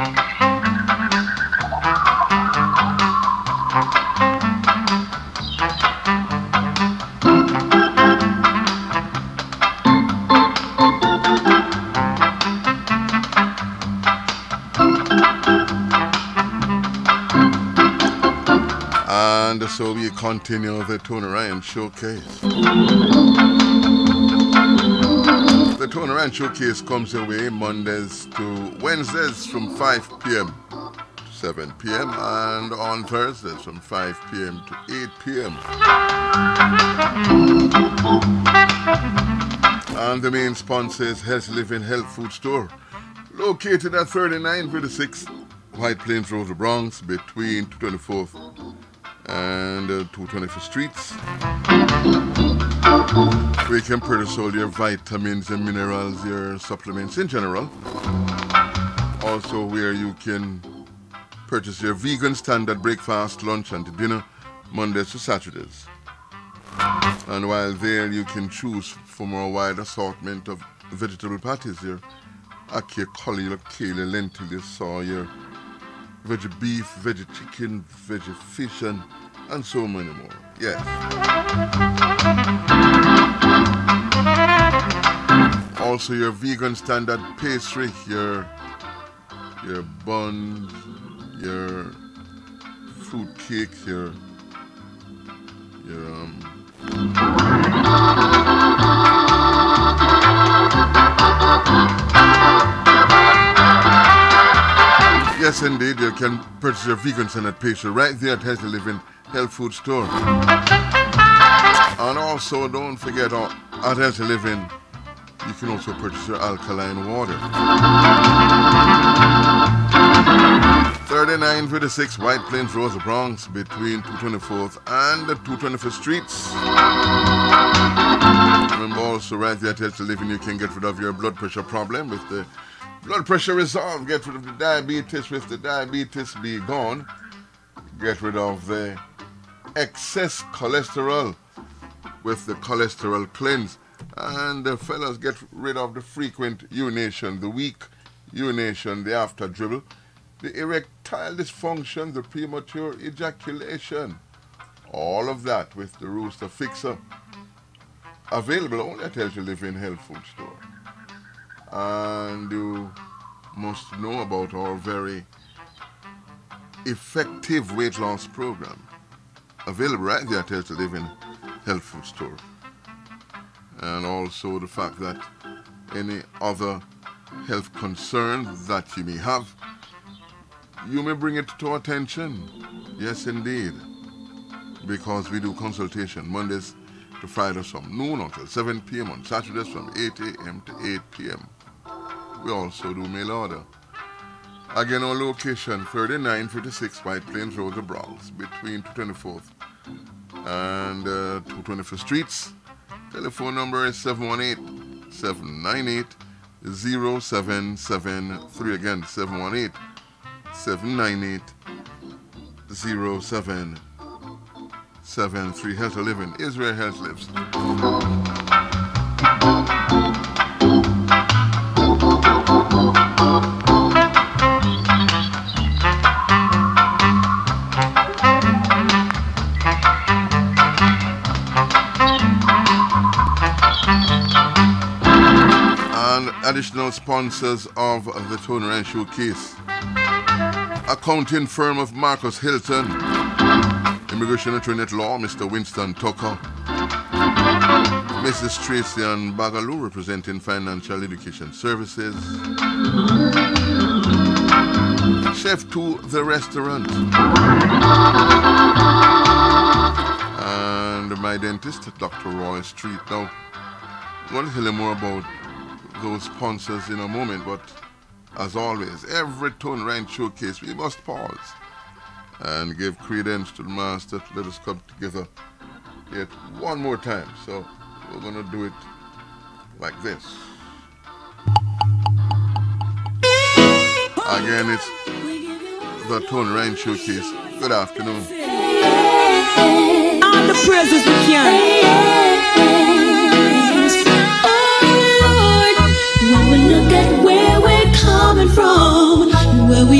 And so we continue the Tony Ryan Showcase. The Tony Ryan Showcase comes your way Mondays to Wednesdays from 5 p.m. to 7 p.m. and on Thursdays from 5 p.m. to 8 p.m. And the main sponsor is Health Living Health Food Store, located at 3956 White Plains Road, the Bronx, between 224th and 225th Streets. We can purchase all your vitamins and minerals, your supplements in general. Also where you can purchase your vegan standard breakfast, lunch and dinner Mondays to Saturdays. And while there you can choose from a wide assortment of vegetable patties, your ackee, cauliflower, kale, lentil, your soy, your veggie beef, veggie chicken, veggie fish, and so many more. Yes. Also your vegan standard pastry, your buns, your fruit cake, your yes, indeed, you can purchase your vegan standard pastry right there at Healthy Living Health Food Store. And also, don't forget, at Healthy Living, you can also purchase your alkaline water. 3956 White Plains Road, the Bronx, between 224th and 225th Streets. Remember also, right there at Healthy Living, you can get rid of your blood pressure problem with the blood pressure resolve. Get rid of the diabetes with the diabetes be gone. Get rid of the excess cholesterol with the cholesterol cleanse. And fellas, get rid of the frequent urination, the weak urination, the after dribble, the erectile dysfunction, the premature ejaculation. All of that with the Rooster Fixer. Available only at Healthy Living Health Food Store. And you must know about our very effective weight loss program. Available right there at Healthy Living Health Food Store. And also the fact that any other health concerns that you may have, you may bring it to our attention. Yes, indeed. Because we do consultation Mondays to Fridays from noon until 7 p.m. on Saturdays from 8 a.m. to 8 p.m. We also do mail order. Again, our location, 3956 White Plains Road, the Bronx, between 224th and 225th Streets. Telephone number is 718-798-0773. Again, 718-798-0773. Healthy Living is where health lives. Additional sponsors of the Tony Ryan Showcase: accounting firm of Marcus Hilton, immigration attorney at law Mr. Winston Tucker, Mrs. Tracy and Bagaloo representing financial education services, Chef to the restaurant, and my dentist Dr. Roy Street. Now, I want to tell you more about those sponsors in a moment, but as always, every Tony Ryan Showcase we must pause and give credence to the Master. Let us come together yet one more time. So we're going to do it like this. Again, it's the Tony Ryan Showcase. Good afternoon. All the presents we can. When we look at where we're coming from, where we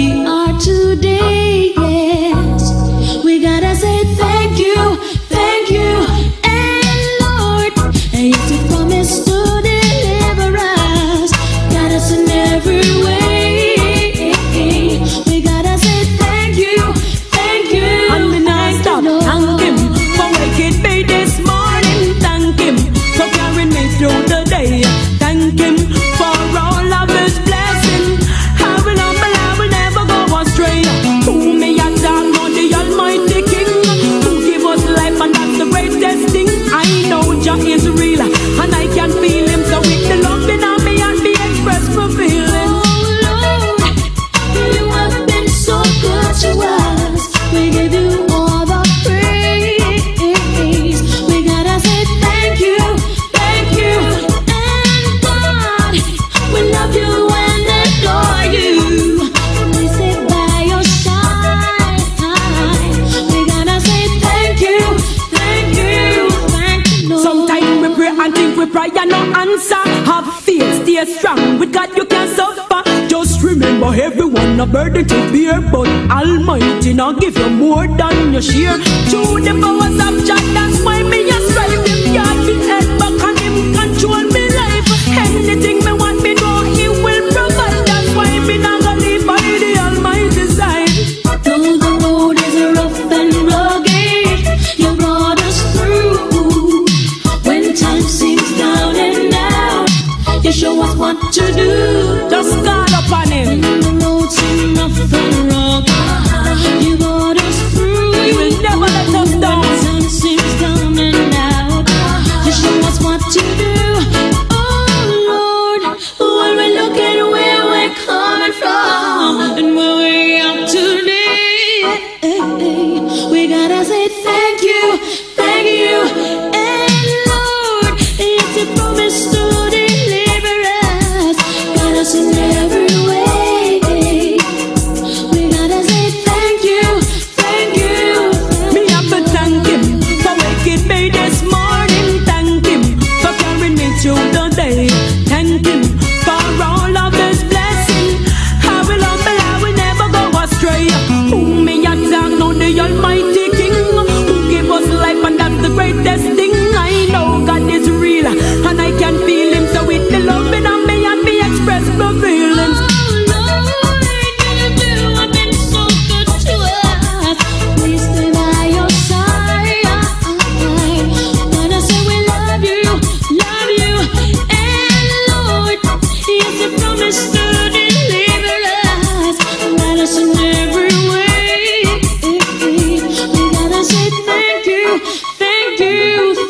You want a burden to bear, but Almighty now give you more than your share. To the powers of Jah, that's why me a strive. Him yard me head back and him control me life. Anything me want me know he will provide. That's why me not gonna leave by the Almighty side. Though the road is rough and rugged, you brought us through. When time seems down and out, you show us what to do. Just call upon him. When the road seems rough and rugged, you brought us through. He will never let us down. When time seems down and out, you show us what to do. Oh Lord, when we look at where we're coming from and where we are today, we gotta say thank you, and Lord, it's a promise to deliver us, got us in every way. We gotta say thank you, Me have to thank him for waking me this morning. Thank him for carrying me through the day. Thank him for all of his blessing. I will humble, I will never go astray. Who me a thank now the Almighty King, who give us life, and that's the greatest thing. I know God is real and I can feel him. So with the love in me and me express my feelings.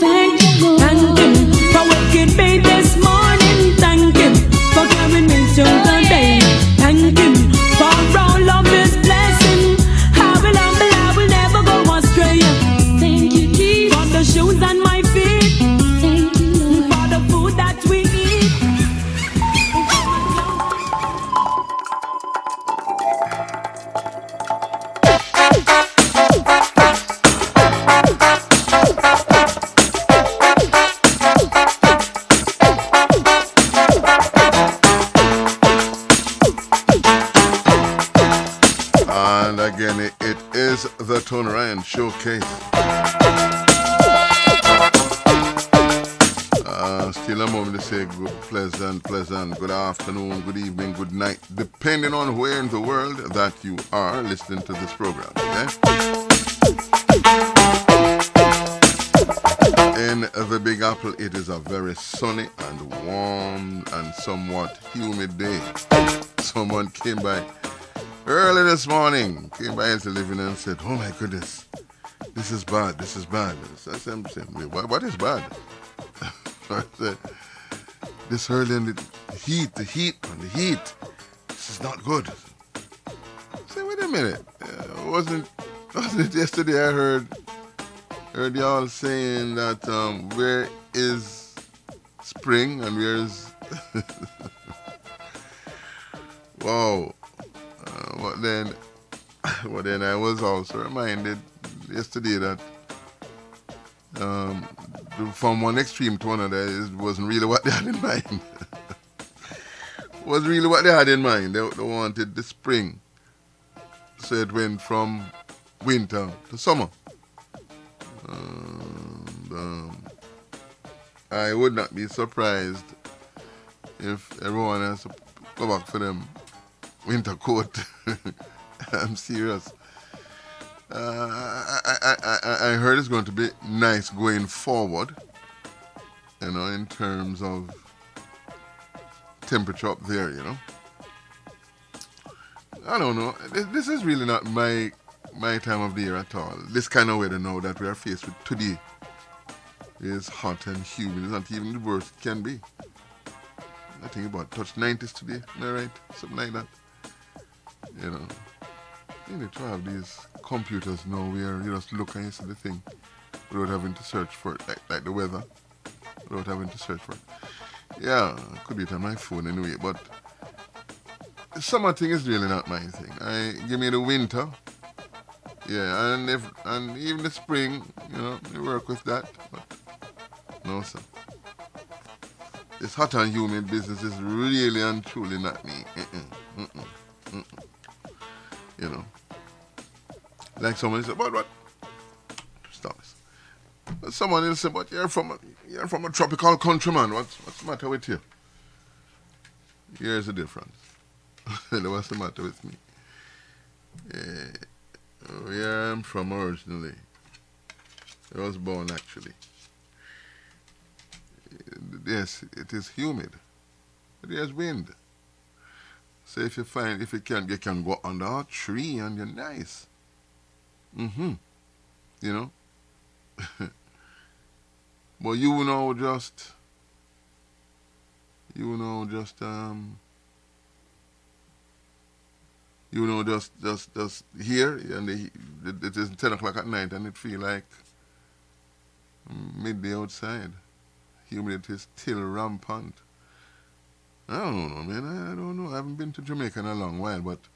Thank him for waking me this morning. Thank him for carrying me through the day. Thank him for all of his blessing. I will humble, I will never go astray. Thank you, Jesus. For the shoes on my feet, Thank you, Lord. for the food that we eat. And again, it is the Tony Ryan Showcase. Still a moment to say good, pleasant, good afternoon, good evening, good night, depending on where in the world that you are listening to this program, okay? In the Big Apple, it is a very sunny and warm and somewhat humid day. Someone came by early this morning, came by into the living and said, "Oh my goodness, this is bad. So I said, what is bad? I said, this early in the heat, this is not good. I said, wait a minute, wasn't it yesterday I heard y'all saying that where is spring and where is wow. But then I was also reminded yesterday that from one extreme to another, it wasn't really what they had in mind. They wanted the spring, so it went from winter to summer. I would not be surprised if everyone has to go back for them winter coat. I'm serious. I heard it's going to be nice going forward, you know, in terms of temperature up there, you know. I don't know. This is really not my time of the year at all. This kind of weather now that we are faced with today is hot and humid. It's not even the worst it can be. I think about touch 90s today, am I right? Something like that. You know, you need to have these computers now where you just look and you see the thing without having to search for it, like the weather, without having to search for it. Yeah, it could be it on my phone anyway, but the summer thing is really not my thing. Give me the winter, yeah, and even the spring, you know, you work with that, but no, sir. This hot and humid business is really and truly not me. You know. Like someone said, what? Stop this. But someone else said, but you're from a tropical country, man. What's the matter with you? Here's the difference. What's the matter with me? Where I'm from originally, I was born actually. Yes, it is humid. There's wind. So if you can go under a tree and you're nice. You know. But you know just here, and it is 10 o'clock at night, and it feel like midday outside. Humidity is still rampant. I don't know, man. I don't know. I haven't been to Jamaica in a long while, but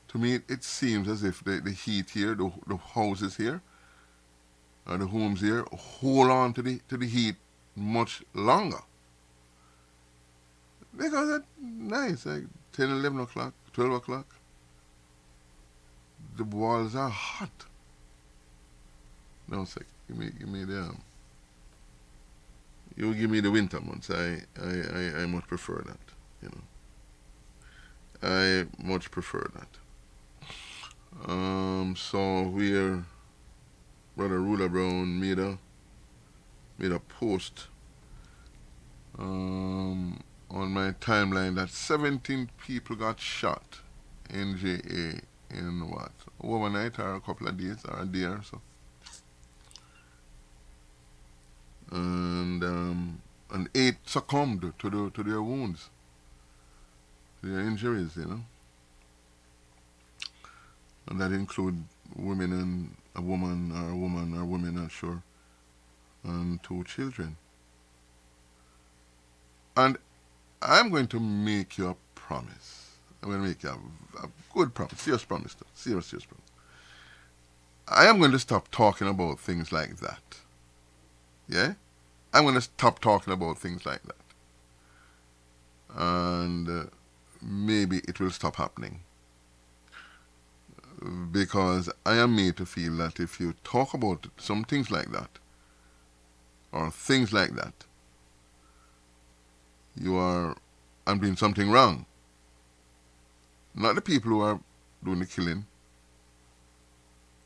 to me it seems as if the heat here, the houses here, or the homes here, hold on to the heat much longer. Because that's nice, like 10, 11 o'clock, 12 o'clock. The walls are hot. No, sec. Give me the you give me the winter months. I much prefer that, you know. I much prefer that. So we're Brother Ruler Brown made a post on my timeline that 17 people got shot in JA in what? Overnight or a couple of days or a day or so. And 8 succumbed to their wounds, to their injuries, you know. And that include women and a woman or women, not sure, and 2 children. And I'm going to make you a promise. I'm going to make you a good promise, serious promise, serious promise. I am going to stop talking about things like that. Yeah? I'm going to stop talking about things like that. And maybe it will stop happening. Because I am made to feel that if you talk about some things like that, or things like that, I'm doing something wrong. Not the people who are doing the killing,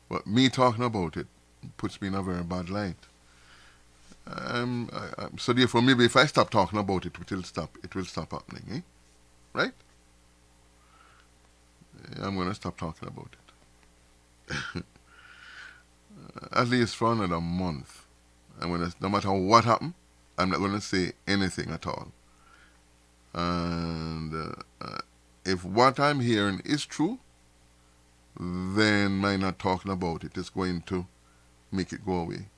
but me talking about it puts me in a very bad light. So therefore, maybe if I stop talking about it, it will stop happening, eh? Right? I'm going to stop talking about it. At least for another month. No matter what happens, I'm not going to say anything at all. And if what I'm hearing is true, then my not talking about it is going to make it go away.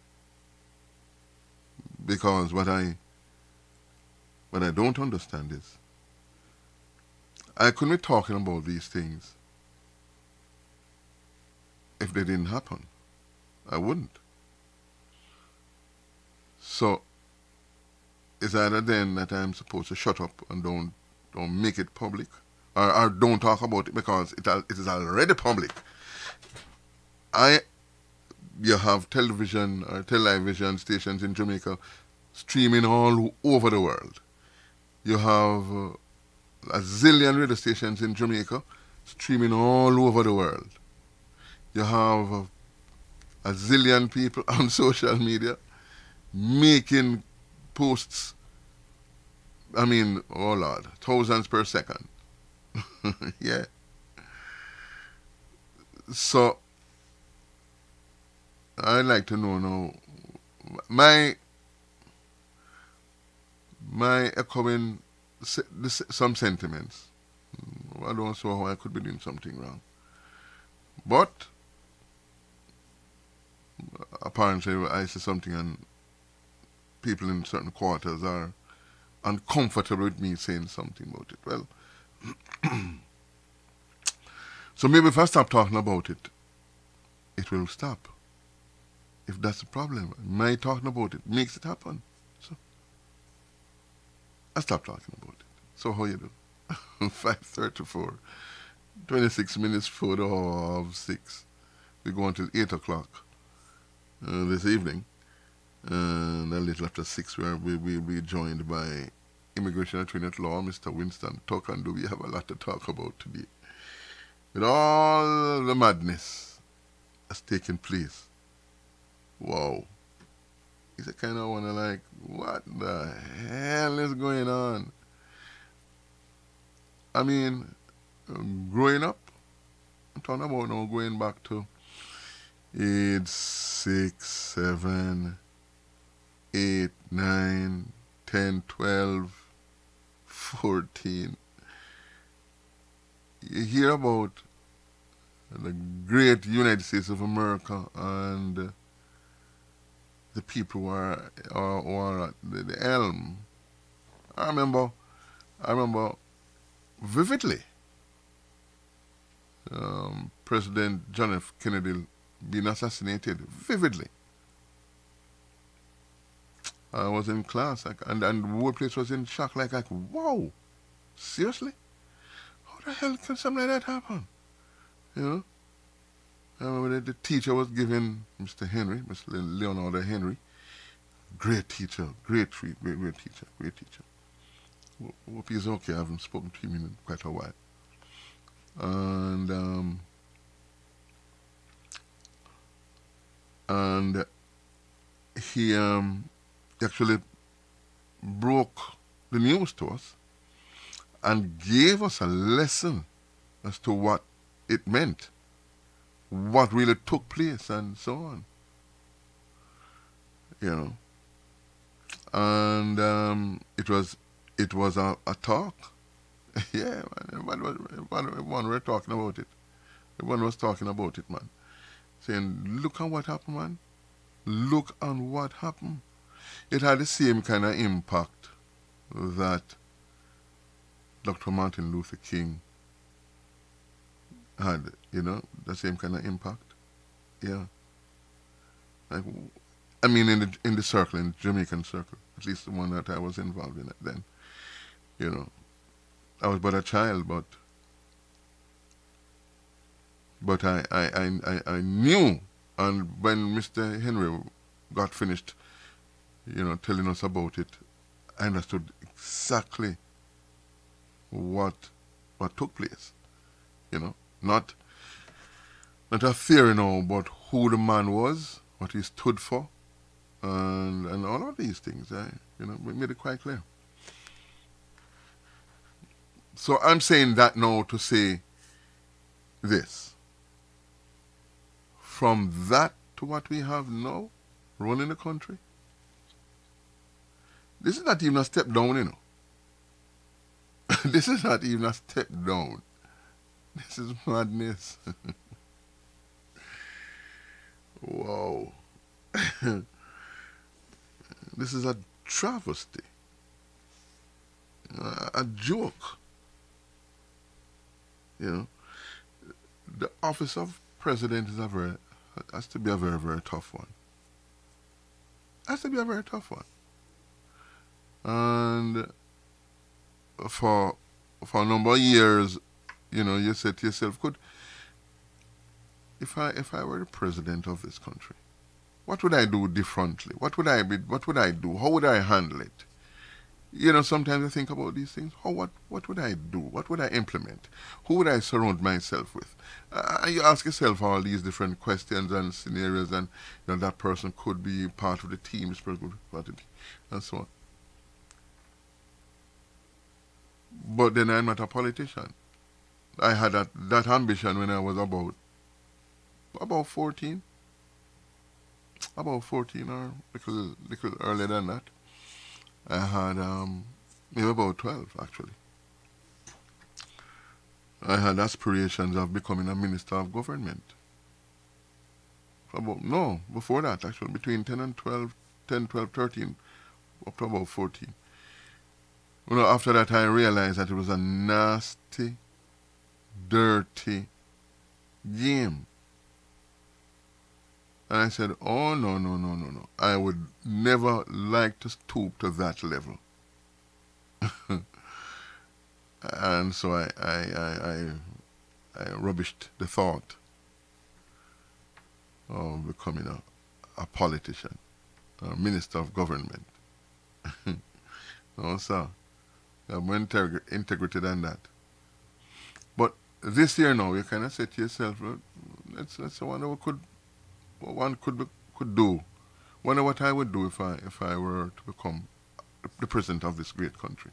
Because what I don't understand is, I couldn't be talking about these things if they didn't happen. I wouldn't. So it's either then that I'm supposed to shut up and don't make it public, or don't talk about it because it is already public. You have television or television stations in Jamaica streaming all over the world. You have a zillion radio stations in Jamaica streaming all over the world. You have a zillion people on social media making posts. I mean, oh Lord, thousands per second. Yeah. So I'd like to know now, my echoing some sentiments. I don't know how I could be doing something wrong. But apparently I say something and people in certain quarters are uncomfortable with me saying something about it. Well, so maybe if I stop talking about it, it will stop. If that's the problem, my talking about it makes it happen. So I stop talking about it. So how you do? 5:34. 26 minutes for the hour of 6. We go until 8 o'clock this evening. And a little after 6, we'll be joined by Immigration Attorney at Law, Mr. Winston Tokandu. We have a lot to talk about today. With all the madness that's taking place. Wow. It's a kind of one like, what the hell is going on? I mean, growing up, I'm talking about now going back to age 6, 7, 8, 9, 10, 12, 14. You hear about the great United States of America and the people who are at the helm. I remember vividly President John F. Kennedy being assassinated. Vividly. I was in class, and the whole place was in shock, like, wow, seriously? How the hell can something like that happen? You know? I remember the teacher was giving Mr. Henry, Mr. Leonardo Henry, great teacher, great teacher. Hope he's okay. I haven't spoken to him in quite a while. And he actually broke the news to us and gave us a lesson as to what it meant, what really took place, and so on. You know, and it was a talk. Yeah, man, everyone were talking about it. Everyone was talking about it, man. Saying, look at what happened, man. Look on what happened. It had the same kind of impact that Dr. Martin Luther King had, you know, the same kind of impact. Yeah. Like, I mean, in the circle, in the Jamaican circle, at least the one that I was involved in then. You know, I was but a child, but I knew, and when Mr. Henry got finished, you know, telling us about it, I understood exactly what took place. You know, not a theory now, but who the man was, what he stood for, and all of these things. You know, we made it quite clear. So I'm saying that now to say this. From that to what we have now, running the country, this is not even a step down, you know. This is not even a step down. This is madness. Wow. This is a travesty. A joke. You know, the office of president has to be a very, very tough one. Has to be a very tough one. And for a number of years, you know, you said to yourself, if I were the president of this country, what would I do differently? What would I do? How would I handle it? You know, sometimes I think about these things. What would I do? What would I implement? Who would I surround myself with? You ask yourself all these different questions and scenarios, and you know, that person could be part of the team, this person could be part of the team, and so on. But then I'm not a politician. I had that ambition when I was about 14. About 14 or little earlier than that. I had maybe about 12 actually. I had aspirations of becoming a minister of government. Before that actually, between 10, 12, 13, up to about 14. You know, after that I realized that it was a nasty, dirty game. And I said, oh, no. I would never like to stoop to that level. And so I rubbished the thought of becoming a politician, a minister of government. No, sir. You have more integrity than that. But this year now, you kind of say to yourself, let's wonder what one could do. Wonder what I would do if I were to become the president of this great country.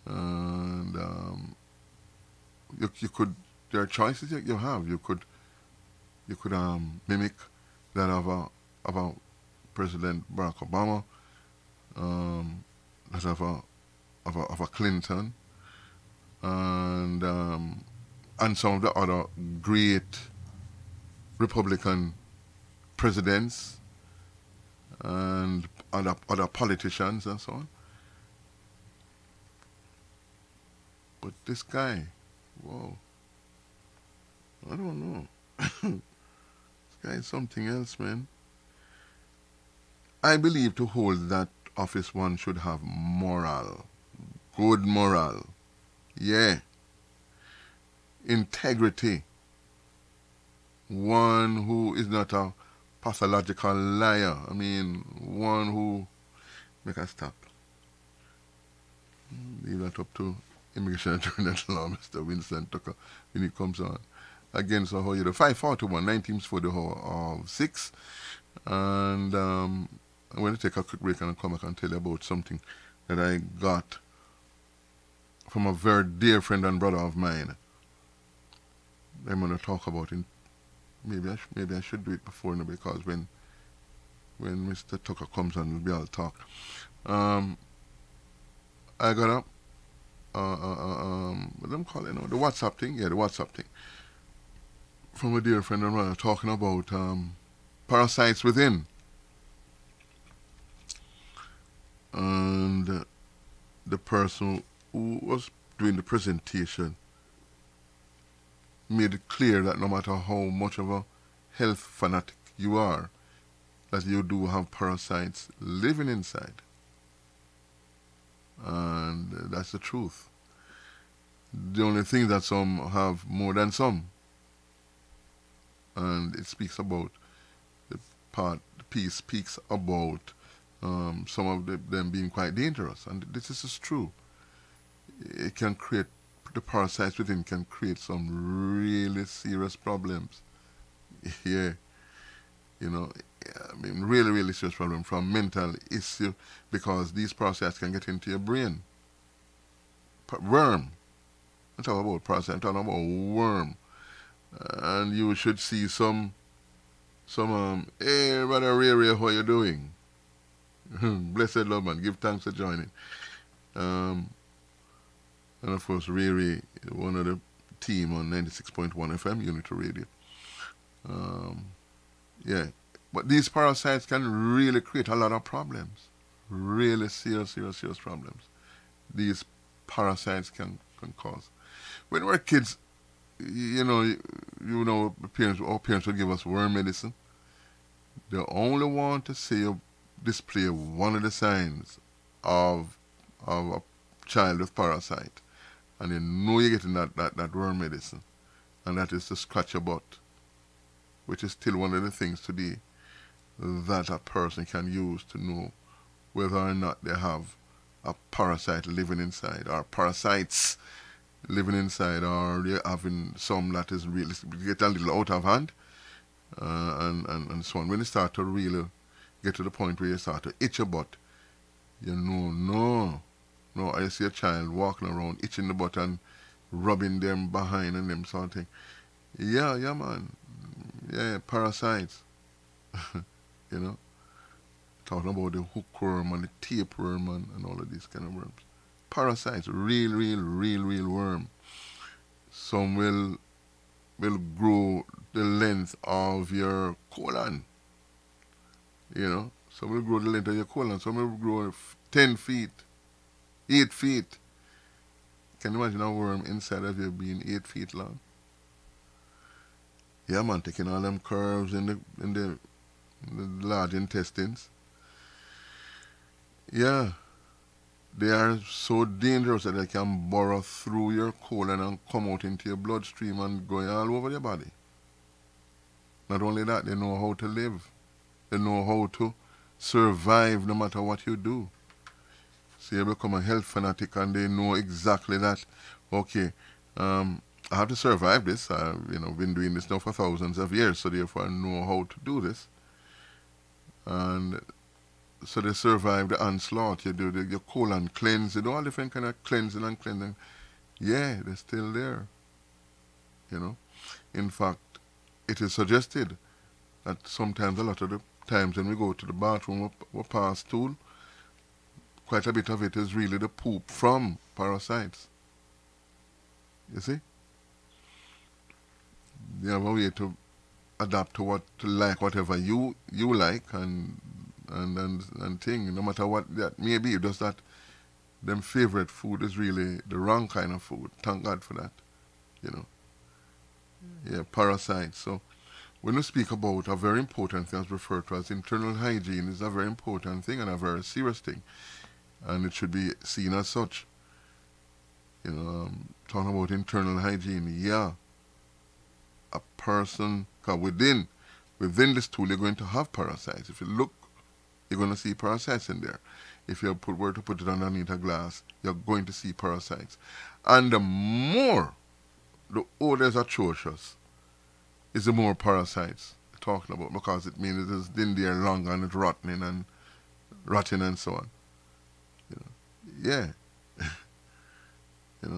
And you could, there are choices you have. You could mimic that of a President Barack Obama, that of a Clinton, and some of the other great Republican presidents and other politicians and so on. But this guy, whoa, I don't know. This guy is something else, man. I believe to hold that office one should have moral, good moral, yeah, integrity, one who is not a pathological liar. I mean, one who, make us stop. Leave that up to Immigration and International Law, Mr. Winston Tucker, when it comes on. Again, so how you do 541 1946, and I'm going to take a quick break and come back and tell you about something that I got from a very dear friend and brother of mine. I'm going to talk about it. Maybe I should do it before now, because when Mr. Tucker comes on, we'll be able to talk. I got what them call it now? The WhatsApp thing? Yeah, the WhatsApp thing. From a dear friend and brother talking about parasites within. And the person who was doing the presentation made it clear that no matter how much of a health fanatic you are, that you do have parasites living inside. And that's the truth. The only thing that some have more than some. And it speaks about the piece speaks about some of them being quite dangerous. And this is true. It can create, the parasites within can create some really serious problems. Yeah. You know, I mean, really, really serious problem, from mental issue, because these parasites can get into your brain. Worm. I'm talking about parasite, I'm talking about worm. And you should see some hey, brother Ray, how you doing? Blessed Lord, man, give thanks for joining. And of course, Ray, one of the team on 96.1 FM, Unity Radio. Yeah. But these parasites can really create a lot of problems. Really serious problems. These parasites can cause. When we're kids, our parents would give us worm medicine. They only want to see you display one of the signs of a child with parasite. And you know you're getting that worm medicine. And that is to scratch your butt, which is still one of the things today that a person can use to know whether or not they have a parasite living inside, or parasites living inside, or they're having some that is really get a little out of hand, and so on. When you start to really get to the point where you start to itch your butt, you know, no, I see a child walking around itching the butt and rubbing them behind and them sort of thing. Yeah, man. Yeah, parasites. You know, talking about the hookworm and the tapeworm and all of these kind of worms. Parasites, real worm. Some will grow the length of your colon. You know, some will grow the length of your colon. Some will grow 10 feet, 8 feet. Can you imagine a worm inside of you being 8 feet long? Yeah, man, taking all them curves in the large intestines. Yeah. they are so dangerous that they can burrow through your colon and come out into your bloodstream and go all over your body. Not only that, they know how to live. They know how to survive no matter what you do. So you become a health fanatic and they know exactly that, okay, I have to survive this. I've been doing this now for thousands of years, so therefore I know how to do this. And so they survive the onslaught. You do your colon cleanse, you do all different kind of cleansing and cleansing. Yeah, they're still there. In fact, it is suggested that sometimes, a lot of the times when we go to the bathroom, we pass stool, quite a bit of it is really the poop from parasites. You see? You have a way to adapt to whatever you like and thing, no matter what that may be. Just that them favorite food is really the wrong kind of food. Thank God for that. Yeah, parasites. So when we speak about a very important thing as referred to as internal hygiene, is a very important thing and a very serious thing. And it should be seen as such. Talking about internal hygiene, yeah. A person, because within this tool, you're going to have parasites. If you look, you're going to see parasites in there. If you were to put it underneath a glass, you're going to see parasites. And the more the odor is atrocious, is the more parasites you're talking about, because it means it is in there long and it's rotting and so on. Yeah.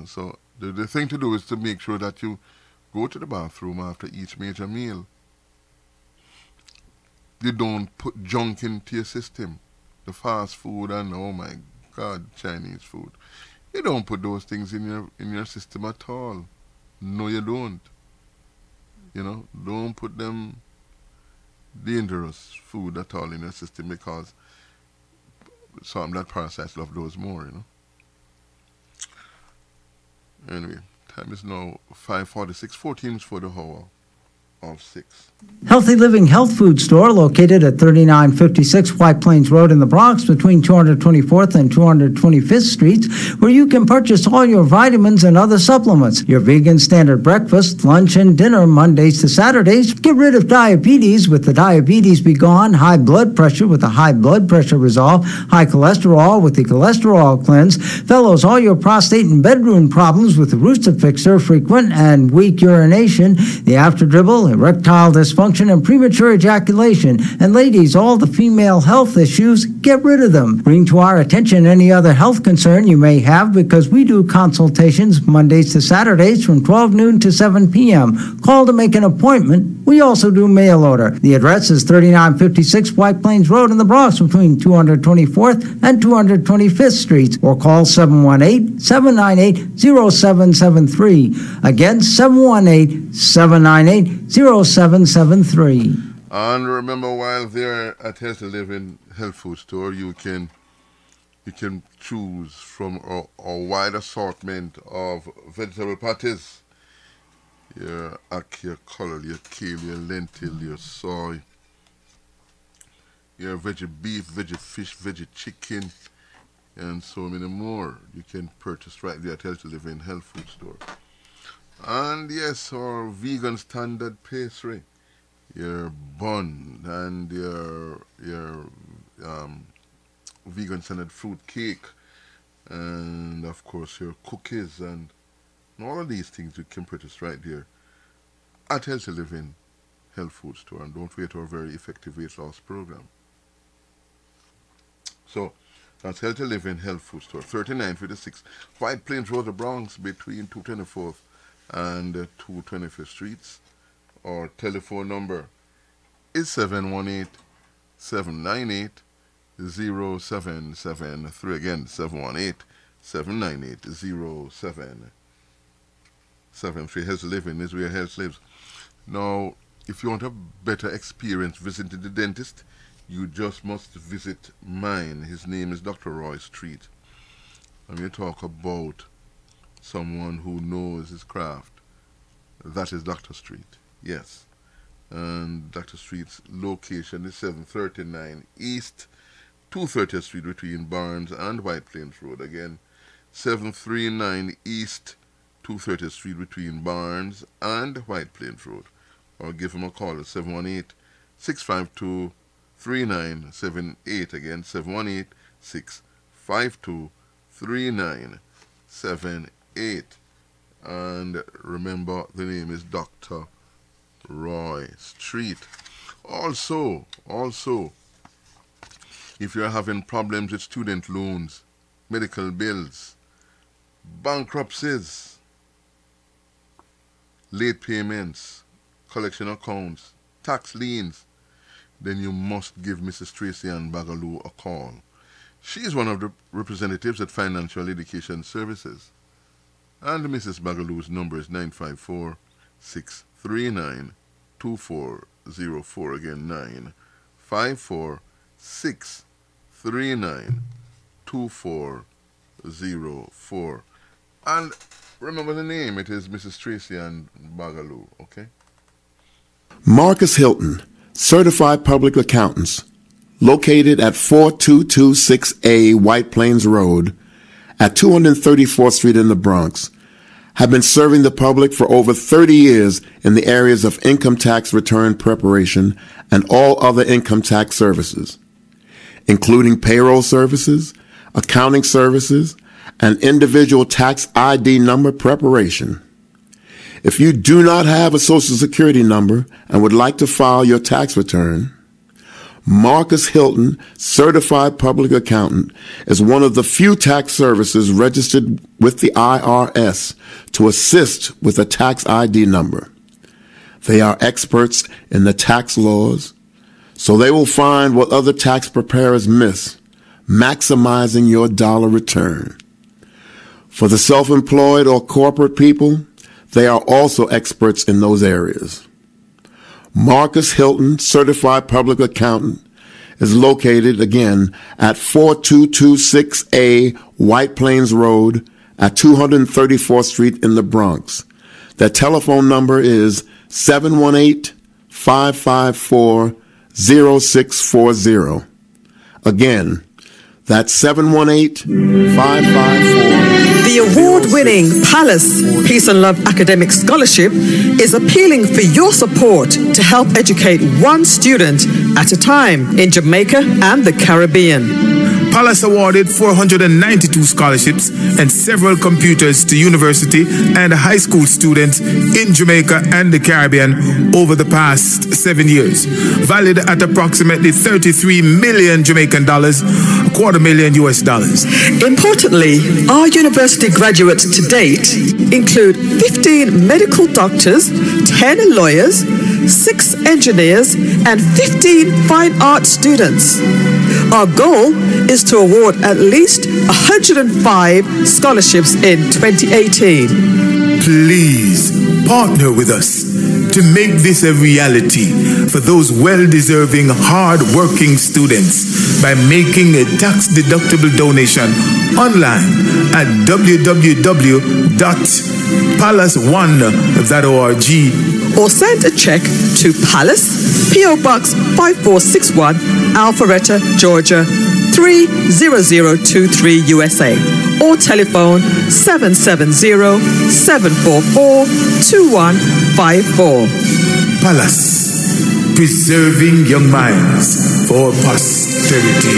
So the thing to do is to make sure that you go to the bathroom after each major meal. You don't put junk into your system. The fast food and, oh my God, Chinese food. You don't put those things in your system at all. No, you don't. Don't put them dangerous food at all in your system, because some that parasites love those more, Anyway, time is now 5:46, 14 minutes for the hour of 6. Healthy Living Health Food Store, located at 3956 White Plains Road in the Bronx, between 224th and 225th Streets, where you can purchase all your vitamins and other supplements. Your vegan standard breakfast, lunch, and dinner Mondays to Saturdays. Get rid of diabetes with the Diabetes Be Gone, high blood pressure with the High Blood Pressure Resolve, high cholesterol with the Cholesterol Cleanse. Fellows, all your prostate and bedroom problems with the Rooster Fixer, frequent and weak urination, the after dribble, erectile dysfunction, and premature ejaculation. And ladies, all the female health issues, get rid of them. Bring to our attention any other health concern you may have, because we do consultations Mondays to Saturdays from 12 noon to 7 p.m. Call to make an appointment. We also do mail order. The address is 3956 White Plains Road in the Bronx, between 224th and 225th Streets, or call 718-798-0773. Again, 718-798-0773. And remember, while there at Healthy Living Health Food Store, you can choose from a wide assortment of vegetable patties. Your ackee, your color, your kale, your lentil, your soy, your veggie beef, veggie fish, veggie chicken, and so many more. You can purchase right there at Healthy Living Health Food Store. And yes, our vegan standard pastry, your bun and your vegan standard fruit cake, and of course your cookies, and all of these things you can purchase right there at Healthy Living Health Food Store. And don't forget our very effective weight loss program. So that's Healthy Living Health Food Store, 3956 White Plains Road, the Bronx, between 224th and 225th Streets. Our telephone number is 718-798-0773. Again, 718-798-0773. Health Living is where health lives. Now, if you want a better experience visiting the dentist, you just must visit mine. His name is Dr. Roy Street. And you talk about someone who knows his craft. That is Dr. Street. Yes. And Dr. Street's location is 739 East 230th Street between Barnes and White Plains Road. Again, 739 East 230th Street between Barnes and White Plains Road. Or give them a call at 718-652-3978. Again, 718-652-3978. And remember, the name is Dr. Roy Street. Also, if you're having problems with student loans, medical bills, bankruptcies, late payments, collection accounts, tax liens, then you must give Mrs. Tracy Ann Bagaloo a call. She is one of the representatives at Financial Education Services. And Mrs. Bagaloo's number is 954-639-2404. Again, 954-639-2404. And remember the name, it is Mrs. Tracy Ann Bagaloo, okay? Marcus Hilton, Certified Public Accountants, located at 4226A White Plains Road at 234th Street in the Bronx, have been serving the public for over 30 years in the areas of income tax return preparation and all other income tax services, including payroll services, accounting services, and individual tax ID number preparation. If you do not have a Social Security number and would like to file your tax return, Marcus Hilton, Certified Public Accountant, is one of the few tax services registered with the IRS to assist with a tax ID number. They are experts in the tax laws, so they will find what other tax preparers miss, maximizing your dollar return. For the self-employed or corporate people, they are also experts in those areas. Marcus Hilton, Certified Public Accountant, is located again at 4226A White Plains Road at 234th Street in the Bronx. Their telephone number is 718-554-0640. Again, that's 718-554. The award-winning Palace Peace and Love Academic Scholarship is appealing for your support to help educate one student at a time in Jamaica and the Caribbean. Palace awarded 492 scholarships and several computers to university and high school students in Jamaica and the Caribbean over the past 7 years, valued at approximately 33 million Jamaican dollars, $250,000 US. Importantly, our university graduates to date include 15 medical doctors, 10 lawyers, 6 engineers, and 15 fine arts students. Our goal is to award at least 105 scholarships in 2018. Please partner with us to make this a reality for those well-deserving, hard-working students by making a tax-deductible donation online at www.palace1.org or send a check to Palace, P.O. Box 5461, Alpharetta, Georgia 30023 USA, or telephone 770-744-2154. Palace, preserving young minds for posterity.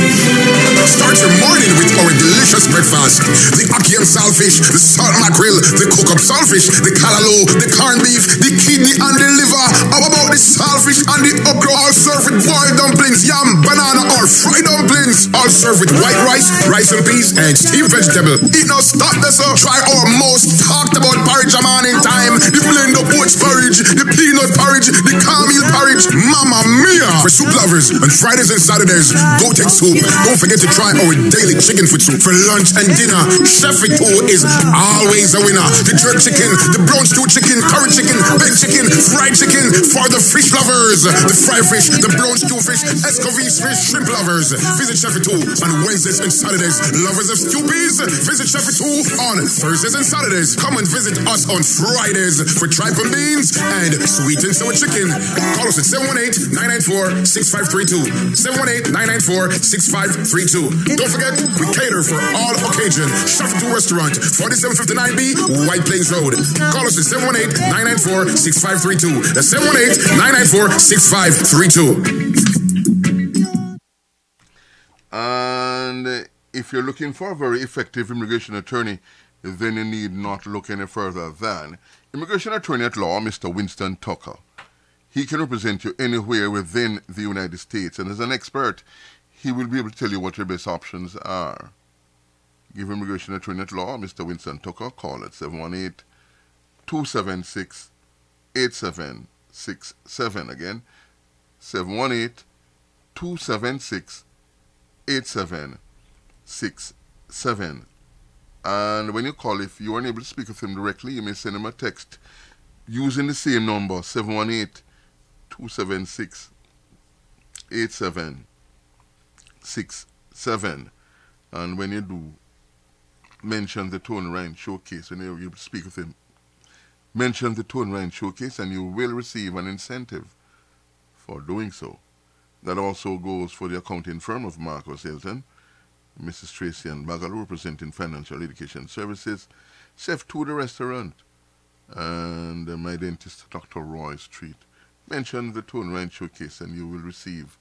Start your morning with our delicious breakfast. The ackee and saltfish, the salt mackerel, the cook-up saltfish, the callaloo, the corned beef, the kidney and the liver. How about the saltfish and the okra? All served with boiled dumplings, yam, banana, or fried dumplings. All served with white rice, rice and peas, and steamed vegetable. Eat now, stop this up. Try our most talked about porridge a morning time. The blend of oats porridge, the peanut porridge, the cornmeal porridge. Mamma mia! For soup lovers, on Fridays and Saturdays, go take soup. Don't forget to try our daily chicken foot soup. For lunch and dinner, Chef It is always a winner. The jerk chicken, the brown stew chicken, curry chicken, baked chicken, fried chicken. For the fish lovers, the fried fish, the brown stew fish, escovis fish, shrimp lovers. Visit Chef It on Wednesdays and Saturdays. Lovers of stewpies, visit Chef It on Thursdays and Saturdays. Come and visit us on Fridays for tripe and beans and sweet and sour chicken. Call us at 718-994-6532. 718-994-6532. Don't forget, we cater for all occasions. Shuffle to Restaurant, 4759B, White Plains Road. Call us at 718-994-6532. That's 718-994-6532. And if you're looking for a very effective immigration attorney, then you need not look any further than Immigration Attorney at Law, Mr. Winston Tucker. He can represent you anywhere within the United States, and as an expert, he will be able to tell you what your best options are. Give Immigration Attorney at Law, Mr. Winston Tucker, call at 718-276-8767. Again, 718-276-8767. And when you call, if you aren't able to speak with him directly, you may send him a text using the same number, 718-276-8767. And when you do, mention the Tone Ryan Showcase. When you're able to speak with him, mention the Tone Ryan Showcase, and you will receive an incentive for doing so. That also goes for the accounting firm of Marcus Hilton, Mrs. Tracy and Bagalu, representing Financial Education Services, Chef to the Restaurant, and my dentist, Dr. Roy Street. Mention the Tone Ryan Showcase, and you will receive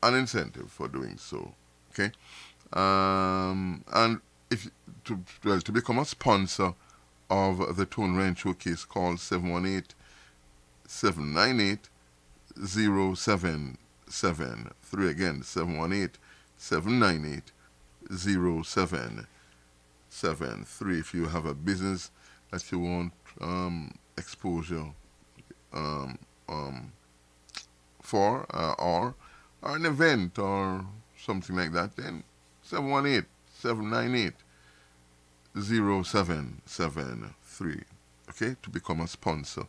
an incentive for doing so. Okay, and if to become a sponsor of the Tone Ryan Showcase, call 718-798-0773. Again, 718-798-0773. If you have a business that you want exposure for, or an event or something like that, then 718-798-0773. Okay, to become a sponsor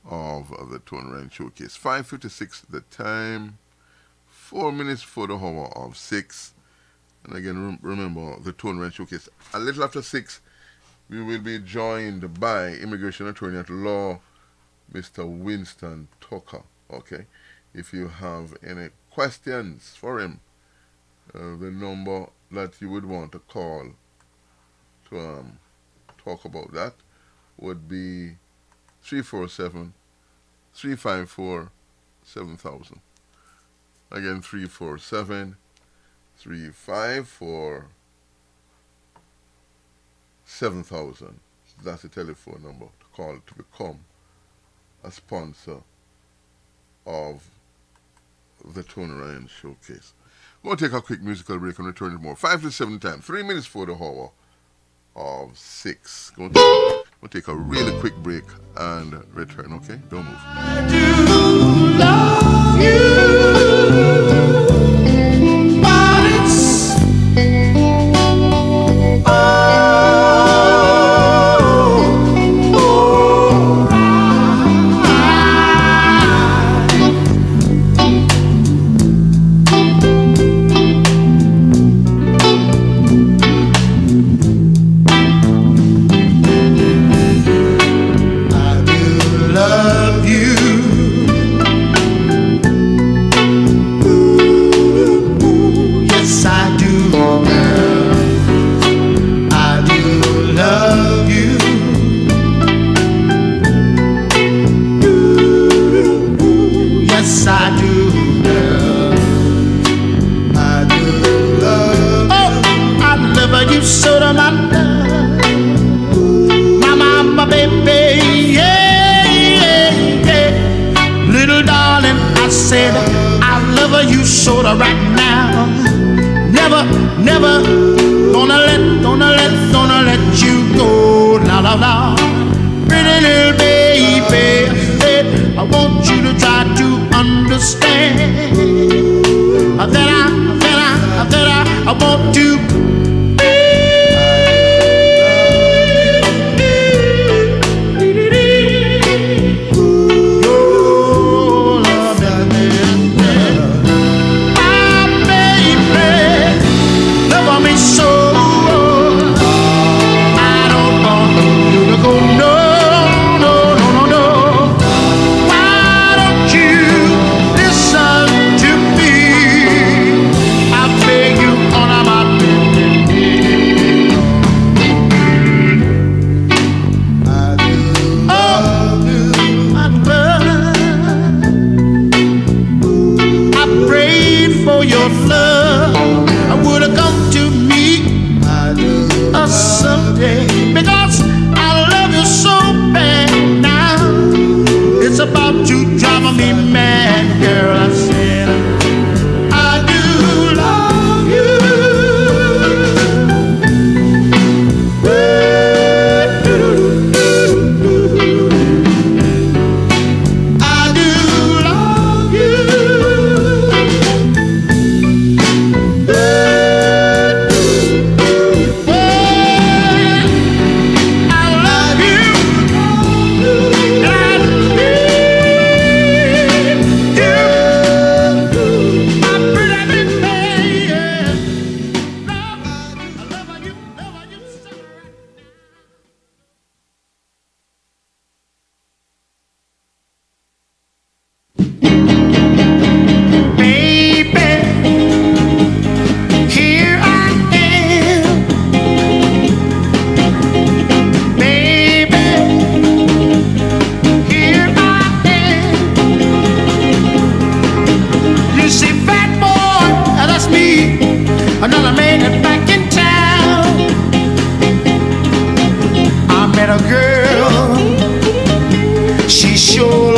of the Tone Ryan Showcase. 5:56 the time, 4 minutes for the hour of 6. And again, remember the Tone Ryan Showcase. A little after 6, we will be joined by Immigration Attorney at Law, Mr. Winston Tucker. Okay, if you have any questions for him, the number that you would want to call to talk about that would be 347-354-7000. Again, 347-354-7000. That's the telephone number to call to become a sponsor of the Tone Ryan Showcase. We'll take a quick musical break and return with more. 5 to 7 time, 3 minutes for the hour of 6. We'll take a really quick break and return, okay? Don't move. I do love you, but it's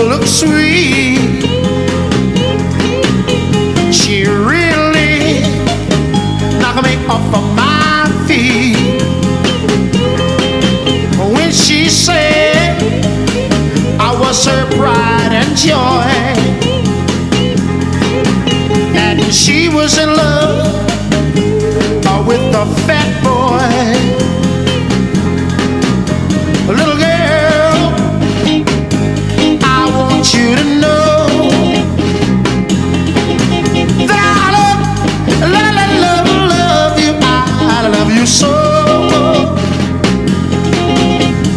looks sweet. She really knocked me off of my feet when she said I was her pride and joy, and she was in love with the fat boy. Little girl, I want you to know that I love you. I love you so,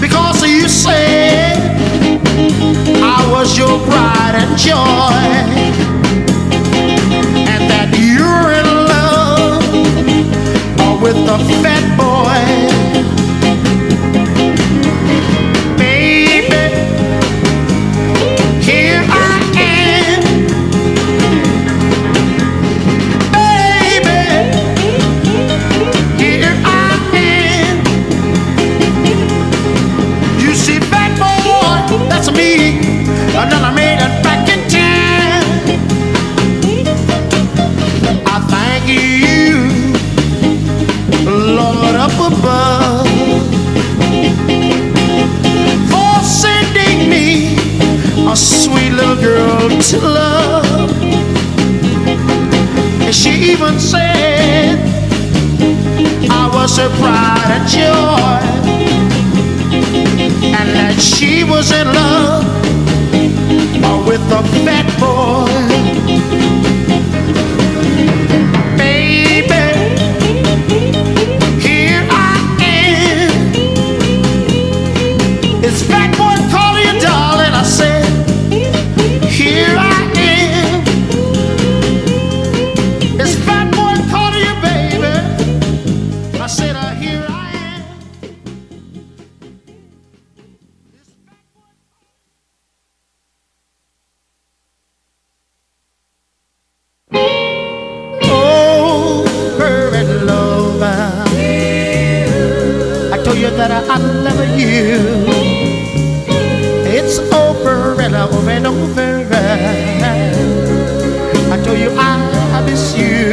because you said I was your pride and joy, and that you're in love with the fat boy. Baby, here I am. Baby, here I am. You see, fat boy, that's me. Another made it back in time. I thank you, Lord up above, for sending me a sweet little girl to love. And she even said I was her pride and joy, and that she was in love with the fat boy. Baby, here I am. It's fat boy calling you darling. I said, here I am. It's fat boy calling you baby. I said, here I am. Oh, perfect lover, I told you that I love you. It's over and over and over. I told you I miss you.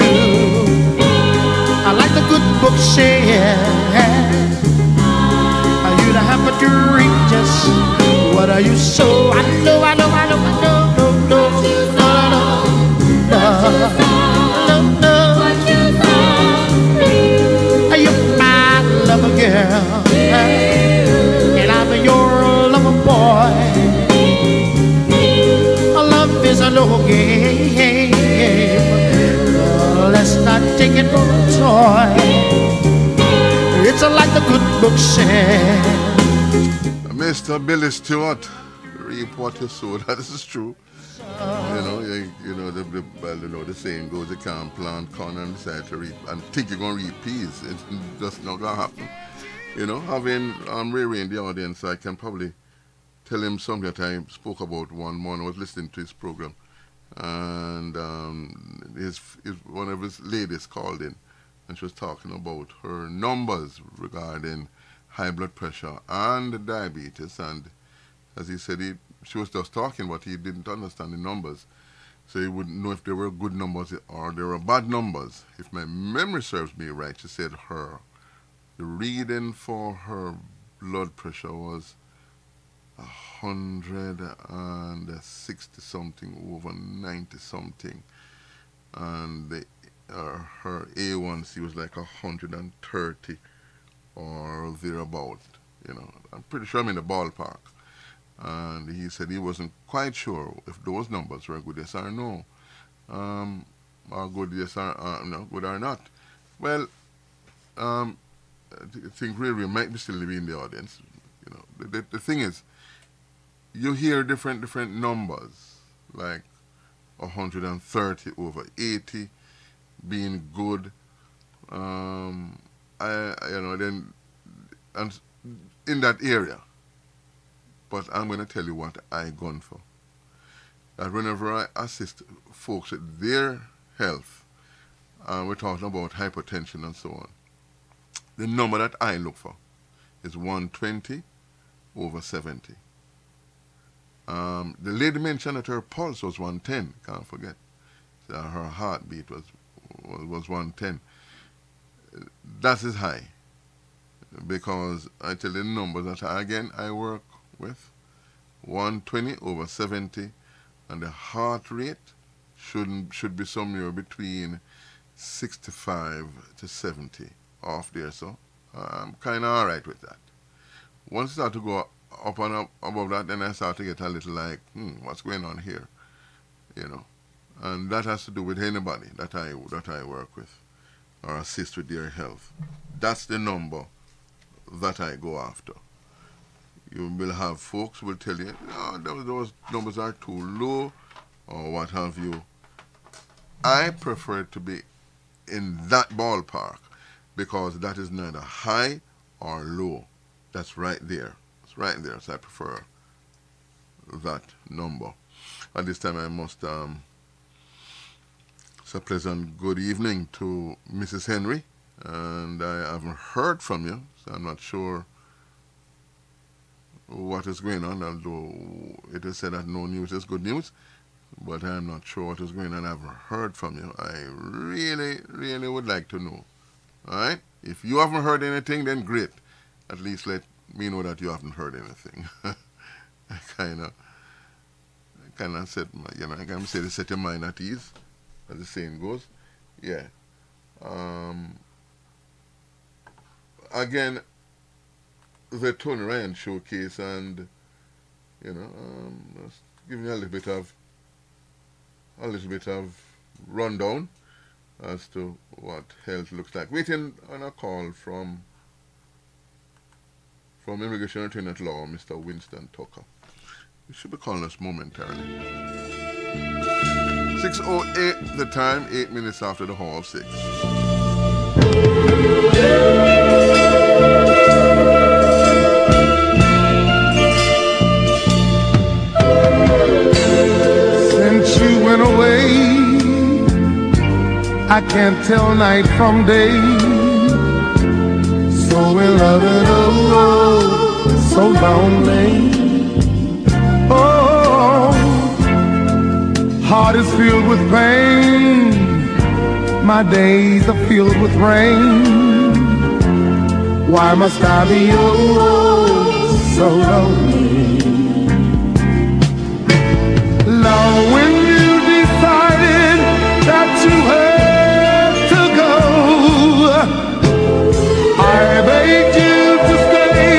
I like the good book says you'd have a drink just what are you so. I know, no, you're my lover girl, and I'm your lover boy. Love is a no game. Let's not take it for a toy. It's like the good book said. Mr. Billy Stewart, reap what you sow. That is true. The saying goes, you can't plant corn and decide to reap and think you're gonna reap peas. It's just not gonna happen. Having Ray Ray in the audience, I can probably tell him something that I spoke about one morning. I was listening to his program, and one of his ladies called in, and she was talking about her numbers regarding high blood pressure and diabetes. And as he said, she was just talking, but he didn't understand the numbers. So he wouldn't know if they were good numbers or they were bad numbers. If my memory serves me right, she said the reading for her blood pressure was 160 something over 90 something, and her A1C was like 130 or thereabout. I'm pretty sure I'm in the ballpark. And he said he wasn't quite sure if those numbers were good, yes or no, or good, yes or no, good or not. Well, I think really might be still be in the audience. The thing is, you hear different numbers, like 130 over 80 being good. Then and in that area. But I'm going to tell you what I gone for. That whenever I assist folks with their health, we're talking about hypertension and so on, the number that I look for is 120 over 70. The lady mentioned that her pulse was 110. Can't forget. Her heartbeat was 110. That is high, because I tell you the numbers that I work with 120/70, and the heart rate should be somewhere between 65 to 70 off there. So I'm kind of all right with that. Once I start to go up and up above that, then I start to get a little like, what's going on here, and that has to do with anybody that I work with or assist with their health. That's the number that I go after. You will have folks who will tell you, those numbers are too low or what have you. I prefer it to be in that ballpark, because that is neither high or low. That's right there. It's right there. So I prefer that number. At this time, I must say a pleasant good evening to Mrs. Henry, and I haven't heard from you, so I'm not sure what is going on, although it is said that no news is good news, but I'm not sure what is going on. I haven't heard from you. I really, really would like to know. All right? If you haven't heard anything, then great. At least let me know that you haven't heard anything. I kind of set my, I can say to set your mind at ease, as the saying goes. Yeah. Again, the Tony Ryan showcase, and just giving you a little bit of rundown as to what health looks like. Waiting on a call from Immigration Attorney at Law, Mr. Winston Tucker. He should be calling us momentarily. 6:08 the time, 8 minutes after the half 6. Since you went away, I can't tell night from day. So in love and so lonely. Oh, heart is filled with pain. My days are filled with rain. Why must I be so lonely? Love, when you decided that you had to go, I begged you to stay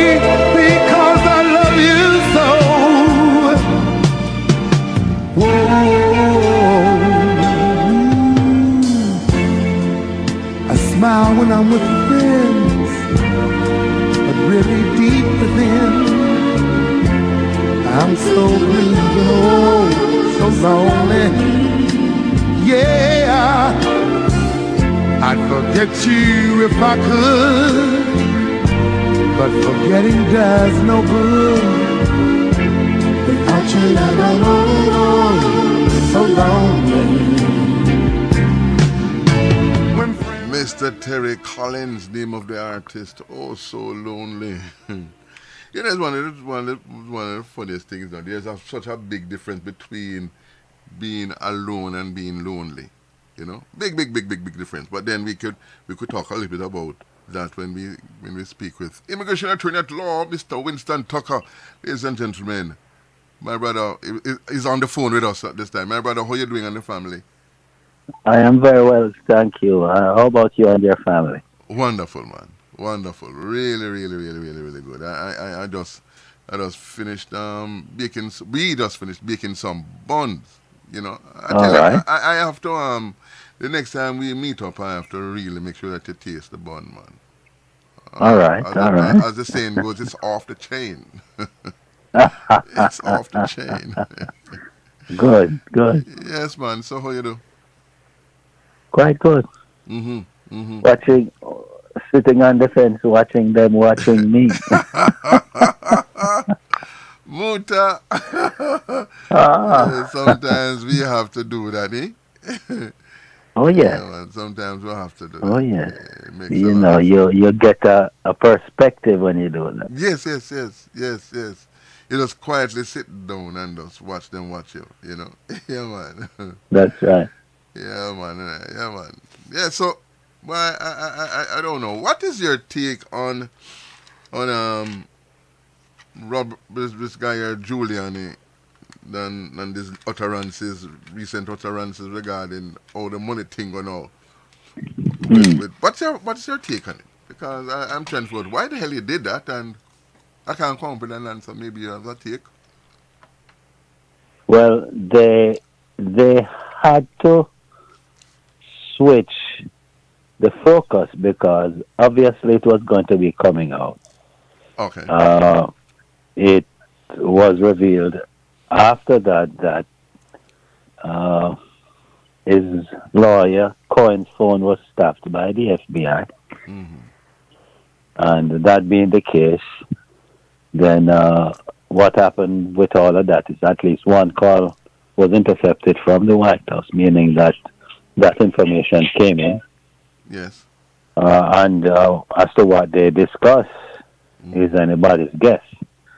because I love you so. Whoa. I smile when I'm with friends, but really deep within, I'm so blue, so lonely. Yeah, I'd forget you if I could, but forgetting does no good. Without your love, I'm so lonely. Mr. Terry Collins, name of the artist. Oh, so lonely. It's one of the funniest things now. There's such a big difference between being alone and being lonely. Big difference. But then we could talk a little bit about that when we speak with Immigration Attorney at Law, Mr. Winston Tucker. Ladies and gentlemen, my brother is on the phone with us at this time. My brother, how are you doing and the family? I am very well, thank you. How about you and your family? Wonderful, man. Wonderful. Really, really, really, really, really good. I just finished baking. We just finished baking some buns. I have to the next time we meet up, I have to really make sure that you taste the bun, man. All right. As the saying goes, it's off the chain. It's off the chain. Good. Yes, man. So how you do? Quite good. Watching, sitting on the fence, watching them watching me. Muta. Sometimes we have to do that, eh? Oh, yeah. Sometimes we have to do that. Oh, yeah. You get a perspective when you do that. Yes. You just quietly sit down and just watch them watch you, you know. Yeah, man. That's right. Yeah, man. Yeah, man. Yeah, so, well, I don't know. What is your take on Rob, this guy here, Giuliani, and these utterances, recent utterances regarding how the money thing going on? What's your take on it? Because I'm trying to why the hell you did that, and I can't come up with an answer. Maybe you have a take. Well, they had to switch the focus because obviously it was going to be coming out. Okay. It was revealed after that his lawyer Cohen's phone was stopped by the FBI. Mm-hmm. And that being the case, then what happened with all of that is at least one call was intercepted from the White House, meaning that information came in. Yes. And as to what they discussed is anybody's guess.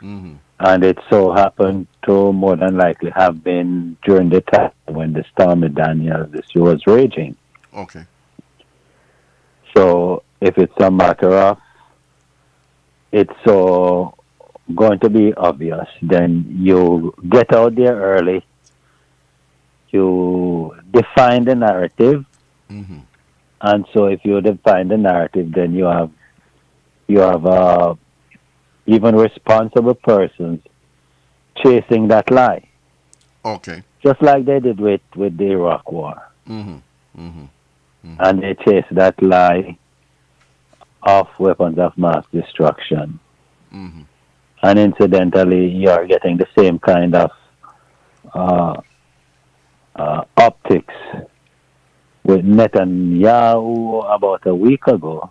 Mm-hmm. And it so happened to more than likely have been during the time when the Stormy Daniels issue was raging. Okay. So if it's a matter of it's so going to be obvious, then you get out there early, you define the narrative, and so if you define the narrative, then you have even responsible persons chasing that lie. Okay. Just like they did with the Iraq War. And they chased that lie of weapons of mass destruction. And incidentally, you're getting the same kind of optics with Netanyahu about a week ago.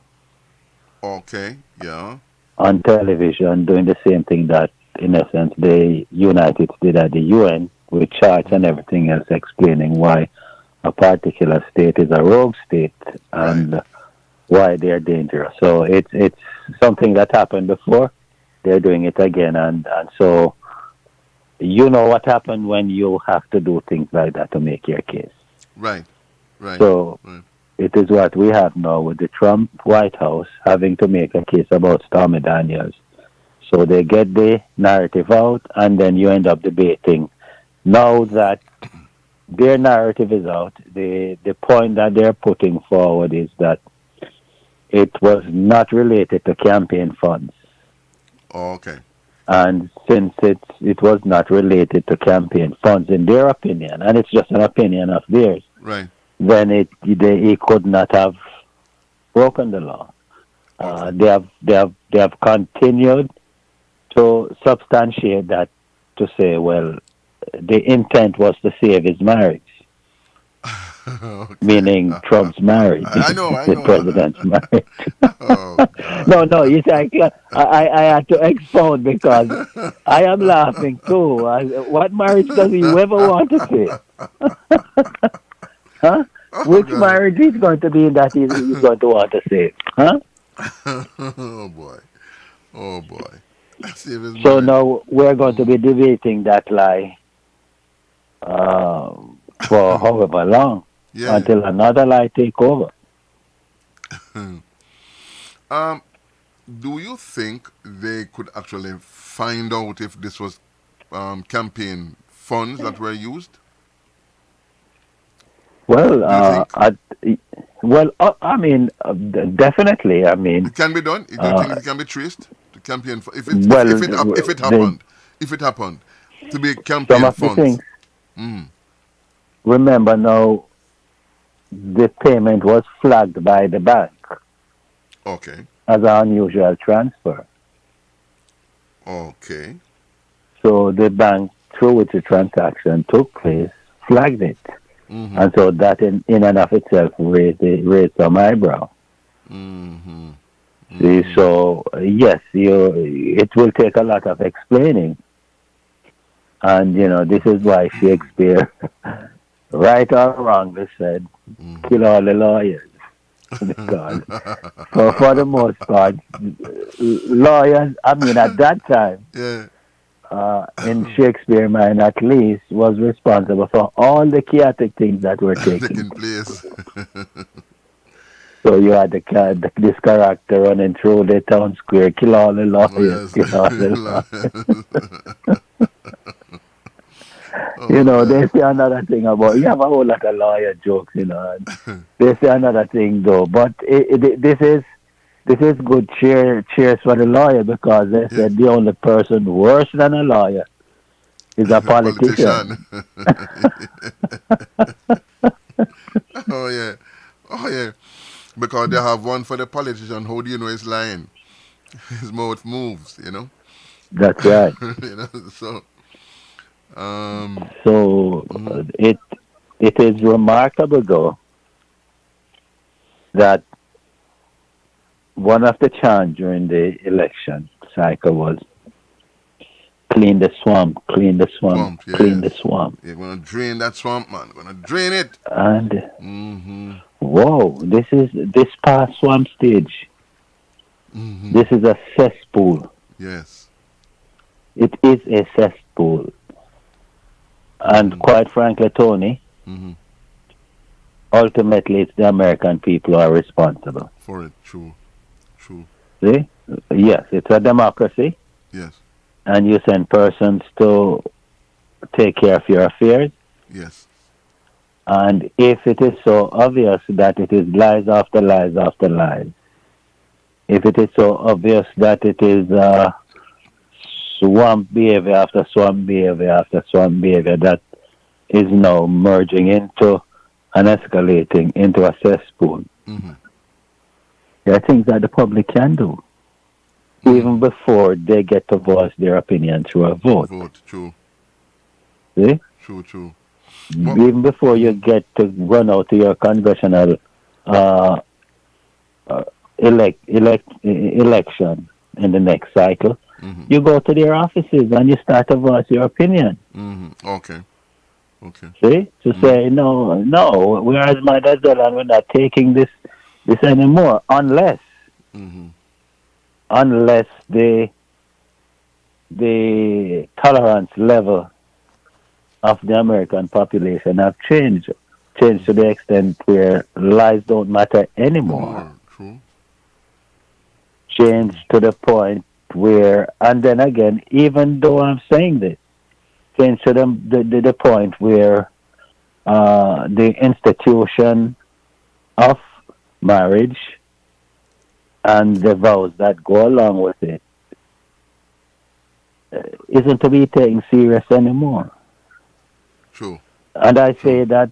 Okay, yeah. On television, doing the same thing that, in essence, the United did at the UN, with charts and everything else explaining why a particular state is a rogue state and why they're dangerous. So it's something that happened before. They're doing it again, and so you know what happened when you have to do things like that to make your case. Right. So it is what we have now with the Trump White House having to make a case about Stormy Daniels. So they get the narrative out, and then you end up debating. Now that their narrative is out, the point that they're putting forward is that it was not related to campaign funds. Oh, okay. And since it was not related to campaign funds, in their opinion, and it's just an opinion of theirs, right, then he could not have broken the law. They have continued to substantiate that, to say, well, the intent was to save his marriage. Okay. Meaning Trump's marriage. I know. The president's marriage. No, you see, I had to expound because I am laughing too. What marriage does he ever want to save? Huh? Which marriage is going to be that he's going to want to save? Huh? Oh boy. So now we're going to be debating that lie for however long. Yeah. Until another lie take over. Do you think they could actually find out if this was campaign funds that were used? Well, I mean, definitely. I mean, it can be done. Do you think it can be traced? The campaign if it happened to be campaign funds. Remember now, the payment was flagged by the bank. Okay. As an unusual transfer. Okay. So the bank, through which the transaction took place, flagged it. And so that in and of itself raised some eyebrow. See, so yes, it will take a lot of explaining. And, this is why Shakespeare, right or wrongly, said, kill all the lawyers. Because for the most part, lawyers, I mean, at that time, in Shakespeare mind at least, was responsible for all the chaotic things that were taking place. So you had this character running through the town square, kill all the lawyers, kill all the lawyers. They say another thing about, you have a whole lot of lawyer jokes, and they say another thing though, but this is good cheers for the lawyer, because they said the only person worse than a lawyer is a politician. Oh yeah. Because they have one for the politician. How do you know he's lying? His mouth moves, That's right. So it is remarkable though that one of the chants during the election cycle was clean the swamp, clean the swamp, clean the swamp. You're going to drain that swamp, man. We're going to drain it. And whoa, this past swamp stage. This is a cesspool. Yes. It is a cesspool. And quite frankly, Tony, ultimately it's the American people who are responsible. For it, true. See? Yes, it's a democracy. Yes. And you send persons to take care of your affairs. Yes. And if it is so obvious that it is lies after lies after lies, if it is so obvious that it is swamp behavior after swamp behavior after swamp behavior that is now merging into and escalating into a cesspool, there are things that the public can do even before they get to voice their opinion through a vote. True. See? True. Even before you get to run out to your congressional election in the next cycle, you go to their offices and you start to voice your opinion. Okay. See? To say, no, we are as might as well, and we're not taking this anymore, unless the tolerance level of the American population have changed to the extent where lies don't matter anymore. True. Change to the point where, and then again, even though I'm saying this, change to the point where the institution of marriage and the vows that go along with it isn't to be taken serious anymore. True. And I say that,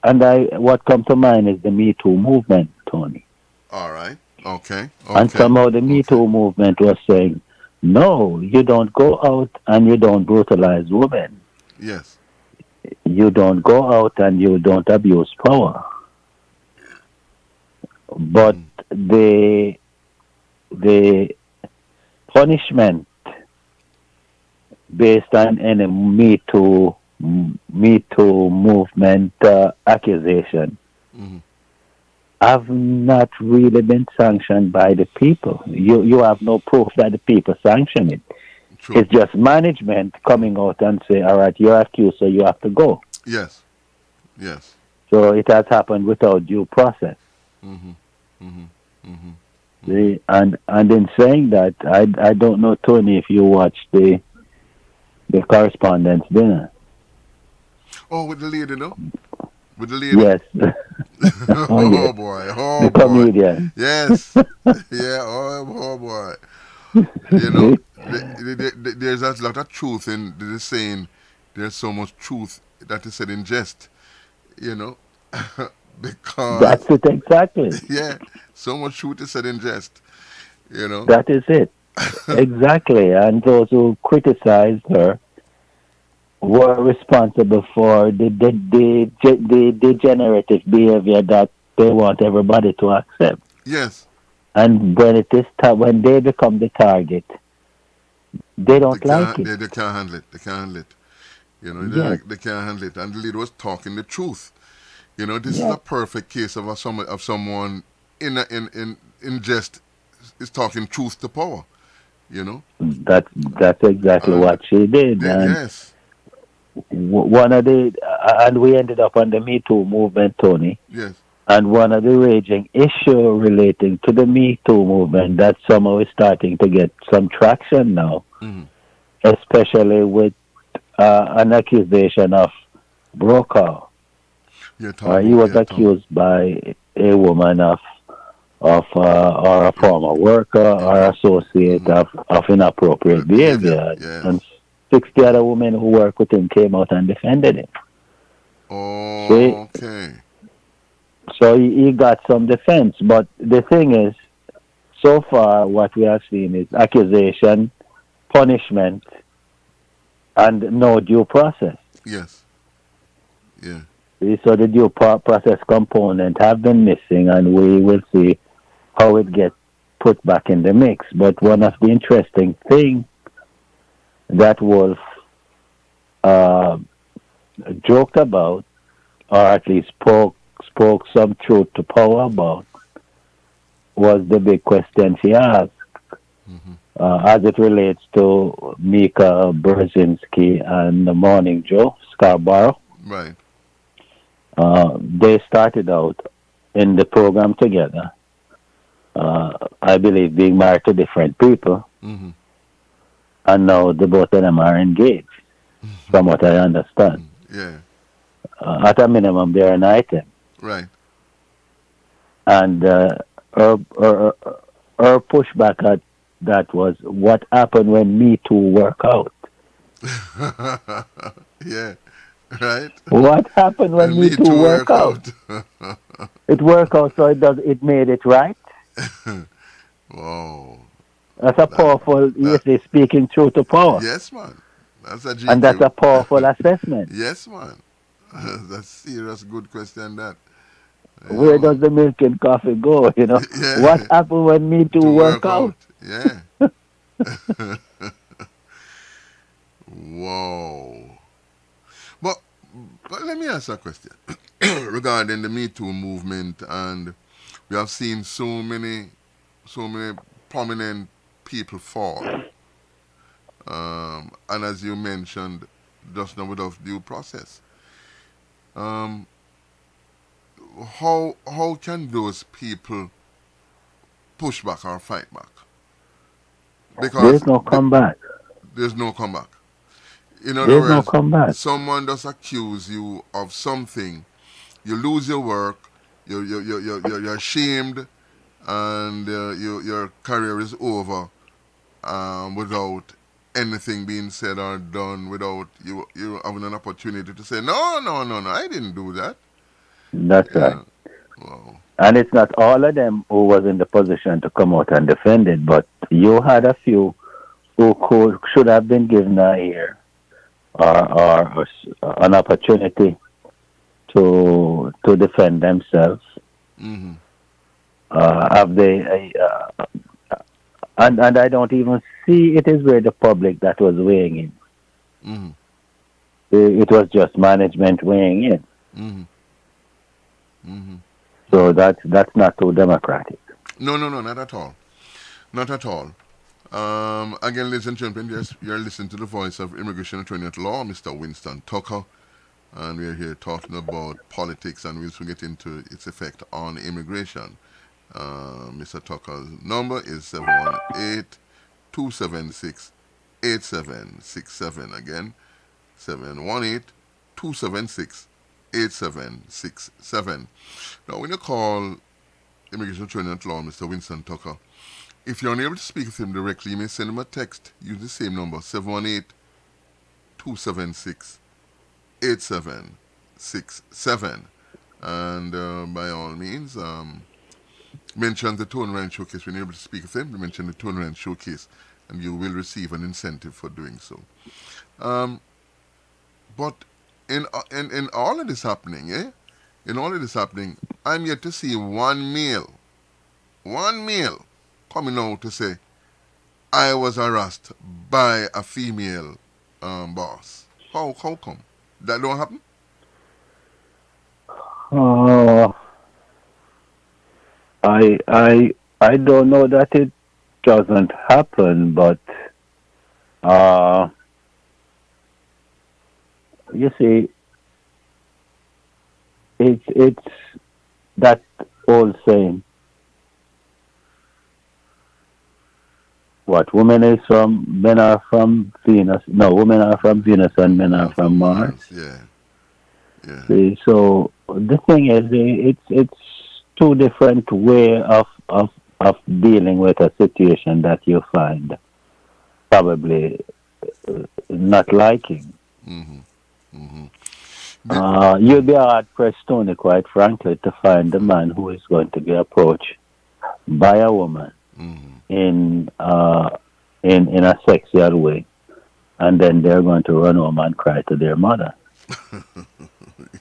what comes to mind is the Me Too movement, Tony. All right. Okay. And somehow the Me Too movement was saying, no, you don't go out and you don't brutalize women. Yes. You don't go out and you don't abuse power. But the punishment based on any Me Too movement accusation have not really been sanctioned by the people. You have no proof that the people sanction it. True. It's just management coming out and say, all right, you're accused, so you have to go. Yes. So it has happened without due process. See, and in saying that, I don't know, Tony, if you watched the correspondence dinner. Oh, with the lady, no? With the lady? Yes. Oh, boy. The comedian. Yes. Yeah, oh boy. There's a lot of truth in the saying, there's so much truth that is said in jest, because... That's it, exactly. Yeah, so much truth is said in jest, That is it. Exactly. And those who criticized her were responsible for the degenerative behavior that they want everybody to accept. Yes. And when when they become the target, they don't like it. They can't handle it. They can't handle it. Yes. They can't handle it. And the leader was talking the truth. This is a perfect case of someone in jest is talking truth to power. you know. That's exactly what she did. And yes. One of the and we ended up on the Me Too movement, Tony. Yes. And one of the raging issue relating to the Me Too movement that somehow is starting to get some traction now, especially with an accusation of broker. He was accused by a woman of or a former worker or associate of inappropriate behavior. Yes. And 60 other women who work with him came out and defended him. Oh, okay. So he got some defense. But the thing is, so far what we have seen is accusation, punishment, and no due process. Yes. Yeah. So the due process component have been missing, and we will see how it gets put back in the mix. But one of the interesting things that Wolf joked about, or at least spoke some truth to power about, was the big question she asked as it relates to Mika Brzezinski and the Morning Joe Scarborough. Right. They started out in the program together, I believe being married to different people, and now the both of them are engaged, from what I understand. Yeah. At a minimum, they're an item. Right. And her pushback at that was, what happened when Me Too work out? Yeah. Right. What happened when Me Too work out? It worked out, so it made it right. Wow. That's a powerful, you say, speaking truth to power. Yes, man. That's a GQ. And that's a powerful assessment. Yes, man. That's serious good question, that. Where does the milk and coffee go, you know? Yeah. What happened when Me Too work out? Yeah. Whoa. But let me ask a question regarding the Me Too movement, and we have seen so many prominent people fall. And as you mentioned, just now, without due process. How can those people push back or fight back? Because there's no comeback. There's no comeback. In other There's words, no comeback. someone does accuse you of something, you lose your work, you're ashamed, and your career is over without anything being said or done, without you having an opportunity to say, no, I didn't do that. That's right. Wow. And it's not all of them who was in the position to come out and defend it, but you had a few who should have been given a ear or an opportunity to defend themselves. Have they? And I don't even see it is where the public that was weighing in. It was just management weighing in. So that's not too democratic. No, not at all. Not at all. Again, ladies and gentlemen, you're listening to the voice of immigration attorney at law, Mr. Winston Tucker, and we're here talking about politics, and we'll soon get into its effect on immigration. Mr. Tucker's number is 718-276-8767. Again, 718-276-8767. Now, when you call immigration attorney at law, Mr. Winston Tucker, if you're unable to speak with him directly, you may send him a text. Use the same number, 718-276-8767. And by all means, mention the Tone Ryan Showcase. When you're able to speak with him, mention the Tone Ryan Showcase, and you will receive an incentive for doing so. But in all of this happening, in all of this happening, I'm yet to see one male coming out to say, I was harassed by a female boss. How come? That don't happen? I don't know that it doesn't happen, but you see, it's that old saying. What, women are from Venus? No, women are from Venus and men are from Mars. Yeah. See, so the thing is, it's two different way of dealing with a situation that you find probably not liking. You'll be hard pressed, Tony, quite frankly, to find a man who is going to be approached by a woman in a sexual way, and then they're going to run home and cry to their mother.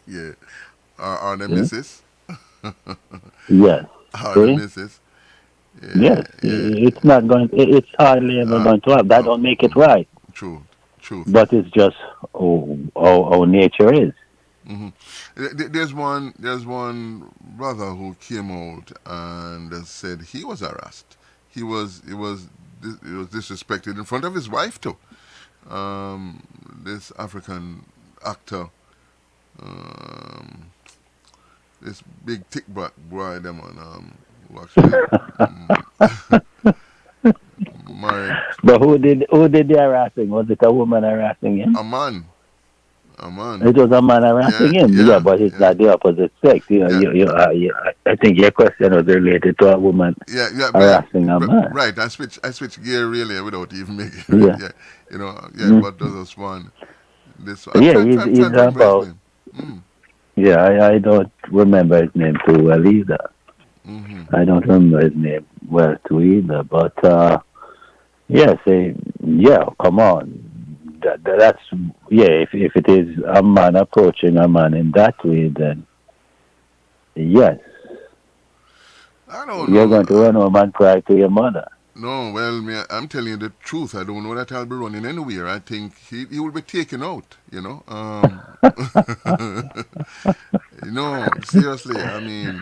Yeah. Are they missus? Yes. Are they missus? Yeah. Yes. Yeah. It's not going. It's hardly ever going to happen. That don't make it right. True. But it's just how nature is. There's one brother who came out and said he was harassed. He was disrespected in front of his wife too. This African actor, this big thick butt boy, them on who actually married. But who did the harassing? Was it a woman harassing him? A man. It was a man harassing him. Yeah, but it's not the opposite sex. You know, I think your question was related to a woman harassing a man. Right. I switch gear really without even making it. Yeah. You know. But does this one? This one. He's about. Yeah, I don't remember his name too well either. I don't remember his name well too either. But come on. That's if it is a man approaching a man in that way, then yes, I don't know. You're going to run home and cry to your mother. No, well, I'm telling you the truth. I don't know that I'll be running anywhere. I think he will be taken out. You know. No, seriously. I mean,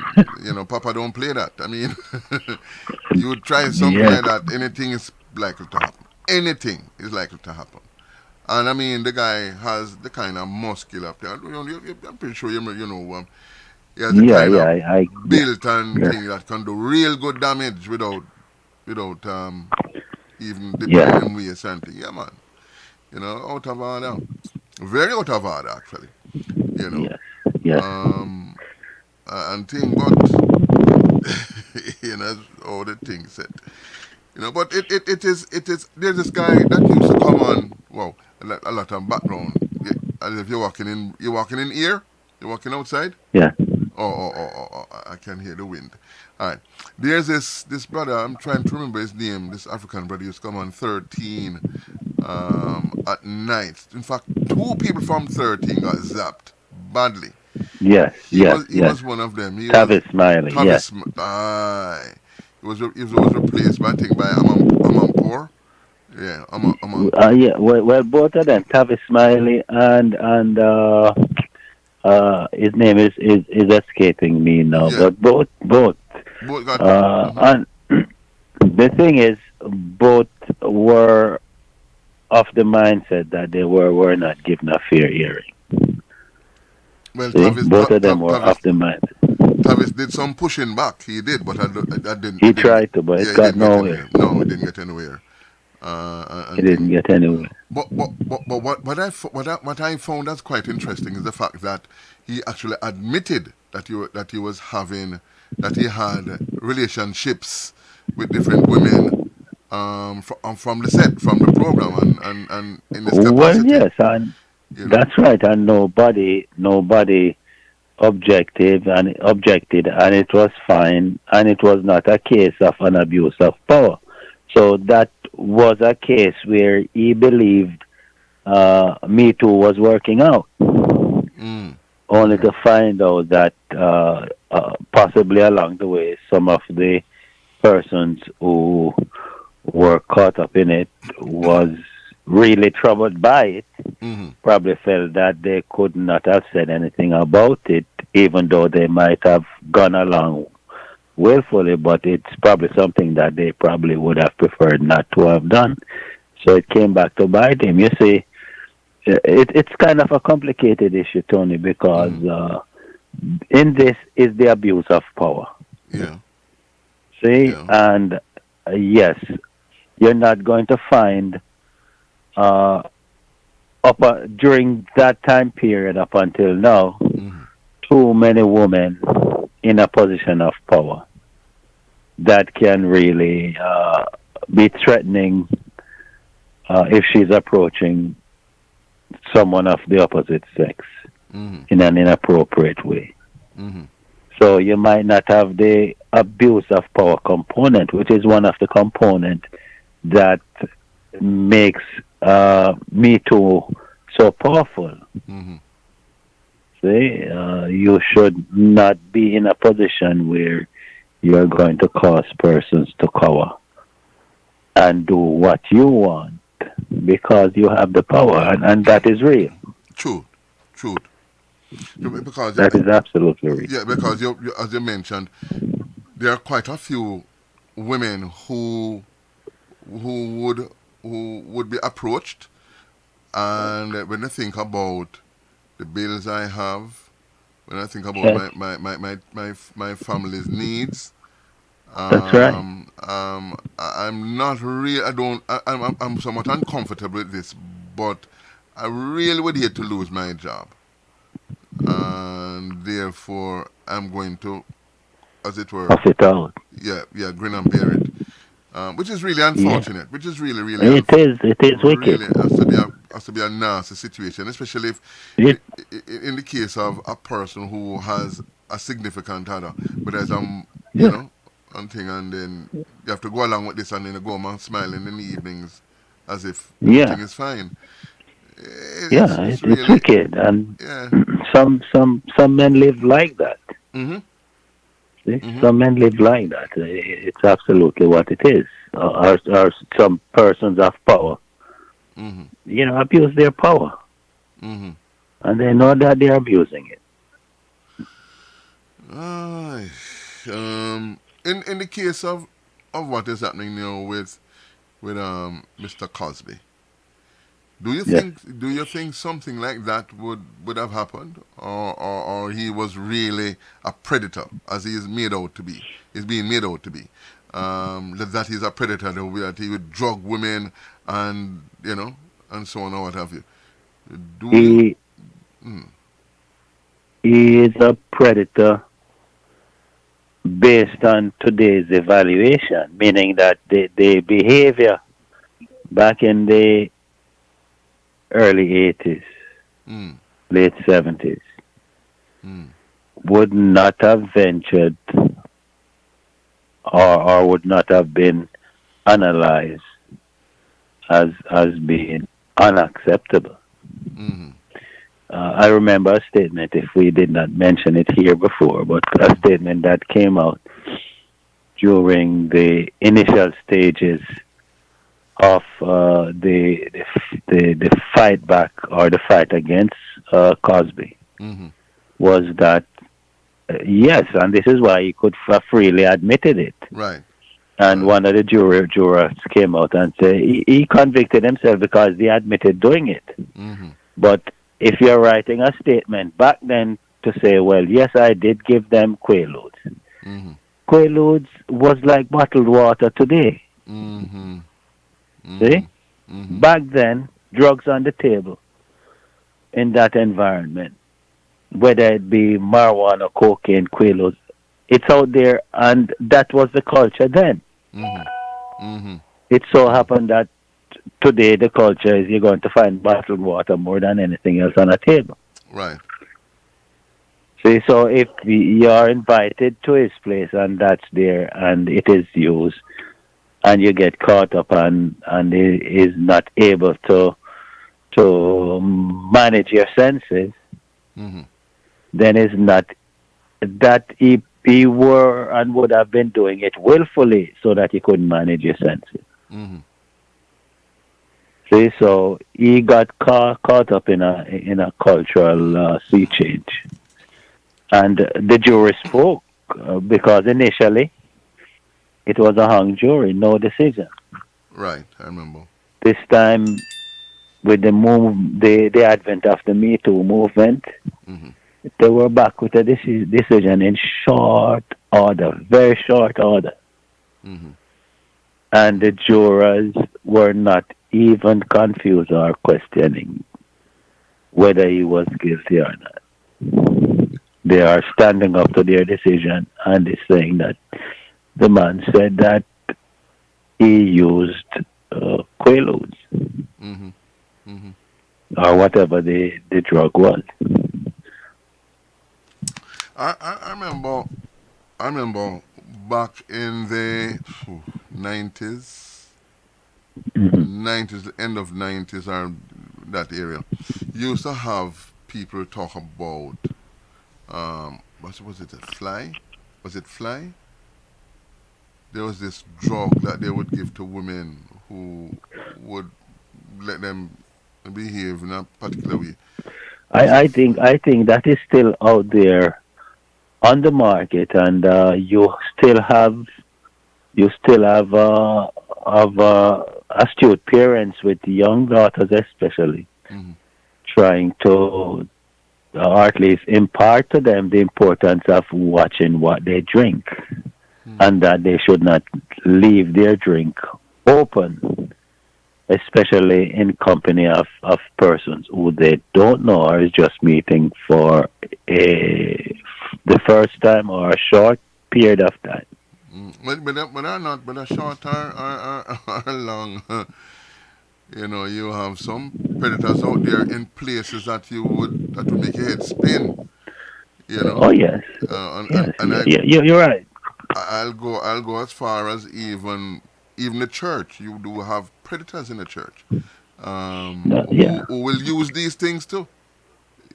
Papa don't play that. I mean, you would try something like that. Anything is likely to happen. Anything is likely to happen. And I mean, the guy has the kind of muscle up there. I'm pretty sure he has the kind of built and thing that can do real good damage without even the way or something. Yeah, man. Out of order. Very out of order, actually. And thing, but that's all the things said. But it is. There's this guy that used to come on. Wow. A lot of background. As if you're walking in here? You're walking outside? Yeah. Oh, I can hear the wind. All right. There's this brother, I'm trying to remember his name, this African brother used to come on 13 at night. In fact, 2 people from 13 got zapped badly. Yes, He was one of them. Tavis Smiley, yes. He was replaced by Amanpour. Yeah, well, both of them, Tavis Smiley and his name is escaping me now. Yeah. But both got and the thing is, both were of the mindset that they were not given a fair hearing. Well, both of them were of the mindset. Tavis did some pushing back. He did, but I didn't. He tried to, but it got nowhere. No, it didn't get anywhere. It didn't get anywhere. But what I found that's quite interesting is the fact that he actually admitted that he had relationships with different women from the set, from the program, and in this capacity. Well, yes, and that's right, and nobody objected, and it was fine, and it was not a case of an abuse of power. So that was a case where he believed Me Too was working out. Only to find out that possibly along the way, some of the persons who were caught up in it was really troubled by it, probably felt that they could not have said anything about it, even though they might have gone along willfully, but it's probably something that they probably would have preferred not to have done. So it came back to bite him. You see, it's kind of a complicated issue, Tony, because in this is the abuse of power. Yeah. See, Yeah. and yes, you're not going to find during that time period up until now too many women in a position of power that can really be threatening if she's approaching someone of the opposite sex in an inappropriate way. So you might not have the abuse of power component, which is one of the components that makes Me Too so powerful. See, you should not be in a position where you're going to cause persons to cower and do what you want because you have the power, and that is real. True. Because that is absolutely real. Yeah, because you, as you mentioned, there are quite a few women who would be approached, and when I think about the bills I have, when I think about my family's needs, that's right. I'm not really. I'm somewhat uncomfortable with this, but I really would hate to lose my job, and therefore I'm going to, as it were, puff it out. Yeah, grin and bear it. Which is really unfortunate. Yeah. Which is really It is wicked. Really has to be a nasty situation, especially if in the case of a person who has a significant other, but there's you know, one thing, and then you have to go along with this, and then you go home and smiling in the evenings as if everything is fine. It's really wicked, and some men live like that. Some men live like that. It's absolutely what it is. Or some persons of power, you know, abuse their power, and they know that they're abusing it. In the case of what is happening now with Mr. Cosby, do you think something like that would have happened, or he was really a predator as he is made out to be? He's being made out to be. That he's a predator, that he would drug women and and so on or what have you. He is a predator based on today's evaluation, meaning that the behavior back in the early 80s, late 70s, would not have ventured or would not have been analyzed as being unacceptable. I remember a statement, if we did not mention it here before, but a statement that came out during the initial stages of the fight back or the fight against Cosby was that yes, and this is why he could freely admitted it. Right. And one of the jurors came out and said he convicted himself because he admitted doing it. But if you're writing a statement back then to say, well, yes, I did give them Quaaludes. Quaaludes was like bottled water today. See? Back then, drugs on the table in that environment, whether it be marijuana, cocaine, Quaaludes, it's out there, and that was the culture then. It so happened that today the culture is you're going to find bottled water more than anything else on a table. Right. See, so if you are invited to his place and that's there and it is used, and you get caught up and is not able to manage your senses, then it's not that he were and would have been doing it willfully so that he couldn't manage your senses. See, so he got caught up in a cultural sea change, and the jury spoke because initially it was a hung jury, no decision. Right, I remember. This time, with the advent of the Me Too movement, they were back with a decision in short order, very short order. And the jurors were not even confused or questioning whether he was guilty or not. They are standing up to their decision and is saying that the man said that he used Quaaludes or whatever the drug was. I remember back in the 90s, 90s, the end of 90s or that area, you used to have people talk about, was it a fly? Was it fly? There was this drug that they would give to women who would let them behave in a particular way. I think that is still out there on the market, and you still have astute parents with young daughters, especially trying to, or at least impart to them the importance of watching what they drink, and that they should not leave their drink open, especially in company of persons who they don't know or is just meeting for the first time or a short period of time. But a short or long. You know, you have some predators out there in places that would make your head spin. You know. Oh yes. You're right. I'll go as far as even the church. You do have predators in the church. Who will use these things too.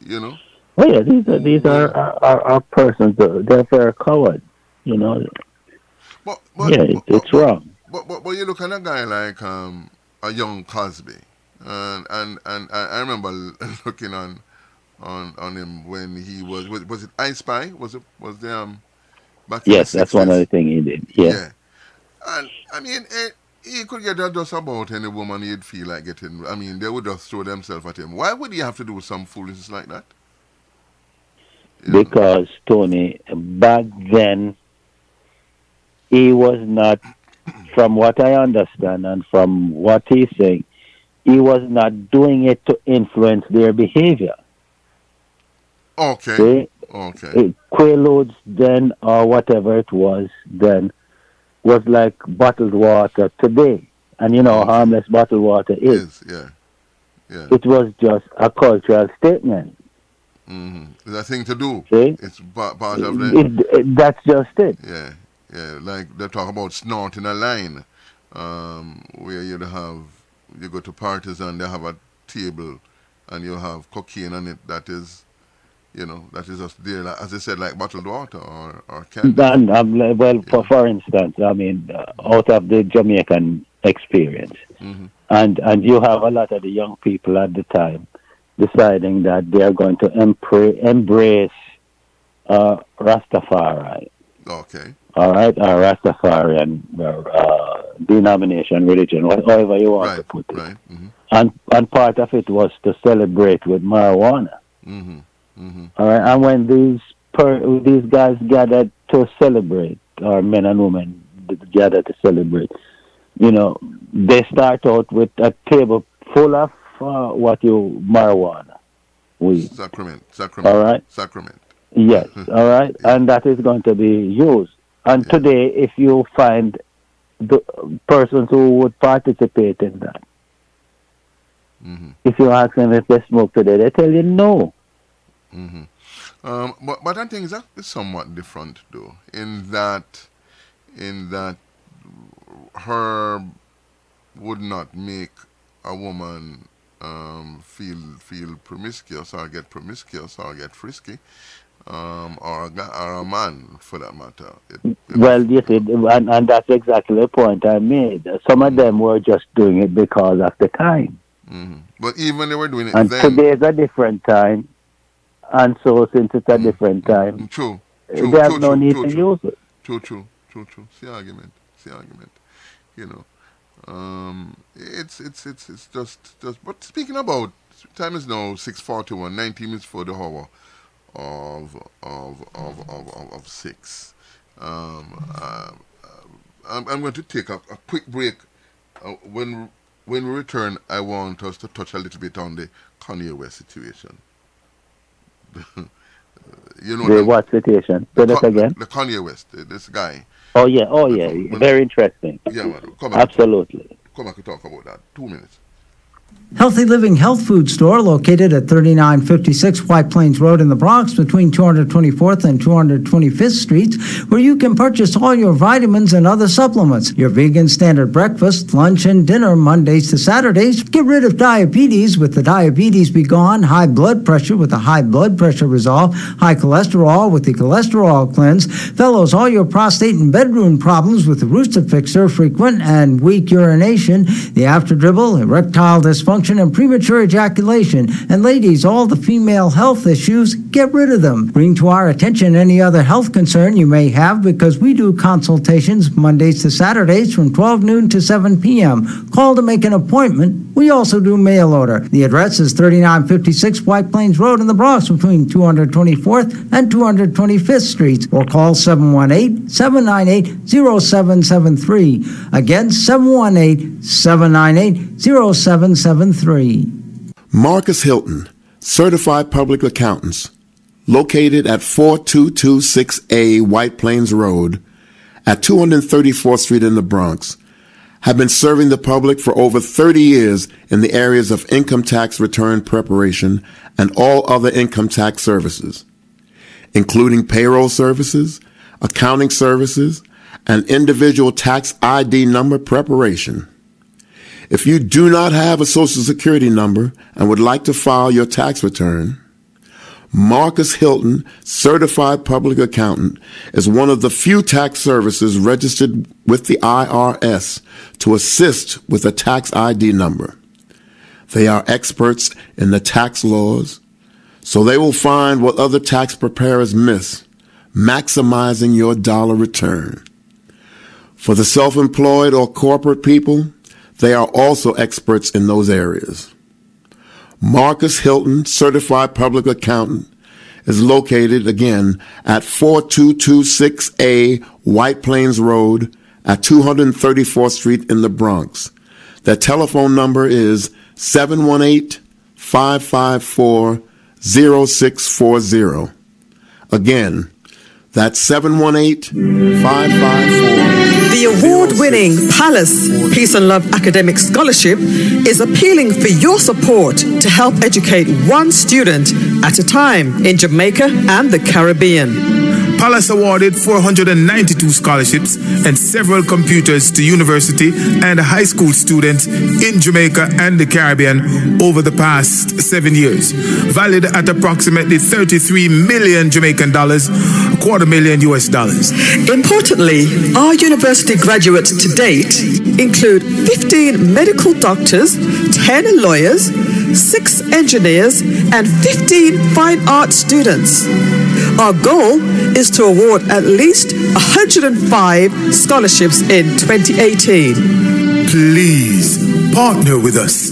You know. Oh yeah, these are persons. They're very coward. You know. But it's wrong. But you look at a guy like a young Cosby, and I remember looking on him when he was it I Spy? Was the back in Yes, the that's 60s? one other thing he did. Yeah. And I mean, he could get just about any woman he'd feel like getting. I mean, they would just throw themselves at him. Why would he have to do some foolishness like that? Because Tony, back then, he was not, from what I understand and from what he's saying, he was not doing it to influence their behavior. Okay. See? Okay. Quaaludes then, or whatever it was then, was like bottled water today. And you know how harmless bottled water is. Yeah. It was just a cultural statement. It's a thing to do. See? It's part of the... That's just it. Yeah. Like they talk about snorting a line, where you go to parties and they have a table and you have cocaine on it that is just there, like, as I said, like bottled water or candy. For instance, I mean, out of the Jamaican experience, and you have a lot of the young people at the time deciding that they are going to embrace Rastafari. Okay. All right, Rastafarian denomination, religion, whatever you want to put it. Right. And part of it was to celebrate with marijuana. All right, and when these guys gathered to celebrate, or men and women gathered to celebrate, you know, they start out with a table full of marijuana, weed. Sacrament. All right. Sacrament. Yes. All right, and that is going to be used. And today, if you find the persons who would participate in that, if you ask them if they smoke today, they tell you no. But I think that is somewhat different, though, in that herb would not make a woman feel promiscuous or get frisky, or a man for that matter. Well, you see, and that's exactly the point I made. Some of them were just doing it because of the time. But even they were doing it and then. Today is a different time. And so since it's a different time, true. there's no need to use it. True. See argument. You know, it's just. But speaking about, time is now 6:41. 19 minutes for the hour of 6. I'm going to take a quick break. When we return, I want us to touch a little bit on the Kanye West situation. You know the what situation? Say that again. The Kanye West, this guy. Oh yeah. Very interesting. Yeah, man. Absolutely. Come back and talk about that. 2 minutes. Healthy Living Health Food Store, located at 3956 White Plains Road in the Bronx, between 224th and 225th Streets, where you can purchase all your vitamins and other supplements. Your vegan standard breakfast, lunch, and dinner Mondays to Saturdays. Get rid of diabetes with the Diabetes Be Gone, high blood pressure with the High Blood Pressure Resolve, high cholesterol with the Cholesterol Cleanse. Fellows, all your prostate and bedroom problems with the Rooster Fixer, frequent and weak urination, the after dribble, erectile dysfunction, and premature ejaculation. And ladies, all the female health issues, get rid of them. Bring to our attention any other health concern you may have, because we do consultations Mondays to Saturdays from 12 noon to 7 p.m. Call to make an appointment. We also do mail order. The address is 3956 White Plains Road in the Bronx, between 224th and 225th Streets, or call 718-798-0773. Again, 718-798-0773. Marcus Hilton, Certified Public Accountants, located at 4226A White Plains Road at 234th Street in the Bronx, have been serving the public for over 30 years in the areas of income tax return preparation and all other income tax services, including payroll services, accounting services, and individual tax ID number preparation. If you do not have a Social Security number and would like to file your tax return, Marcus Hilton, Certified Public Accountant, is one of the few tax services registered with the IRS to assist with a tax ID number. They are experts in the tax laws, so they will find what other tax preparers miss, maximizing your dollar return. For the self-employed or corporate people, they are also experts in those areas. Marcus Hilton, Certified Public Accountant, is located again at 4226A White Plains Road at 234th Street in the Bronx. Their telephone number is 718-554-0640. Again, that's 718-554-0640. The award-winning Palace Peace and Love Academic Scholarship is appealing for your support to help educate one student at a time in Jamaica and the Caribbean. Palace awarded 492 scholarships and several computers to university and high school students in Jamaica and the Caribbean over the past 7 years, valued at approximately 33 million Jamaican dollars, $250,000 US. Importantly, our university graduates to date include 15 medical doctors, 10 lawyers, 6 engineers, and 15 fine art students. Our goal is to award at least 105 scholarships in 2018. Please partner with us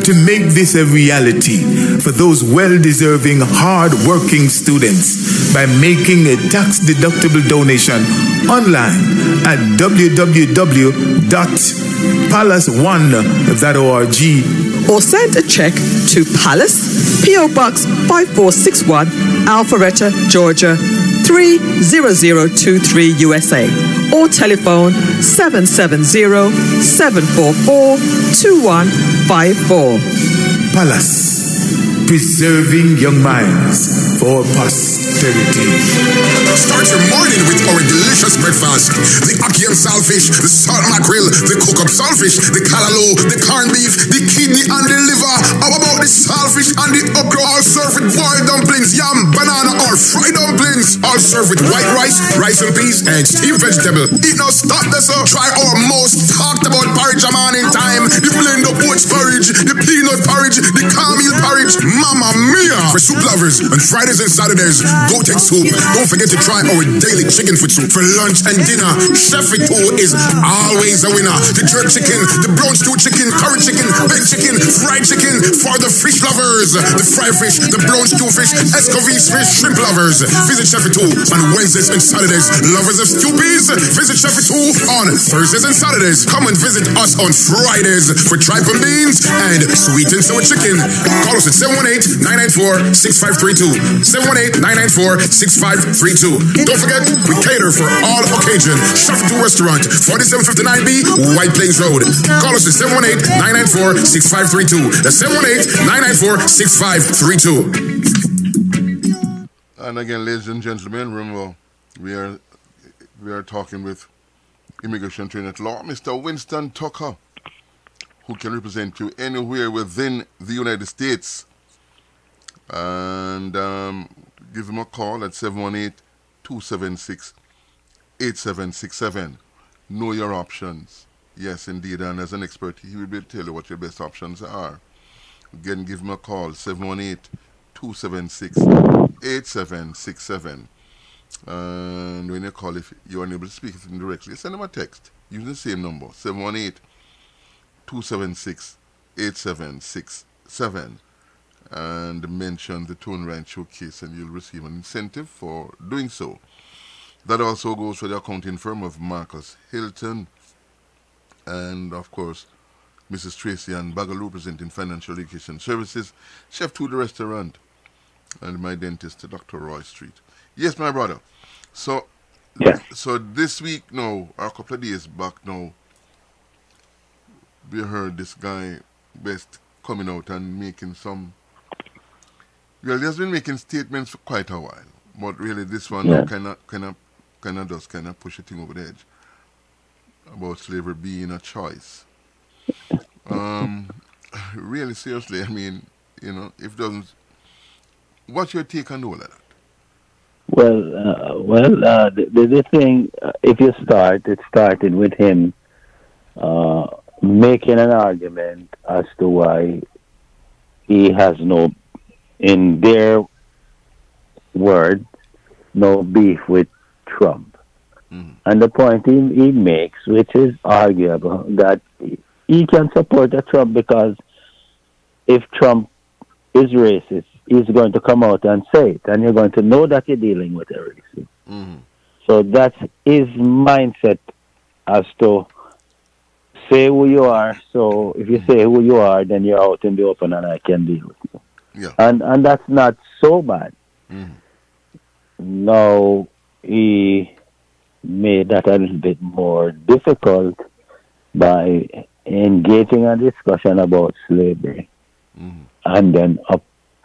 to make this a reality for those well-deserving, hard-working students by making a tax-deductible donation online at www.palace1.org or send a check to Palace, P.O. Box 5461, Alpharetta, Georgia 30023 USA, or telephone 770-744-2154. Palace, preserving young minds for posterity. Start your morning with our delicious breakfast. The ackee and saltfish, the salt mackerel, the cook-up saltfish, the callaloo, the corned beef, the kidney and the liver. How about the saltfish and the okra? All served with boiled dumplings, yam, banana, or fried dumplings. All served with white rice, rice and peas, and steamed vegetable. Eat now, start this up. Try our most talked about porridge a man in time. The blend of oats porridge, the peanut porridge, the cornmeal porridge. Mama mia! Yeah, for soup lovers, on Fridays and Saturdays, go take soup. Don't forget to try our daily chicken foot soup. For lunch and dinner, Chef Itu is always a winner. The jerk chicken, the brown stew chicken, curry chicken, baked chicken, fried chicken. For the fish lovers, the fried fish, the brown stew fish, escovitch fish, shrimp lovers. Visit Chef Itu on Wednesdays and Saturdays. Lovers of stewpies, visit Chef Itu on Thursdays and Saturdays. Come and visit us on Fridays for tripe and beans and sweet and sour chicken. Call us at 718-994-6532. 718-994-6532. Don't forget, we cater for all occasions. Chef Itu Restaurant, 4759B, White Plains Road. Call us at 718-994-6532. That's 718-994-6532. And again, ladies and gentlemen, remember, we are talking with immigration attorney at law, Mr. Winston Tucker, who can represent you anywhere within the United States. And give him a call at 718-276-8767. Know your options. Yes, indeed. And as an expert, he will be able to tell you what your best options are. Again, give him a call, 718-276-8767. And when you call, if you're unable to speak with him directly, send him a text using the same number, 718-276-8767. And mention the Tone Ranch Showcase, and you'll receive an incentive for doing so. That also goes for the accounting firm of Marcus Hilton, and of course Mrs. Tracy Ann Bagaloo, representing Financial Education Services, Chef to the Restaurant, and my dentist, Dr. Roy Street. Yes, my brother. So, so this week now, or a couple of days back now, we heard this guy Best coming out and making some. Well, he has been making statements for quite a while, but really this one kind of push a thing over the edge about slavery being a choice. Really seriously, I mean, you know, if it doesn't, what's your take on all of that? Well, the thing, if you start, it started with him making an argument as to why he has no, in their word, no beef with Trump. And the point he makes, which is arguable, that he can support Trump because if Trump is racist, he's going to come out and say it, and you're going to know that you're dealing with a racist. So that's his mindset as to say who you are. So if you say who you are, then you're out in the open and I can deal with you. And that's not so bad. Now, he made that a little bit more difficult by engaging a discussion about slavery and then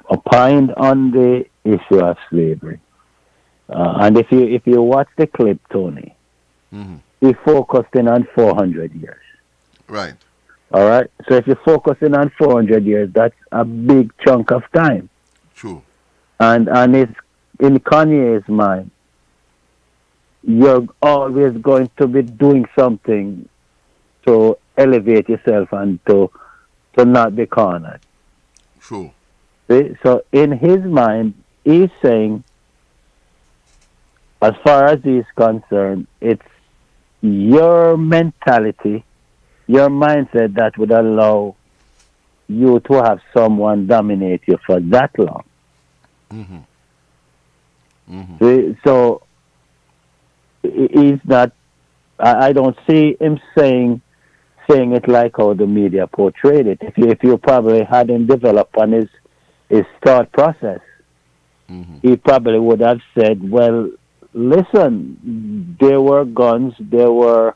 opined on the issue of slavery. And if you watch the clip, Tony, he focused in on 400 years. Right. All right. So if you're focusing on 400 years, that's a big chunk of time. True. And it's in Kanye's mind, you're always going to be doing something to elevate yourself and to not be cornered. True. See? So in his mind, he's saying, as far as he's concerned, it's your mentality, your mindset that would allow you to have someone dominate you for that long. See? So he's not, I don't see him saying it like how the media portrayed it. If you probably had him develop on his thought process, he probably would have said, well, listen, there were guns, there were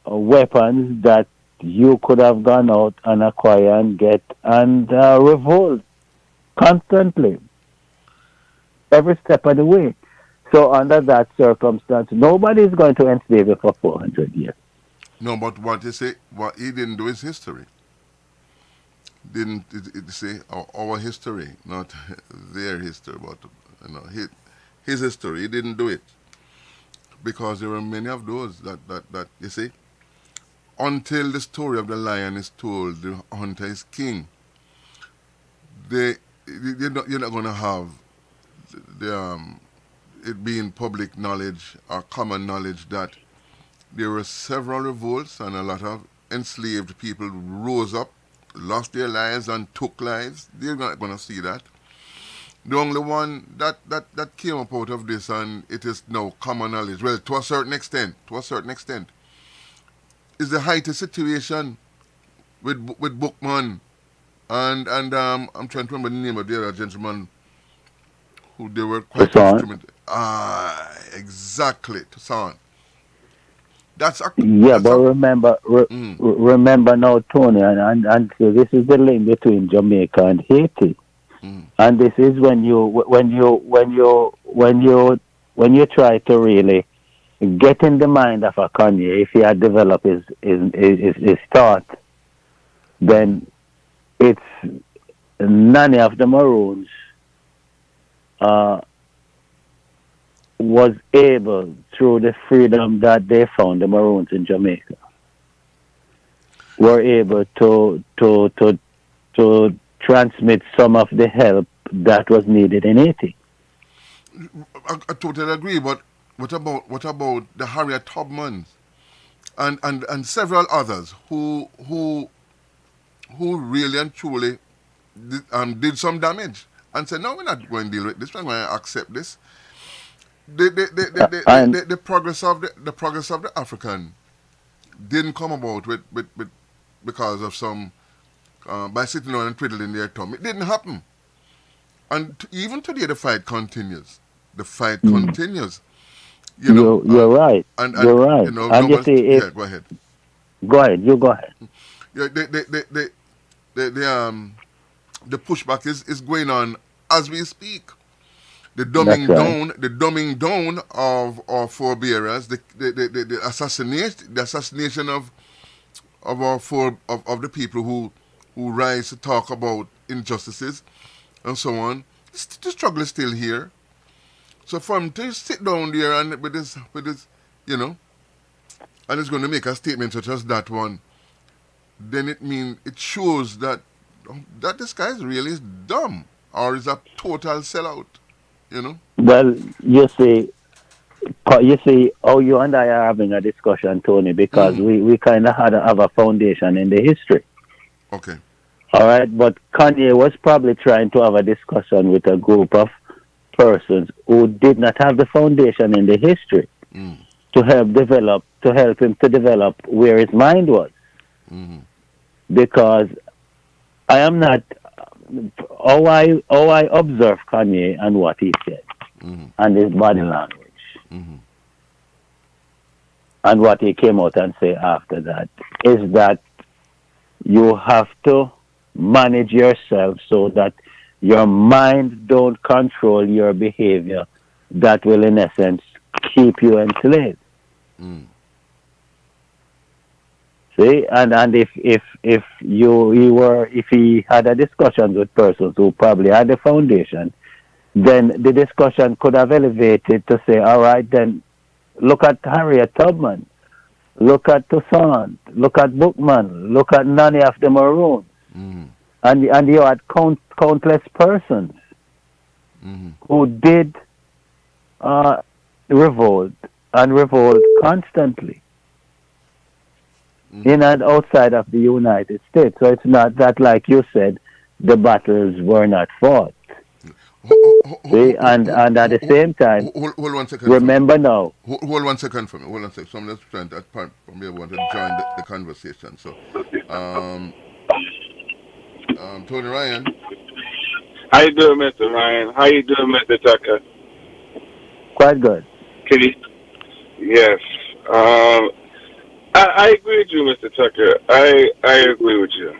weapons that you could have gone out and acquire and get and revolt constantly, every step of the way. So under that circumstance, nobody is going to enslave you for 400 years. No, but what you say, what he didn't do is history. Didn't it say our history, not their history, but you know his history. He didn't do it because there were many of those that you see. Until the story of the lion is told, the hunter is king. The you're not going to have it being public knowledge or common knowledge that there were several revolts and a lot of enslaved people rose up, lost their lives and took lives. They're not going to see that. The only one that came up out of this, and it is now common knowledge, well, to a certain extent, is the Haiti situation with Bookman and I'm trying to remember the name of the other gentleman who they were quite instrumental. Exactly, Toussaint. But remember now, Tony, and so this is the link between Jamaica and Haiti. And this is when you try to really get in the mind of a Kanye, if he had developed his thought, then it's none of the Maroons was able, through the freedom that they found, the Maroons in Jamaica, were able to transmit some of the help that was needed in Haiti. I totally agree, but what about the Harriet Tubmans and several others who really and truly did some damage and said, no, we're not going to deal with this, we're going to accept this. The progress of the African didn't come about with because of some by sitting on and twiddling their thumb. It didn't happen. And even today the fight continues. The fight continues. You're right. You're right. Go ahead. Go ahead. You go ahead. Yeah, the pushback is going on as we speak. The dumbing down of our forebearers, the assassination of the people who rise to talk about injustices and so on. The struggle is still here. So for him to sit down there and with this, and it's going to make a statement such as that one, then it shows that this guy really is dumb or is a total sellout. Well, you see, how you and I are having a discussion, Tony, because we kind of have a foundation in the history. Okay. All right, but Kanye was probably trying to have a discussion with a group of persons who did not have the foundation in the history to help him to develop where his mind was. Because I am not. How I observe Kanye and what he said, and his body language, and what he came out and say after that, is that you have to manage yourself so that your mind don't control your behavior that will, in essence, keep you enslaved. See, and if he had a discussion with persons who probably had the foundation, then the discussion could have elevated to say, all right, then look at Harriet Tubman, look at Toussaint, look at Bookman, look at Nanny of the Maroons, and you had countless persons who did revolt constantly. In and outside of the United States. So it's not that, like you said, the battles were not fought. See, and at the same time, hold 1 second. Remember now. Hold 1 second for me. Hold 1 second. Someone's trying to want to join the conversation. So, Tony Ryan. How you doing, Mr. Ryan? How you doing, Mr. Tucker? Quite good. Yes. I agree with you, Mr. Tucker. I agree with you.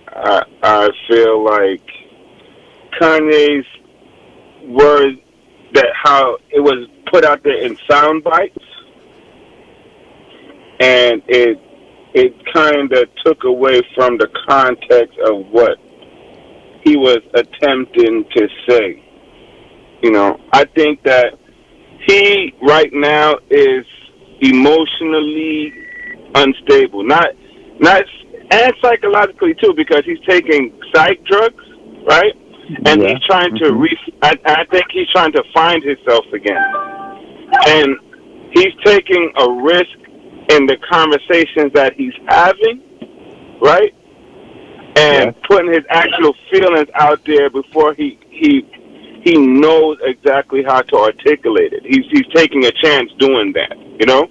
I feel like Kanye's words, that how it was put out there in sound bites, and it kind of took away from the context of what he was attempting to say. I think that he right now is emotionally unstable, not and psychologically too, because he's taking psych drugs, right? and he's trying to I think he's trying to find himself again, and he's taking a risk in the conversations that he's having, right? And putting his actual feelings out there before he knows exactly how to articulate it. He's taking a chance doing that, you know?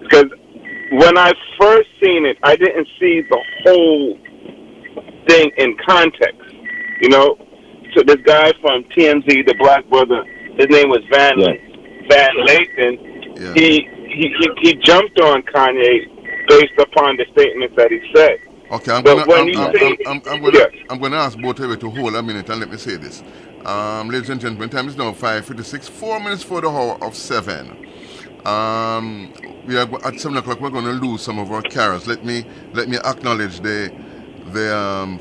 Because when I first seen it, I didn't see the whole thing in context, you know? So this guy from TMZ, the black brother, his name was Van Lathan. Yeah. He jumped on Kanye based upon the statements that he said. Okay, I'm But going to ask both of you to hold a minute and let me say this. Ladies and gentlemen, time is now 5:56, 4 minutes for the hour of 7. We are at 7 o'clock. We're going to lose some of our carers. Let me acknowledge the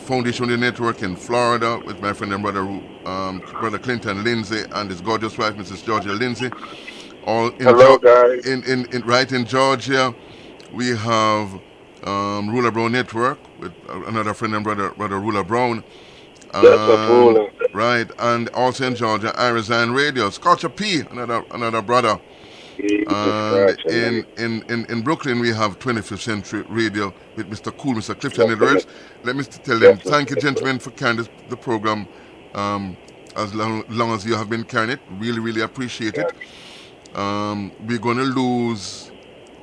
Foundation of the Network in Florida with my friend and brother Clinton Lindsay and his gorgeous wife, Mrs. Georgia Lindsay. All in Hello, guys. Right in Georgia, we have Ruler Brown Network with another friend and brother Ruler Brown. Right, and also in Georgia, Arizona Radio, Scotcha P, another brother. And in Brooklyn, we have 25th Century Radio with Mr. Cool, Mr. Clifton Edwards. Let me tell them, thank you, gentlemen, for carrying the program as long as you have been carrying it. Really, really appreciate it. We're going to lose,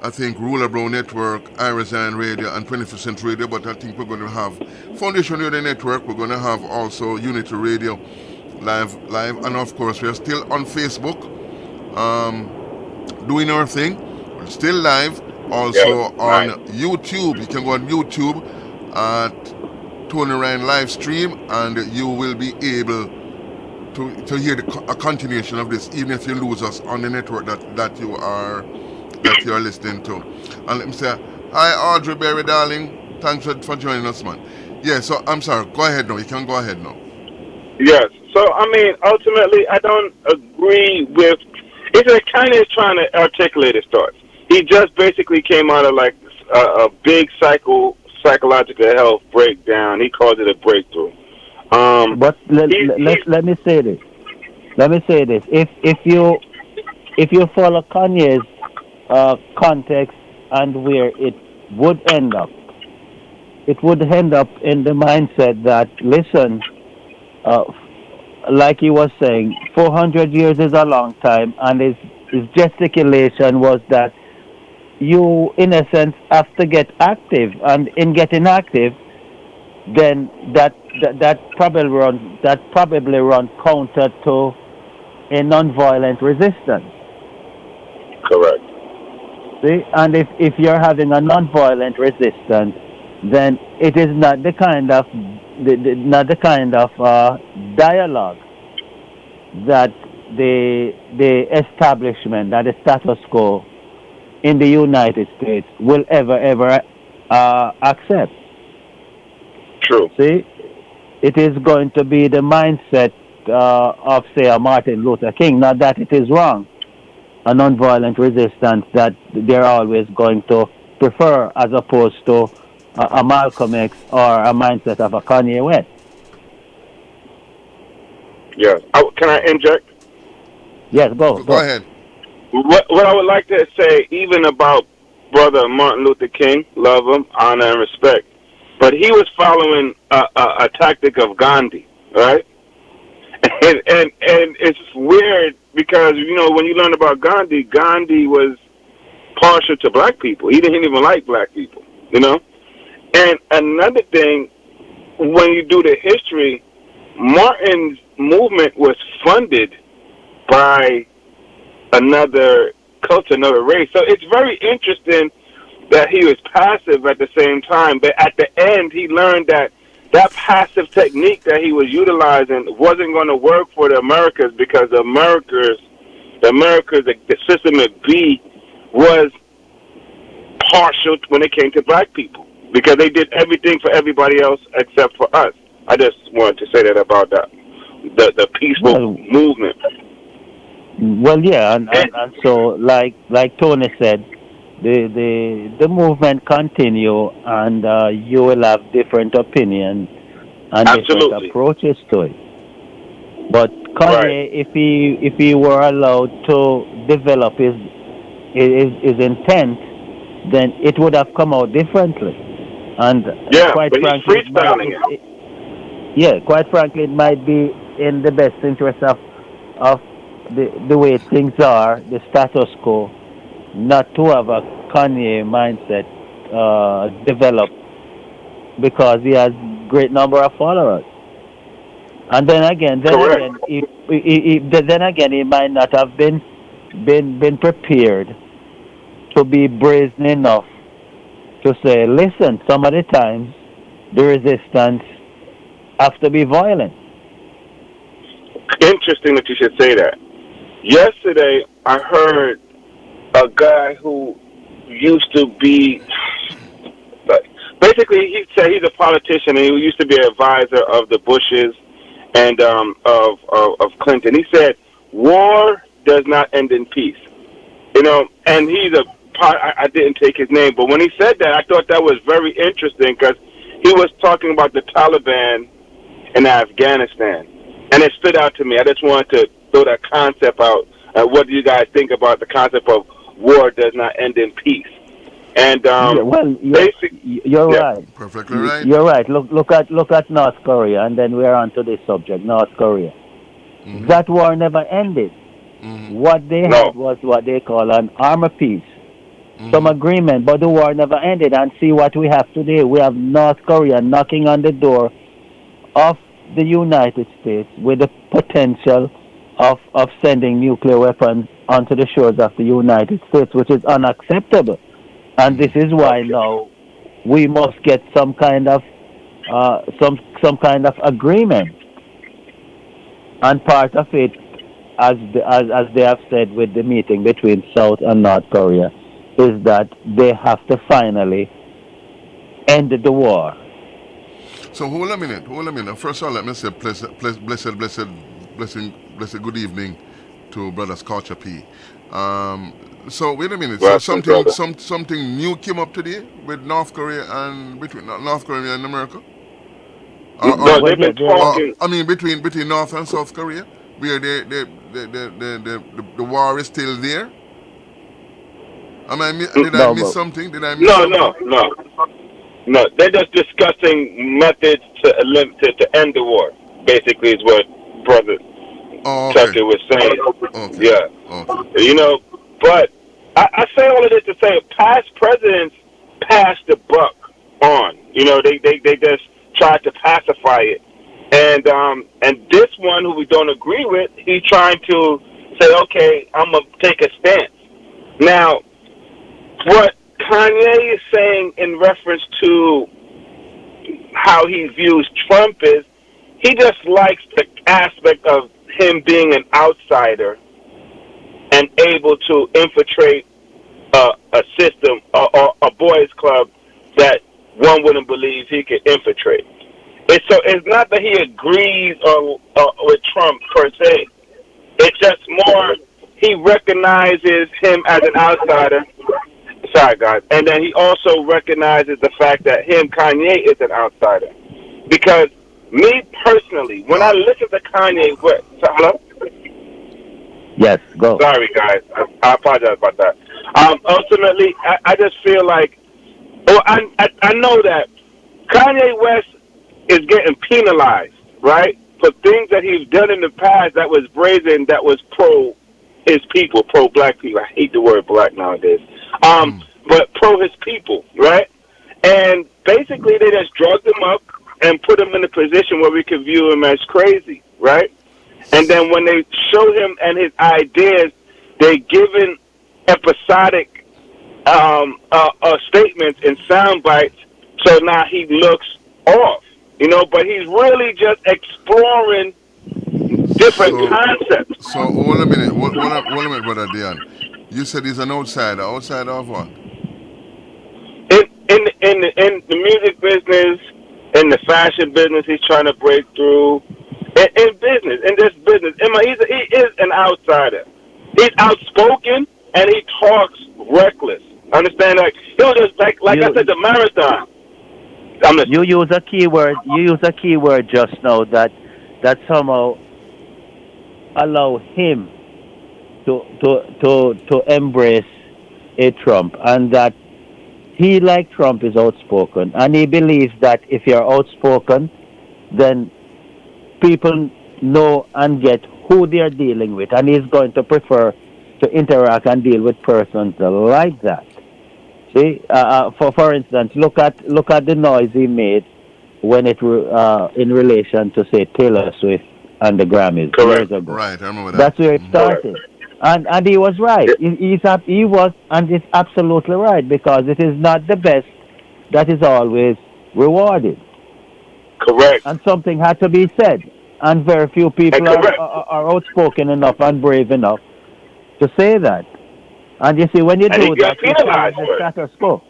I think, Ruler Brown Network, Arizona Radio, and 25th Century Radio, but I think we're going to have Foundation Radio Network. We're going to have also Unity Radio live, and of course, we're still on Facebook, doing our thing. We're still live, also on YouTube. You can go on YouTube at Tony Ryan live stream, and you will be able to hear a continuation of this, even if you lose us on the network that you are listening to. And let me say, hi Audrey Berry, darling. Thanks for joining us, man. Yeah, so I'm sorry. Go ahead now. You can go ahead now. Yes. So, I mean, ultimately, I don't agree with... It's like Kanye is trying to articulate his thoughts. He just basically came out of like a big psychological health breakdown. He calls it a breakthrough. But let me say this. If you follow Kanye's context and where it would end up in the mindset that, listen, like he was saying, 400 years is a long time, and his gesticulation was that you, in a sense, have to get active, and in getting active, then that probably run counter to a non-violent resistance. Correct. See, and if you're having a non-violent resistance, then it is not the kind of dialogue that the establishment, that the status quo in the United States will ever accept. True. See, it is going to be the mindset of, say, a Martin Luther King. Not that it is wrong, a nonviolent resistance that they're always going to prefer, as opposed to a Malcolm X or a mindset of a Kanye West. Yes. Can I inject? Yes, go ahead. What I would like to say, even about Brother Martin Luther King, love him, honor and respect, but he was following a tactic of Gandhi, right? And it's weird because, you know, when you learn about Gandhi, Gandhi was partial to black people. He didn't even like black people, you know? And another thing, when you do the history, Martin's movement was funded by another culture, another race. So it's very interesting that he was passive at the same time, but at the end he learned that that passive technique that he was utilizing wasn't going to work for the Americas, because the system at B was partial when it came to black people, because they did everything for everybody else except for us. I just wanted to say that about that, the peaceful movement. Well, yeah, and so like Tony said, the movement continue, and you will have different opinions and different approaches to it. But Kanye, if he were allowed to develop his intent, then it would have come out differently. And quite but frankly, he's freestyling it. Quite frankly, it might be in the best interest of the way things are, the status quo, not to have a Kanye mindset developed, because he has great number of followers. And then again, he might not have been prepared to be brazen enough to say, listen, some of the times the resistance has to be violent. Interesting that you should say that. Yesterday, I heard a guy who used to be, basically, he said he's a politician, and he used to be an advisor of the Bushes and of Clinton. He said, war does not end in peace. You know, and he's I didn't take his name, but when he said that, I thought that was very interesting, because he was talking about the Taliban in Afghanistan. And it stood out to me. I just wanted to throw that concept out. What do you guys think about the concept of war does not end in peace? And you're right. Perfectly right. You're right. Look at North Korea, and then we're on to this subject, North Korea. Mm-hmm. That war never ended. Mm-hmm. What they had was what they call an armor peace. Mm-hmm. Some agreement, but the war never ended. And see what we have today. We have North Korea knocking on the door of the United States with the potential of sending nuclear weapons onto the shores of the United States, which is unacceptable. And this is why now we must get some kind of agreement. And part of it, as they have said with the meeting between South and North Korea, is that they have to finally end the war. So hold a minute. First of all, let me say blessed good evening to Brother Scorcher P. So wait a minute. So something new came up today with North Korea and between North Korea and America. They've been talking. I mean between North and South Korea, where the war is still there. Did I miss something? No, they're just discussing methods to end the war. Basically, is what Brother Tucker was saying. Okay. Yeah. Okay. You know, but I say all of this to say past presidents passed the buck on. You know, they just tried to pacify it, and this one who we don't agree with, he's trying to say, okay, I'm gonna take a stance. Now, what Kanye is saying in reference to how he views Trump is, he just likes the aspect of him being an outsider and able to infiltrate a system or a boys' club that one wouldn't believe he could infiltrate. It's not that he agrees with Trump per se. It's just more he recognizes him as an outsider. Sorry, guys. And then he also recognizes the fact that Kanye, is an outsider. Because me personally, when I listen to Kanye West, hello? Yes, go. Sorry, guys. I apologize about that. Ultimately, I just feel like, I know that Kanye West is getting penalized, right, for things that he's done in the past that was brazen, that was pro his people, pro black people. I hate the word black nowadays. But pro his people, right? And basically they just drugged him up and put him in a position where we could view him as crazy, right? And then when they show him and his ideas, they given episodic statements and sound bites, so now he looks off, you know, but he's really just exploring different concepts. So hold a minute, Brother Dion. You said he's an outsider. Outsider of what? In the music business, in the fashion business, he's trying to break through. In this business, he is an outsider. He's outspoken and he talks reckless. Understand? Like he'll just like I said, the marathon. You use a keyword. You use a keyword just now that somehow allow him to embrace a Trump, and that he, like Trump, is outspoken, and he believes that if you're outspoken, then people know and get who they're dealing with, and he's going to prefer to interact and deal with persons like that. See, for instance, look at the noise he made when it in relation to, say, Taylor Swift and the Grammys years ago. Right, I remember that. That's where it started. And he was right. He was, and it's absolutely right, because it is not the best that is always rewarded. Correct. And something had to be said, and very few people are outspoken enough and brave enough to say that. And you see, when you do that, you change the status quo.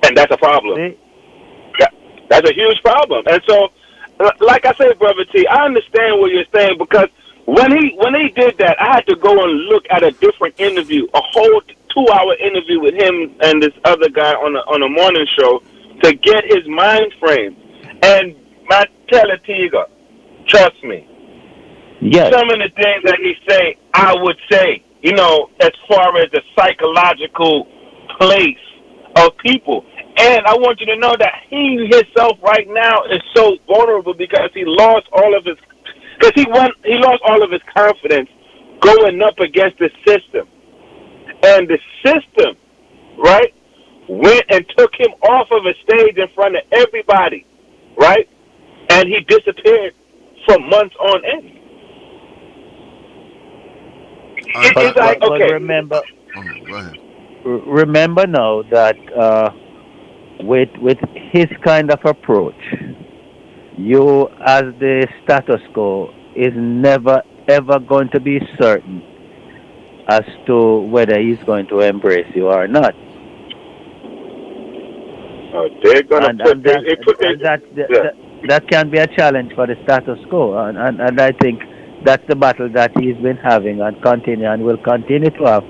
And that's a problem. See? That's a huge problem. And so, like I said, Brother T, I understand what you're saying, because when he did that, I had to go and look at a different interview, a whole 2-hour interview with him and this other guy on a morning show to get his mind frame. And my Teletiga, trust me, some of the things that he say, I would say, you know, as far as the psychological place of people. And I want you to know that he himself right now is so vulnerable because he lost all of his, he lost all of his confidence going up against the system. And the system, right, went and took him off of a stage in front of everybody, right? And he disappeared for months on end. It's like, okay. Remember now that with his kind of approach, you as the status quo is never ever going to be certain as to whether he's going to embrace you or not. They're going to that can be a challenge for the status quo, and I think that's the battle that he's been having and will continue to have,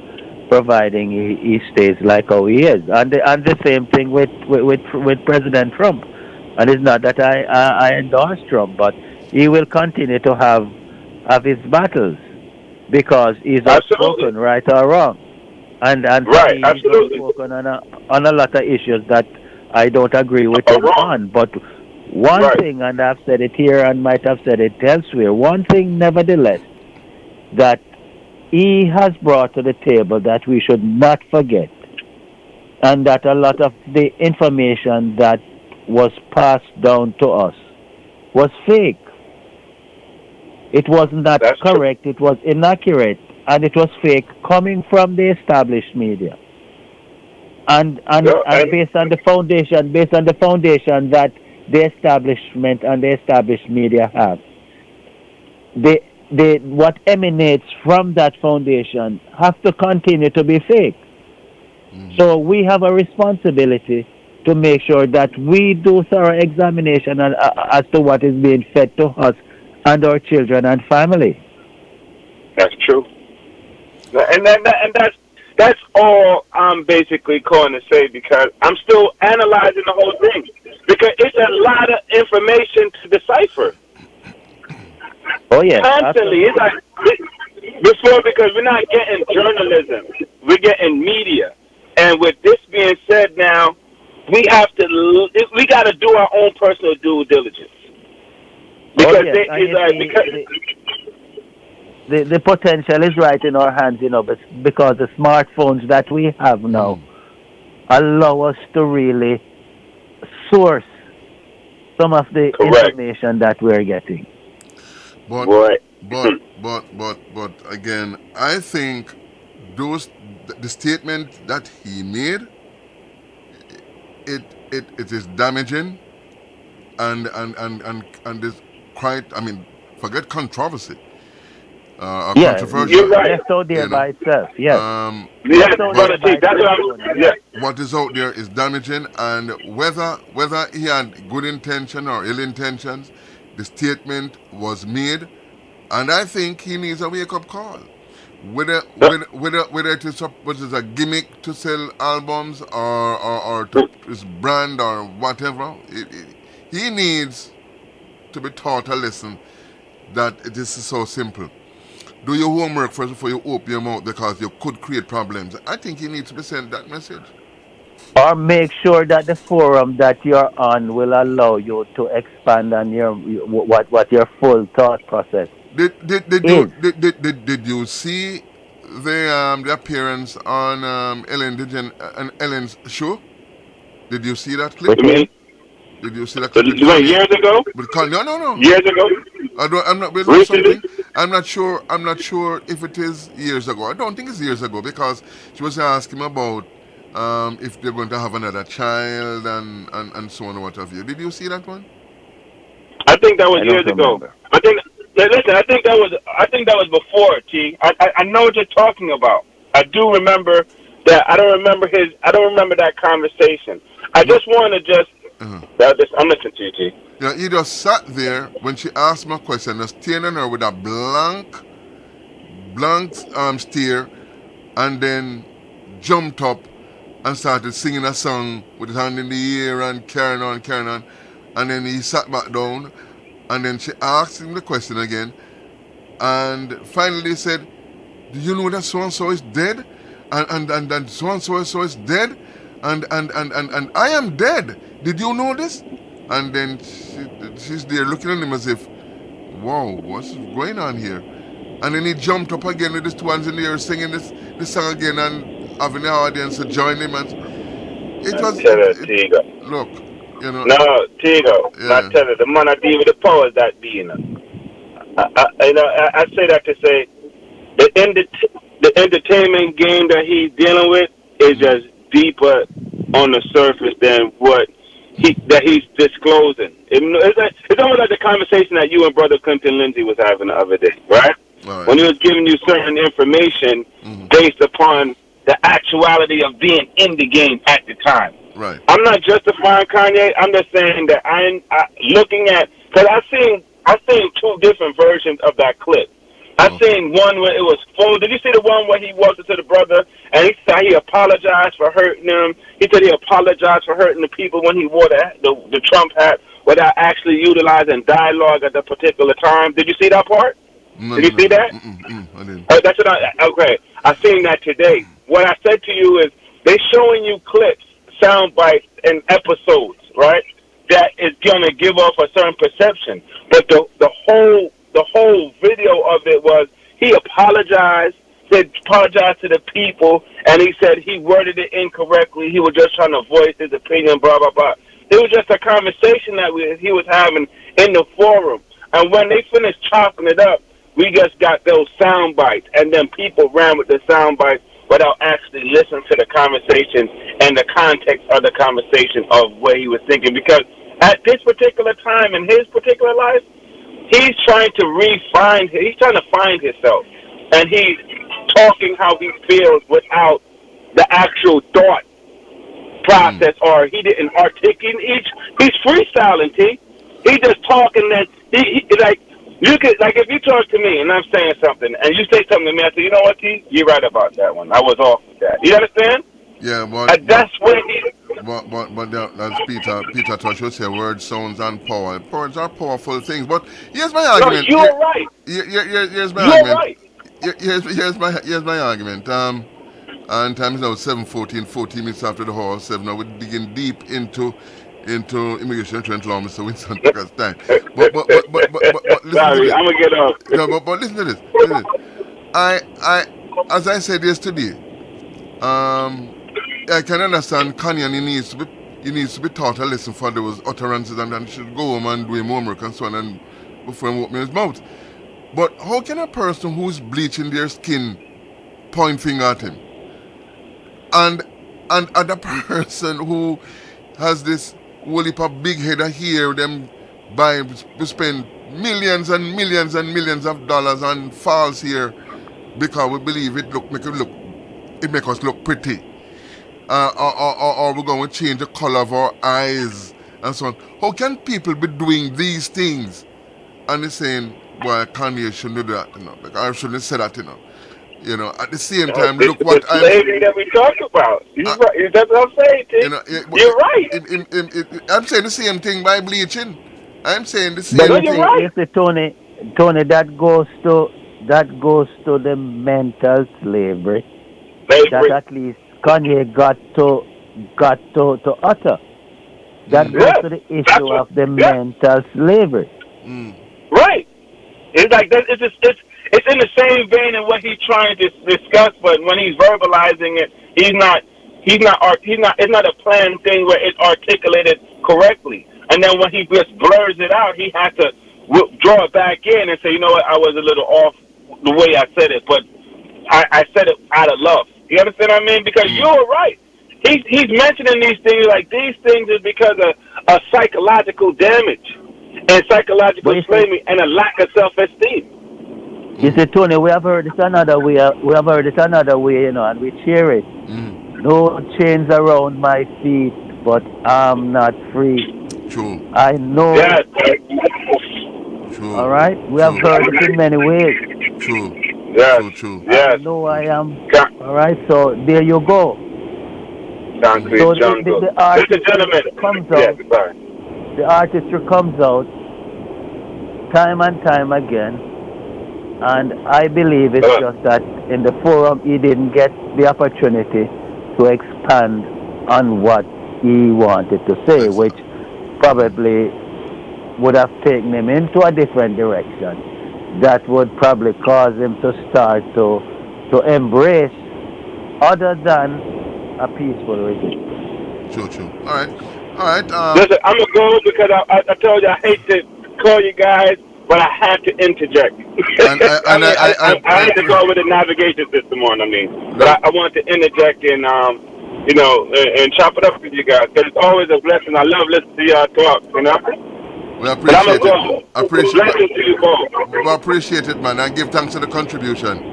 providing he stays like how he is. And the same thing with President Trump. And it's not that I endorse Trump, but he will continue to have his battles because he's outspoken, right or wrong. And he's outspoken on a lot of issues that I don't agree with him on. But one thing, and I've said it here and might have said it elsewhere, one thing nevertheless that he has brought to the table that we should not forget, and that a lot of the information that was passed down to us was fake. It was not correct, it was inaccurate, and it was fake coming from the established media. And based on the foundation that the establishment and the established media have, what emanates from that foundation have to continue to be fake. So we have a responsibility to make sure that we do thorough examination as to what is being fed to us and our children and family. That's true. And that's all I'm basically calling to say, because I'm still analyzing the whole thing, because it's a lot of information to decipher. Oh, yeah. Constantly. It's like, because we're not getting journalism, we're getting media. And with this being said now, we got to do our own personal due diligence. Because the potential is right in our hands, because the smartphones that we have now allow us to really source some of the information that we're getting. But again, I think the statement that he made, it is damaging and is quite, forget controversy. Controversial. You're right. Left out there by itself, yes. What is out there is damaging, and whether he had good intention or ill intentions, the statement was made, and I think he needs a wake-up call. Whether it is a gimmick to sell albums or to his brand or whatever, he needs to be taught a lesson that it is so simple. do your homework first before you open your mouth because you could create problems. I think he needs to be sent that message. Or make sure that the forum that you're on will allow you to expand on your what your full thought process. Did you see the appearance on Ellen's show? Did you see that clip? Did you see that clip? Years ago? No. Years ago? I'm not sure if it is years ago. I don't think it's years ago because she was asking about if they're going to have another child and so on and what have you. Did you see that one? I think that was years ago. I think that was before, T. I know what you're talking about. I do remember that. I don't remember that conversation. I just want to I'm listening to you, T. Yeah, he just sat there when she asked my question, just staring at her with a blank stare, and then jumped up and started singing a song with his hand in the air and carrying on. And then he sat back down, and then she asked him the question again, and finally said, "Do you know that so-and-so is dead? And so-and-so is dead? And I am dead. Did you know this?" And then she's there looking at him as if, wow, what's going on here? And then he jumped up again with his two hands in the air singing this song again and having the audience to join him. And it was... Look, you know... No, Tigo, I tell you, the man I deal with the powers that be, you know. I say that to say, the entertainment game that he's dealing with is just deeper on the surface than what he's disclosing. It's almost like the conversation that you and Brother Clinton Lindsay was having the other day, right? When he was giving you certain information based upon the actuality of being in the game at the time. Right. I'm not justifying Kanye. I'm just saying that I'm looking at, because I seen two different versions of that clip. I seen one where it was full. Did you see the one where he walked into the brother and he said he apologized for hurting them? He said he apologized for hurting the people when he wore the Trump hat without actually utilizing dialogue at the particular time. Did you see that part? Did you see that? I didn't. That's what okay. I seen that today. What I said to you is they're showing you clips, sound bites, and episodes, right? That is gonna give off a certain perception, but the whole video of it was he apologized to the people, and he said he worded it incorrectly. He was just trying to voice his opinion, blah, blah, blah. It was just a conversation that he was having in the forum. And when they finished chopping it up, we just got those sound bites, and then people ran with the sound bites without actually listening to the conversation and the context of the conversation of what he was thinking. Because at this particular time in his particular life, he's trying to he's trying to find himself. And he's talking how he feels without the actual thought process, or he didn't articulate. He's freestyling, T. He just talking that, you could, if you talk to me and I'm saying something, and you say something to me, I say, you know what, T? You're right about that one. I was off with that. You understand? Yeah, but... that's what he... But as Peter Tosh would say, words, sounds, and power. Words are powerful things. But here's my argument. No, you're right. Here's my argument. Right. Here's my argument. And time is now 7:14, 14 minutes after the hour 7. Now we're digging deep into immigration and trend law, Mr. Winston Tucker's time. But listen. Sorry, I'm gonna get off. No, but listen to this. I as I said yesterday, I can understand Kanye, and he needs to be taught a lesson for those utterances, and then should go home and do his homework and so on, and before he open his mouth. But how can a person who's bleaching their skin point finger at him? And a person who has this whole heap of big head of hair, them spend millions and millions and millions of dollars on false hair because we believe it make us look pretty. Or we're going to change the color of our eyes and so on. How can people be doing these things? And they're saying, well, Kanye shouldn't do that, Like, I shouldn't have said that, At the same time, look what I'm... It's that we talk about. Right. That's what I'm saying, Tim. You're right. I'm saying the same thing by bleaching. I'm saying the same thing. You're right. Tony, that goes to that goes to the mental slavery that at least Kanye got to utter. That goes to the issue of the mental slavery. Right. It's like that. It's in the same vein of what he's trying to discuss, but when he's verbalizing it, it's not a planned thing where it's articulated correctly. And then when he just blurs it out, he has to draw it back in and say, you know what, I was a little off the way I said it, but I said it out of love. You understand what I mean? Because you're right. He's mentioning these things like these things is because of psychological damage and psychological slavery and a lack of self-esteem. You see, Tony, we have heard this another way. We have heard this another way, and we cheer it. No chains around my feet, but I'm not free. True. I know. Yes. True. All right? We have heard it in many ways. True. Yes. True. Yes. I know I am. All right? So there you go. Concrete so jungle. the artistry comes out. The artistry comes out time and time again. And I believe it's just that in the forum he didn't get the opportunity to expand on what he wanted to say, which probably would have taken him into a different direction. That would probably cause him to start to embrace other than a peaceful resistance. True. All right. Listen, I'm going to go because I told you I hate to call you guys, but I have to interject. I had to go with the navigation system on, but I want to interject and, and chop it up with you guys, because it's always a blessing. I love listening to y'all talk, We appreciate it. We appreciate it, man, and give thanks for the contribution.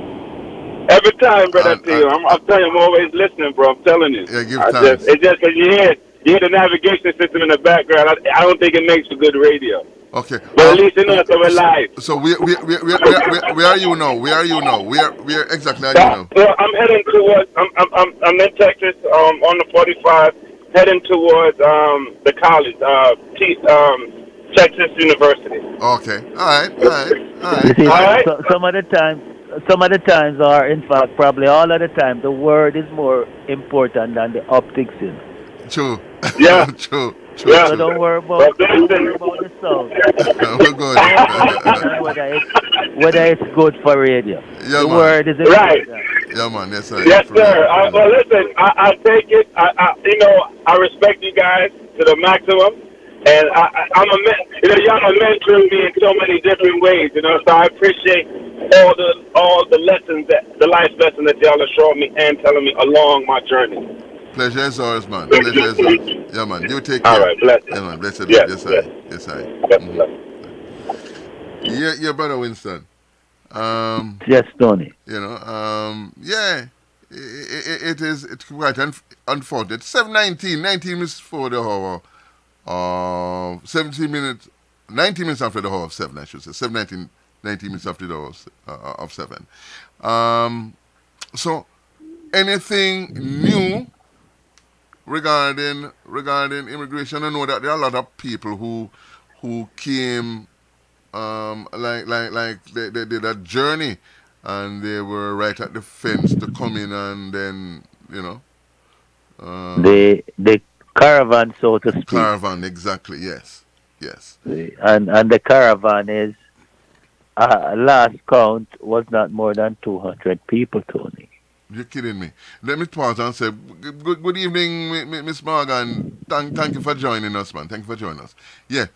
Every time, brother, I'm telling you, I'm always listening, bro. I'm telling you. Yeah, give thanks. It's just because you hear the navigation system in the background. I don't think it makes for good radio. Okay. But at least you know that we're live. So where are you now? Where exactly are you now? Well, I'm heading towards. I'm in Texas on the 45, heading towards the college, Texas University. Okay. All right. Some of the times are, in fact, probably all of the time, the word is more important than the optics. True. Yeah. True. Yeah. So don't worry about the sound. We're good. whether it's good for radio. Yeah, the man. word is right. Yeah, man. Yes, sir. Yes, sir. Well, listen, I take it. I respect you guys to the maximum. And I'm y'all are mentoring me in so many different ways, so I appreciate all the lessons, the life lessons that y'all are showing me and telling me along my journey. Pleasure is ours, man. Pleasure is ours. Yeah, man. You take care. All right, bless you. Yeah, man. Bless you. Yes, Yes, I. Yeah, brother Winston. Yes, Tony. It's quite unfortunate. 7:19, 19 minutes before the hour. 19 minutes after the hour of 7, I should say. 19 minutes after the hour of 7. So, anything new regarding immigration? I know that there are a lot of people who came like they did a journey and they were right at the fence to come in, and then the caravan, so to speak. Caravan, exactly. Yes. And the caravan is last count was not more than 200 people, Tony. You're kidding me. Let me pause and say good evening, Miss Morgan. Thank you for joining us, man. Thank you for joining us. Yeah.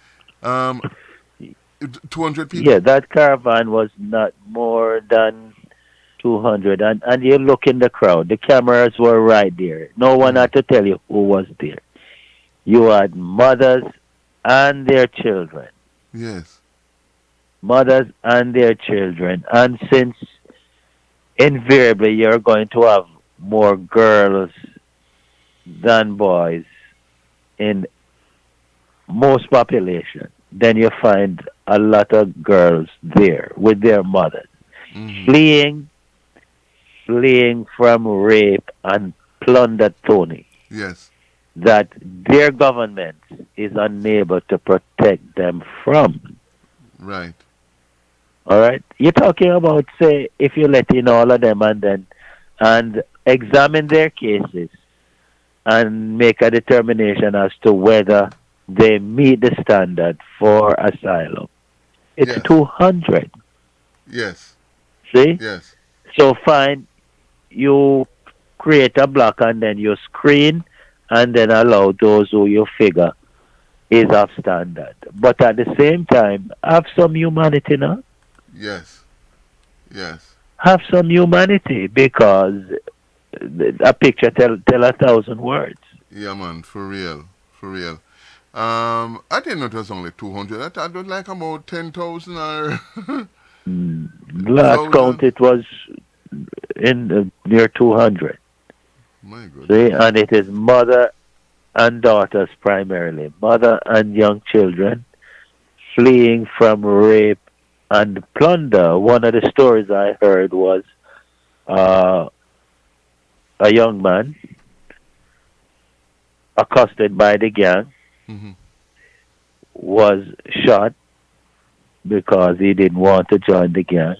200 people. Yeah, that caravan was not more than 200, and you look in the crowd. The cameras were right there. No one had to tell you who was there. You had mothers and their children. Yes. Mothers and their children. And since invariably you're going to have more girls than boys in most population, then you find a lot of girls there with their mothers, fleeing from rape and plunder, Tony. Yes. That their government is unable to protect them from. Right. All right. You're talking about, say, if you let in all of them and examine their cases and make a determination as to whether they meet the standard for asylum. It's 200. Yes. See? Yes. So fine, you create a block and then you screen and then allow those who you figure is of standard. But at the same time, have some humanity now. Yes. Yes. Have some humanity, because a picture tell 1,000 words. Yeah, man, for real. For real. I didn't know it was only 200. I thought it was like about 10,000 or... Last count, it was in near 200. My goodness. See? And it is mother and daughters primarily. Mother and young children fleeing from rape and plunder. One of the stories I heard was a young man accosted by the gang, was shot because he didn't want to join the gang.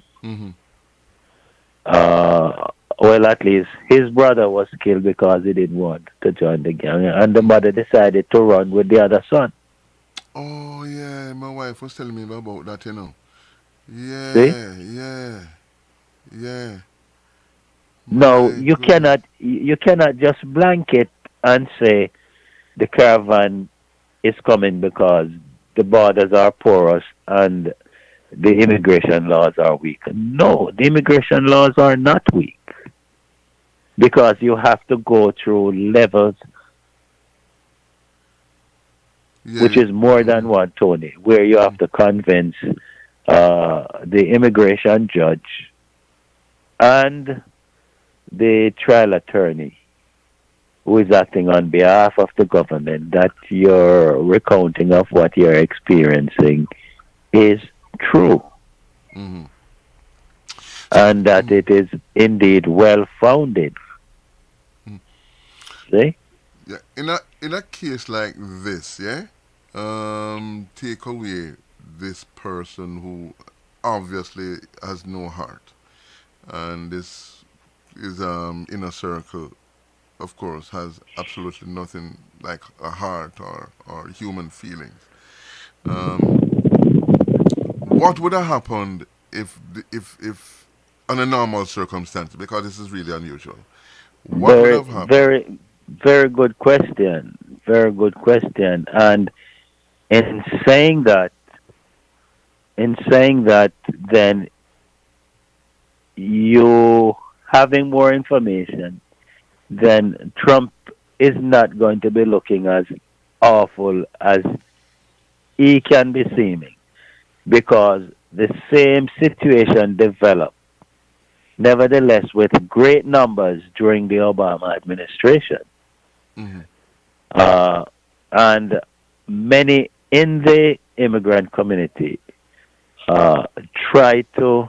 Well, at least his brother was killed because he didn't want to join the gang, and the mother decided to run with the other son. Oh, yeah, my wife was telling me about that, you know. Yeah, See? yeah. No, you cannot just blanket and say the caravan is coming because the borders are porous and the immigration laws are weak. No, the immigration laws are not weak, because you have to go through levels, which is more than one, Tony, where you have to convince the immigration judge and the trial attorney who is acting on behalf of the government that your recounting of what you're experiencing is true. And that it is indeed well-founded. See? Yeah, in a case like this, yeah, take away this person who obviously has no heart, and this is inner circle, of course, has absolutely nothing like a heart or human feelings. What would have happened if under normal circumstances, because this is really unusual? What would have happened? Very good question. Very good question. And in saying that, then you having more information, then Trump is not going to be looking as awful as he can be seeming, because the same situation developed, nevertheless, with great numbers during the Obama administration. And many in the immigrant community try to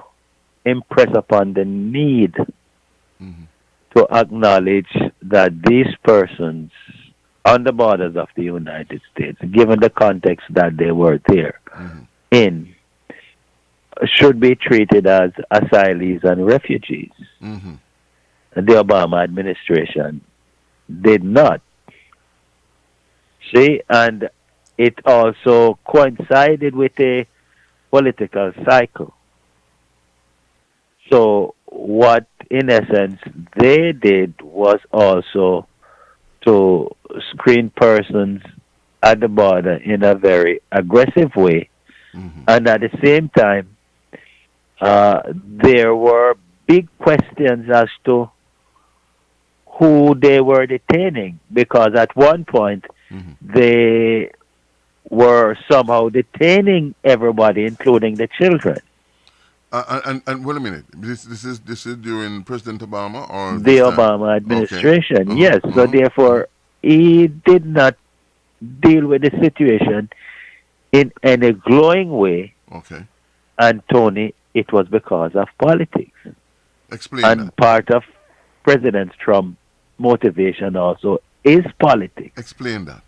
impress upon the need to acknowledge that these persons on the borders of the United States, given the context that they were there in, should be treated as asylees and refugees. The Obama administration did not. See, and it also coincided with a political cycle. So what, in essence, they did was also to screen persons at the border in a very aggressive way. And at the same time, there were big questions as to who they were detaining, because at one point they were somehow detaining everybody, including the children. And wait a minute, this is during President Obama or the Obama administration? Okay. Yes. So therefore, he did not deal with the situation in any glowing way. Okay. And Tony, it was because of politics. Explain and that. Part of President Trump's motivation also is politics. Explain that.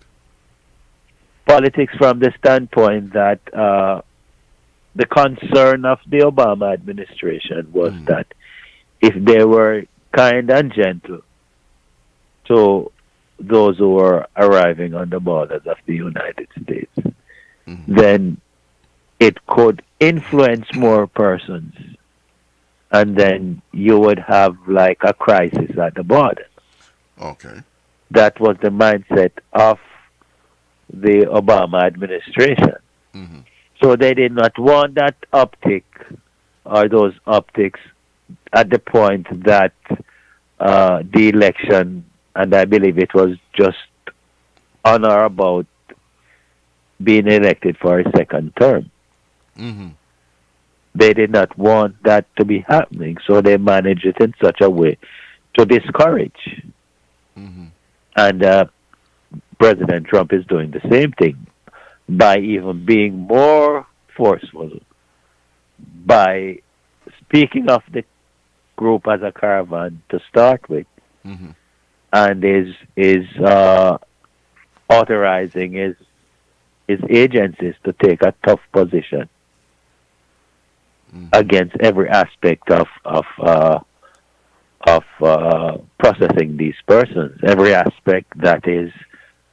Politics from the standpoint that the concern of the Obama administration was that if they were kind and gentle to those who were arriving on the borders of the United States, then it could influence more persons, and then you would have like a crisis at the border. Okay. That was the mindset of the Obama administration. So they did not want that uptick or those upticks at the point that the election, and I believe it was just on or about being elected for a second term. They did not want that to be happening, so they managed it in such a way to discourage. And President Trump is doing the same thing by even being more forceful, by speaking of the group as a caravan to start with, and is authorizing his agencies to take a tough position against every aspect of processing these persons, every aspect that is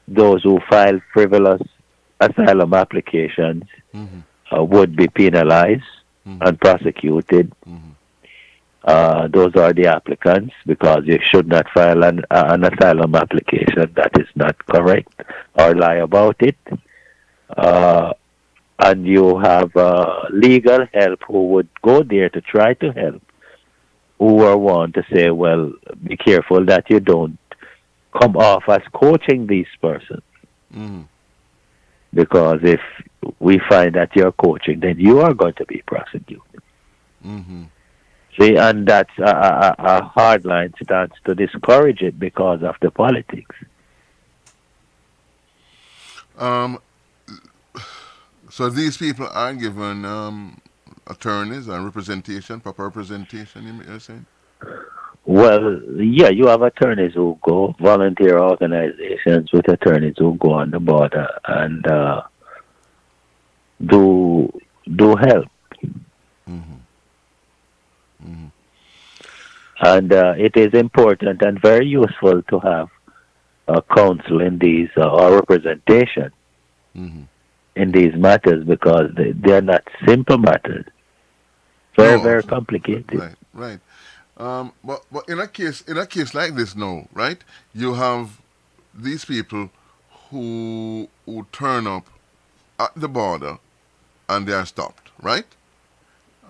those who file frivolous asylum applications would be penalized and prosecuted. Those are the applicants, because you should not file an asylum application that is not correct or lie about it. And you have legal help who would go there to try to help, who are one to say, well, be careful that you don't come off as coaching these persons. Because if we find that you're coaching, then you are going to be prosecuted. See, and that's a hardline stance to discourage it because of the politics. So these people are given attorneys and representation, proper representation, you're saying? Well, yeah, you have attorneys who go, volunteer organizations with attorneys who go on the border and do help. And it is important and very useful to have counsel in these, or representation in these matters, because they are not simple matters. Very complicated. Right. But in a case like this now, right? You have these people who turn up at the border and they are stopped, right?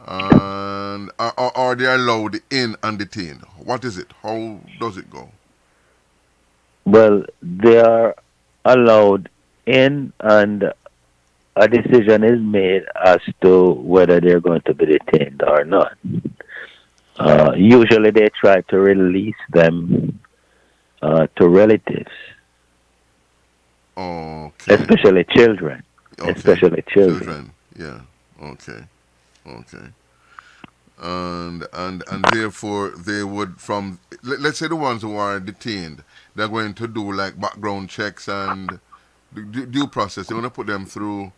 And are they allowed in and detained? What is it? How does it go? Well, they are allowed in, and a decision is made as to whether they're going to be detained or not. Usually they try to release them to relatives. Okay. Especially children. Okay. Especially children. Yeah. Okay. And therefore they would, from, let's say the ones who are detained, they're going to do like background checks and due process. They want to put them through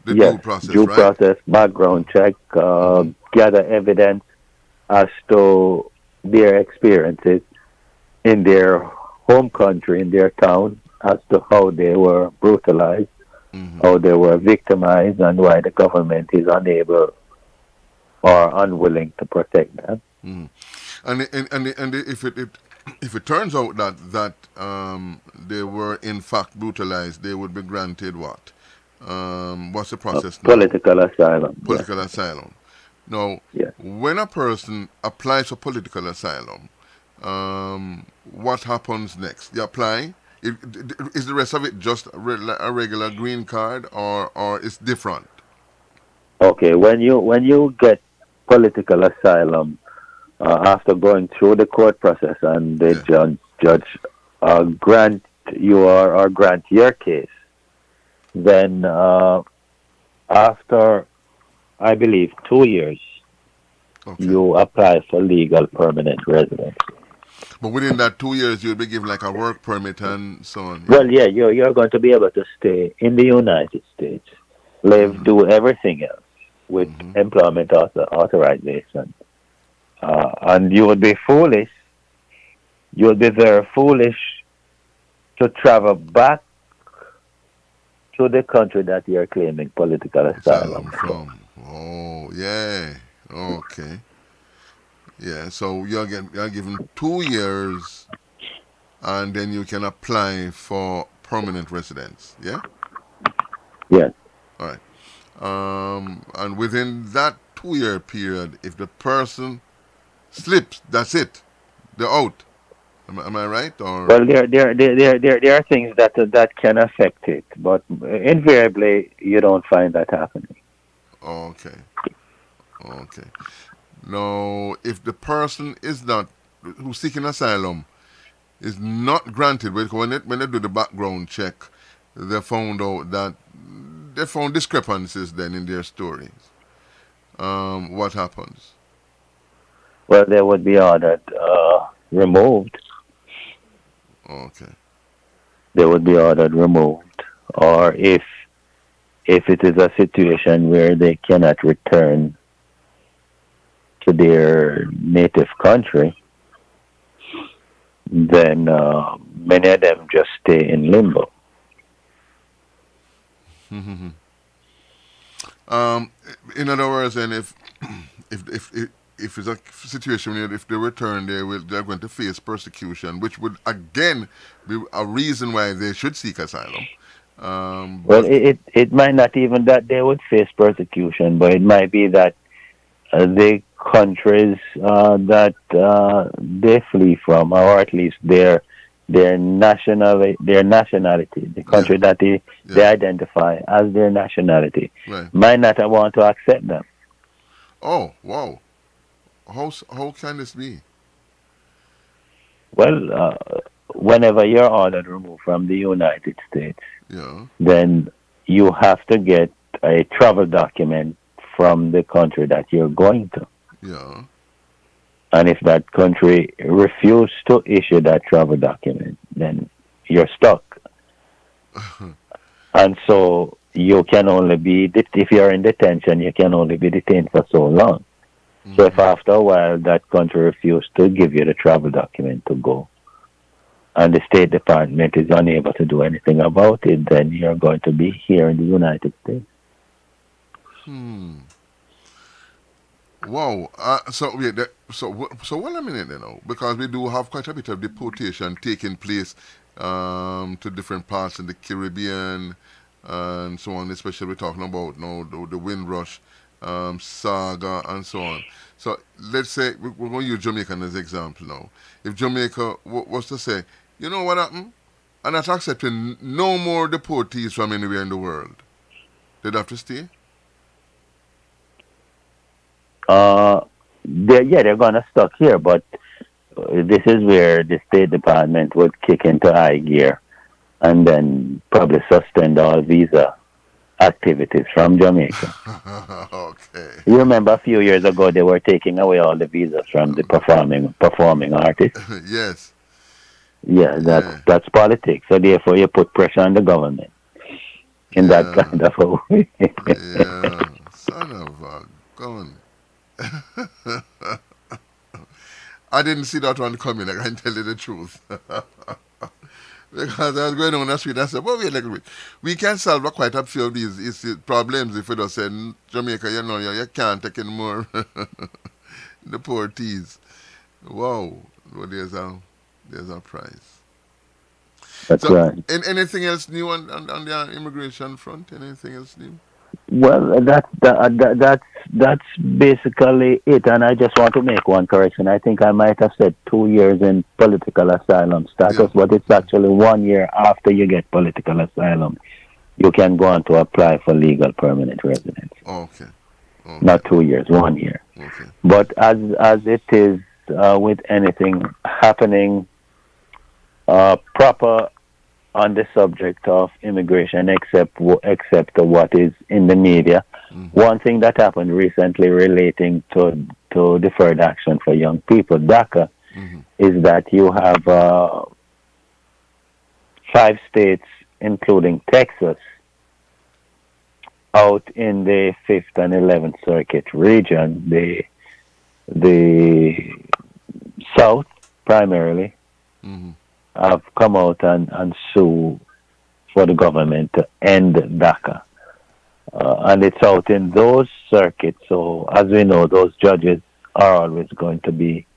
the due process, due right? process, background check, gather evidence as to their experiences in their home country, in their town, as to how they were brutalized, how they were victimized, and why the government is unable or unwilling to protect them. And if it turns out that they were in fact brutalized, they would be granted what? What's the process now? Political asylum. Political asylum. Now, when a person applies for political asylum, what happens next? You apply. Is the rest of it just a regular green card, or it's different? Okay, when you get political asylum, after going through the court process and the judge grant you or grant your case, then after, I believe, 2 years, you apply for legal permanent residency. But within that 2 years, you'll be given like a work permit and so on. Well, yeah, you're going to be able to stay in the United States live, do everything else with employment authorization. And you would be foolish, you would be very foolish to travel back to the country that you're claiming political asylum from. Oh, yeah. Okay. Yeah, so you're given 2 years, and then you can apply for permanent residence, yeah? Yes. All right. And within that 2-year period, if the person slips, that's it. They're out. Am I right? Or well, there are things that can affect it, but invariably you don't find that happening. Okay. Now, if the person is not who's seeking asylum is not granted, when they do the background check, they found out that they found discrepancies then in their stories. What happens? Well, they would be ordered removed. Okay. They would be ordered removed, or if it is a situation where they cannot return to their native country, then many of them just stay in limbo. In other words, then, if it's a situation where if they return, they're going to face persecution, which would again be a reason why they should seek asylum. Well, it might not even that they would face persecution, but it might be that the countries that they flee from, or at least their nationality, the country that they identify as their nationality, might not want to accept them. Oh, wow. How can this be? Well, whenever you're ordered removed from the United States, then you have to get a travel document from the country that you're going to. Yeah. And if that country refuses to issue that travel document, then you're stuck. And so you can only be, if you're in detention, you can only be detained for so long. So if after a while that country refuses to give you the travel document to go, and the State Department is unable to do anything about it, then you're going to be here in the United States. Wow. So wait a minute now, because we do have quite a bit of deportation taking place to different parts in the Caribbean and so on, especially we're talking about now the Windrush saga and so on. So let's say we're going to use Jamaica as an example now. If Jamaica was to say, you know what happened? I'm not accepting no more deportees from anywhere in the world, they'd have to stay? They're gonna stuck here, but this is where the State Department would kick into high gear and then probably suspend all visa activities from Jamaica. Okay. You remember a few years ago they were taking away all the visas from the performing artists? Yes. Yeah, that's politics. So therefore you put pressure on the government in that kind of a way. Yeah, son of a gun. I didn't see that one coming, I can tell you the truth. Because I was going on the street, I said, well, wait a little bit. We can solve quite a few of these problems if we just say, Jamaica, you can't take any more deportees. Wow. Well, there's a price. That's right. Anything else new on the immigration front? Anything else new? Well, that's basically it. And I just want to make one correction. I think I might have said 2 years in political asylum status, but it's actually 1 year after you get political asylum. You can go on to apply for legal permanent residence. Okay. Not 2 years, 1 year. Okay. But as it is with anything happening proper on the subject of immigration, except what is in the media. One thing that happened recently relating to deferred action for young people, DACA, is that you have 5 states, including Texas, out in the 5th and 11th Circuit region, the South primarily have come out and sue for the government to end DACA. And it's out in those circuits, so as we know, those judges are always going to be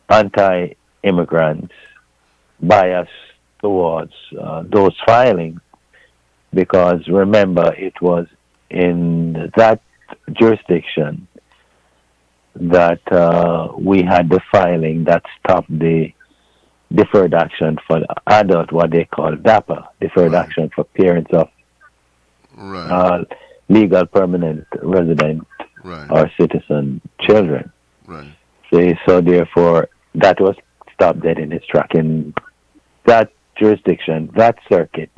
anti-immigrants, biased towards those filings, because remember, it was in that jurisdiction that we had the filing that stopped the deferred action for adult, what they call DAPA, deferred action for parents of legal permanent resident or citizen children. So therefore, that was stopped dead in its track in that jurisdiction, that circuit.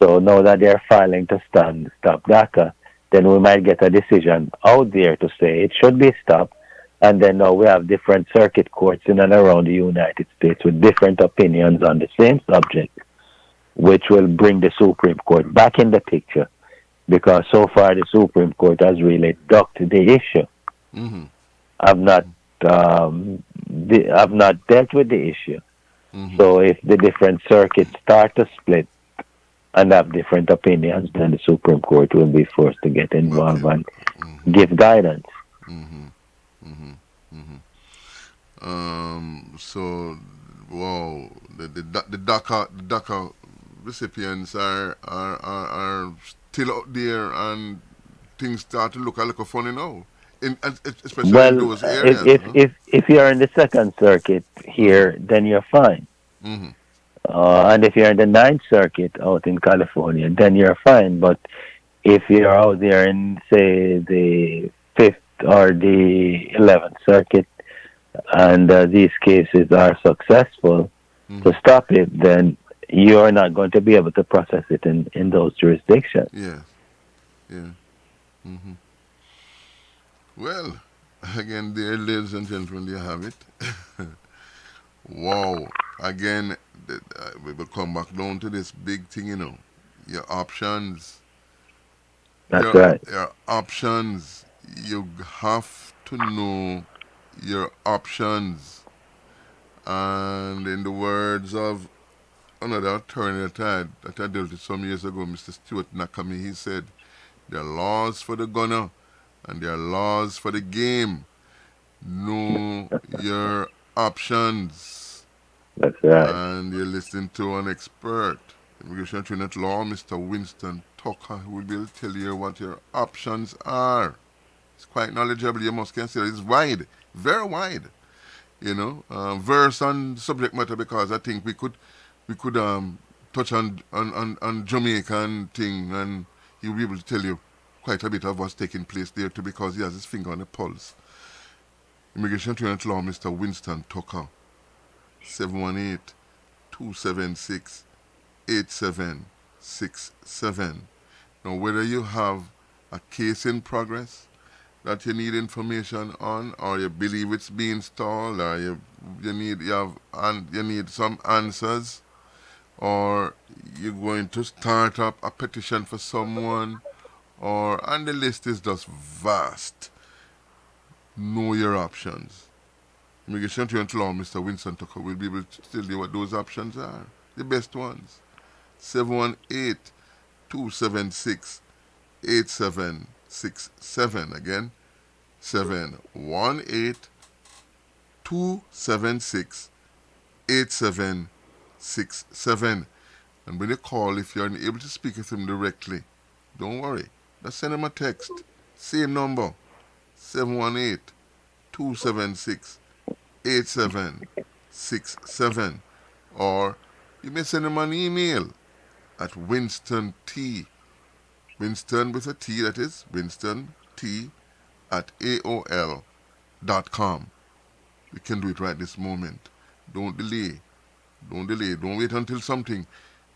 So now that they're filing to stop DACA, then we might get a decision out there to say it should be stopped. And then now we have different circuit courts in and around the United States with different opinions on the same subject, which will bring the Supreme Court back in the picture, because so far the Supreme Court has really ducked the issue. I've not dealt with the issue. So if the different circuits start to split and have different opinions, then the Supreme Court will be forced to get involved and give guidance. So, wow, the DACA recipients are still out there, and things start to look a little funny now, especially in those areas. If you're in the Second Circuit here, then you're fine. And if you're in the Ninth Circuit out in California, then you're fine. But if you're out there in, say, the 5th or the 11th Circuit, and these cases are successful to stop it, then you're not going to be able to process it in those jurisdictions. Well, again, there, ladies and gentlemen, you have it. Wow. Again, we will come back down to this big thing, your options. That's right. Your options. You have to know your options. And in the words of another attorney that I dealt with some years ago, Mr. Stuart Nakami, he said, there are laws for the gunner and there are laws for the game. Know your options. That's right. And you're listening to an expert, immigration attorney at law, Mr. Winston Tucker, who will be able to tell you what your options are. It's quite knowledgeable. You must consider it's wide, very wide. Verse on subject matter, because I think we could touch on Jamaican thing, and he'll be able to tell you quite a bit of what's taking place there too, because he has his finger on the pulse. Immigration attorney at law, Mr. Winston Tucker, 718-276-8767. Now, whether you have a case in progress that you need information on, or you believe it's being stalled, or you need some answers, or you're going to start up a petition for someone, and the list is just vast. Know your options. Immigration attorney at law, Mr. Winston Tucker, will be able to tell you what those options are. The best ones. 718-276-8767. Again, 718-276-8767. And when you call, if you're unable to speak with him directly, don't worry. Just send him a text. Same number. 718-276-8767. Or you may send him an email at Winston T. Winston with a T, that is Winston T at AOL.com. You can do it right this moment. Don't delay. Don't wait until something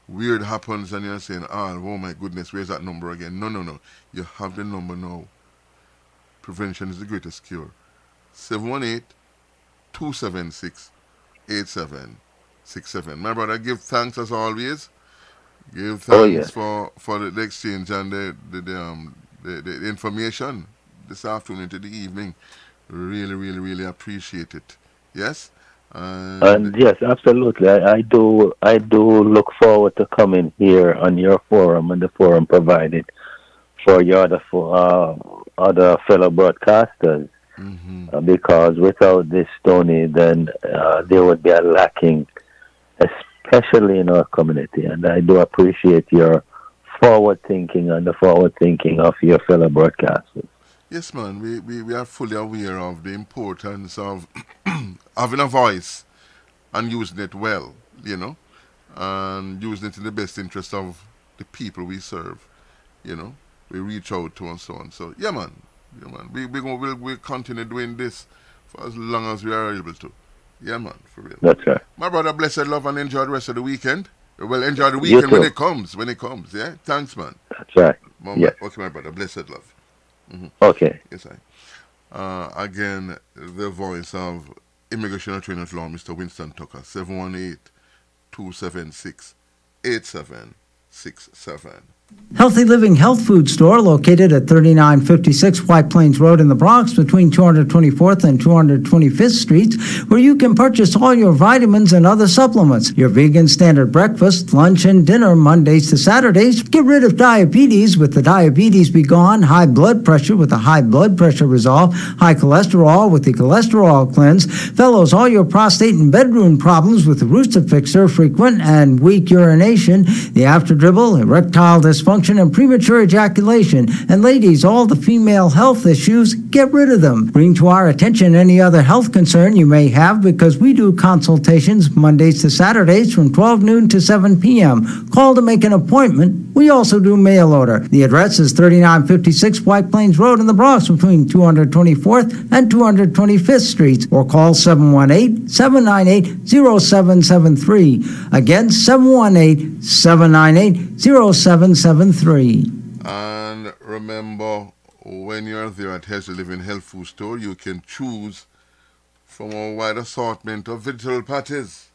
weird happens and you're saying, oh my goodness, where's that number again? No. You have the number now. Prevention is the greatest cure. 718-276-8767. My brother, give thanks as always Give thanks for the exchange and the information this afternoon into the evening. Really, really, really appreciate it. Yes? And yes, absolutely. I do look forward to coming here on your forum and the forum provided for your other fellow broadcasters. Mm-hmm. Because without this, Tony, then there would be a lacking, especially in our community. And I do appreciate your forward thinking and the forward thinking of your fellow broadcasters. Yes, man. We are fully aware of the importance of having a voice and using it well, you know, and using it in the best interest of the people we serve, you know. We reach out to and so on. So, yeah, man. Yeah, man. We'll continue doing this for as long as we are able to. Yeah, man, for real. That's right. My brother, blessed love and enjoy the rest of the weekend. Well, enjoy the weekend when it comes, yeah? Thanks, man. That's right. Yes. Okay, my brother, blessed love. Mm-hmm. Okay. Yes, again, the voice of Immigration Attorney at Law, Mr. Winston Tucker, 718-276-8767. Healthy Living Health Food Store, located at 3956 White Plains Road in the Bronx, between 224th and 225th Streets, where you can purchase all your vitamins and other supplements. Your vegan standard breakfast, lunch, and dinner Mondays to Saturdays. Get rid of diabetes with the Diabetes Be Gone, high blood pressure with the High Blood Pressure Resolve, high cholesterol with the Cholesterol Cleanse. Fellows, all your prostate and bedroom problems with the Rooster Fixer, frequent and weak urination, the after dribble, erectile dysfunction, and premature ejaculation. And ladies, all the female health issues, get rid of them. Bring to our attention any other health concern you may have, because we do consultations Mondays to Saturdays from 12 noon to 7 p.m. Call to make an appointment. We also do mail order. The address is 3956 White Plains Road in the Bronx, between 224th and 225th Streets, or call 718-798-0773. Again, 718-798-0773. And remember, when you're there at Healthy Living Health Food Store, you can choose from a wide assortment of vegetable patties.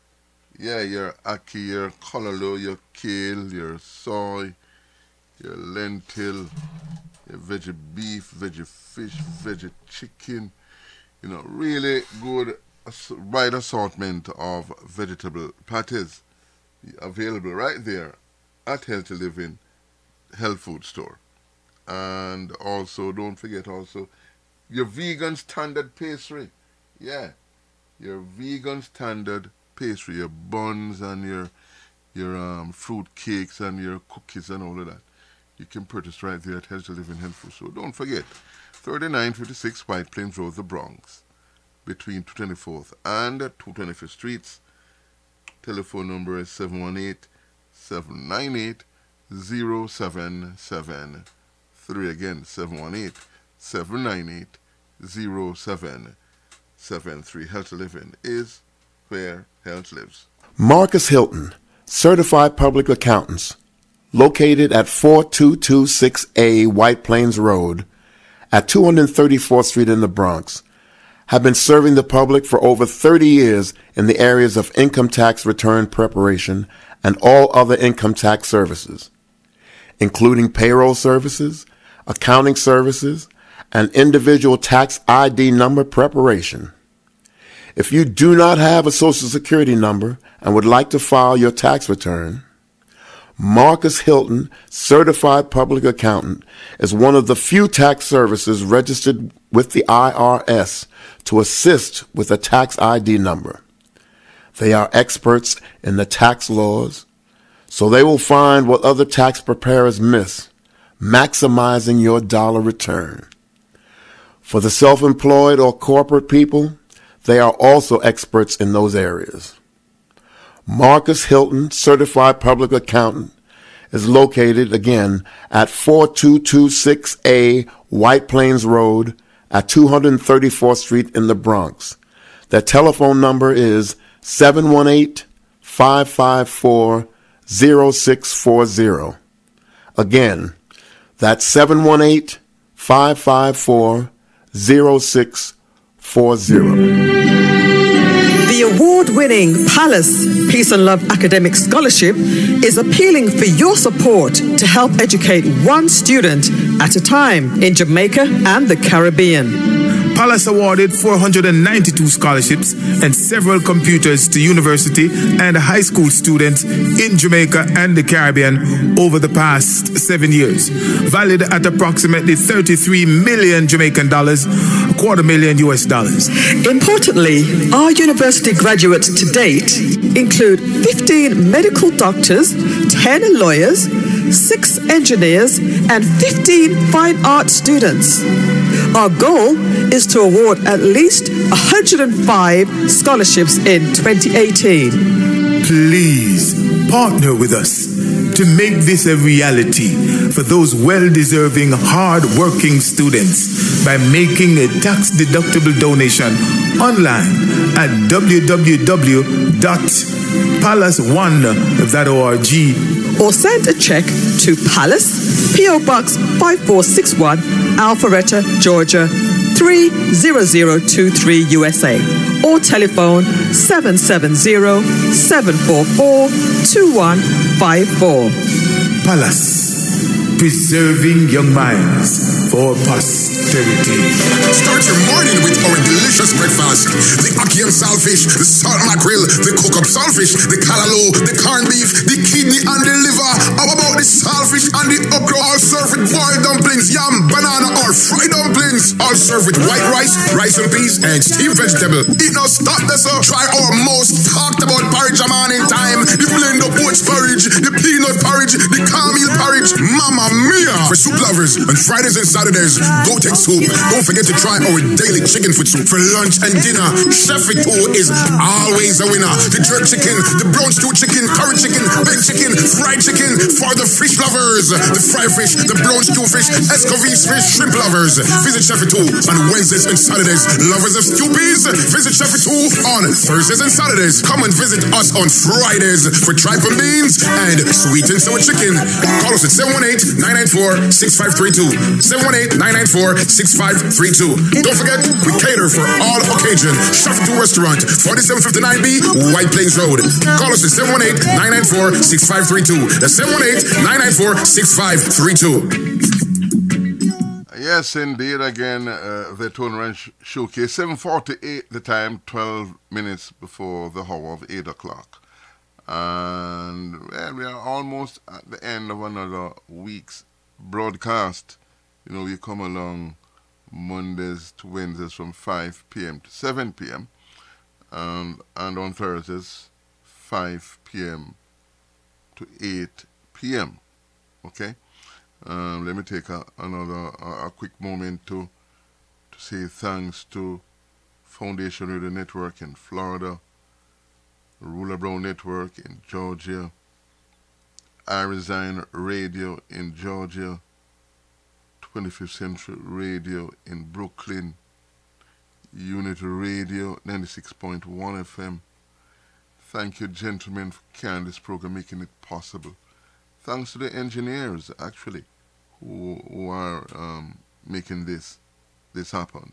Yeah, your ackee, your callaloo, your kale, your soy, your lentil, your veggie beef, veggie fish, veggie chicken. You know, really good, wide assortment of vegetable patties available right there at Healthy Living Health Food Store. And also, don't forget also, your vegan standard pastry. Yeah, your vegan standard pastry, your buns and your fruit cakes and your cookies and all of that. You can purchase right there at Healthy Living Health Food Store. Don't forget, 3956 White Plains Road, the Bronx, between 224th and 225th Streets. Telephone number is 718-798-0773. Again, 718-798-0773. Health Living is where health lives. Marcus Hilton, Certified Public Accountants, located at 4226A White Plains Road at 234th Street in the Bronx, have been serving the public for over 30 years in the areas of income tax return preparation and all other income tax services, including payroll services, accounting services, and individual tax ID number preparation. If you do not have a Social Security number and would like to file your tax return, Marcus Hilton, Certified Public Accountant, is one of the few tax services registered with the IRS to assist with a tax ID number. They are experts in the tax laws, so they will find what other tax preparers miss, maximizing your dollar return. For the self-employed or corporate people, they are also experts in those areas. Marcus Hilton, Certified Public Accountant, is located again at 4226A White Plains Road at 234th Street in the Bronx. Their telephone number is 718-554-0640. Again, that's 718-554-0640. The award-winning award-winning Palace Peace and Love Academic Scholarship is appealing for your support to help educate one student at a time in Jamaica and the Caribbean. Palace awarded 492 scholarships and several computers to university and high school students in Jamaica and the Caribbean over the past 7 years, valued at approximately 33 million Jamaican dollars, $250,000 US. Importantly, our university graduates to date include 15 medical doctors, 10 lawyers, 6 engineers, and 15 fine art students. Our goal is to award at least 105 scholarships in 2018. Please partner with us to make this a reality for those well-deserving, hard-working students by making a tax-deductible donation online at www.palace1.org or send a check to Palace, P.O. Box 5461, Alpharetta, Georgia 30023 USA, or telephone 770-744-2154. Palace, preserving young minds for posterity. Start your morning with our delicious breakfast. The ackee and saltfish, the salt mackerel, the cook-up saltfish, the callaloo, the corned beef, the kidney and the liver. How about the saltfish and the okra? All served with boiled dumplings, yam, banana, or fried dumplings. All served with white rice, rice and peas, and steamed vegetable. Eat now, stop this up. Try our most talked about porridge a man in time. The blend of oats porridge, the peanut porridge, the cornmeal porridge. Mamma mia! For soup lovers, on Fridays and Saturdays, go take soup. Don't forget to try our daily chicken foot soup for lunch and dinner. Chef It Too is always a winner. The jerk chicken, the brown stew chicken, curry chicken, baked chicken, fried chicken for the fish lovers. The fried fish, the brown stew fish, escovis fish, shrimp lovers. Visit Chef It Too on Wednesdays and Saturdays. Lovers of stewpies, visit Chef It Too on Thursdays and Saturdays. Come and visit us on Fridays for tripe and beans and sweet and sour chicken. Call us at 718-994-6532. 718-994-6532. Don't forget, we cater for all occasions. Chef It Too Restaurant, 4759B, White Plains Road. Call us at 718-994-6532. That's 718-994-6532. Yes, indeed. Again, the Tone Ranch Showcase, 7:48 the time, 12 minutes before the hour of 8 o'clock. And well, we are almost at the end of another week's broadcast. You know, we come along Mondays to Wednesdays from 5 p.m. to 7 p.m. And on Thursdays, 5 p.m. to 8 p.m. Okay? Let me take a quick moment to say thanks to Foundation Radio Network in Florida, Ruler Brown Network in Georgia, Arizona Radio in Georgia, 25th Century Radio in Brooklyn, Unity Radio 96.1 FM. Thank you, gentlemen, for carrying this program, making it possible. Thanks to the engineers, actually, who are making this happen.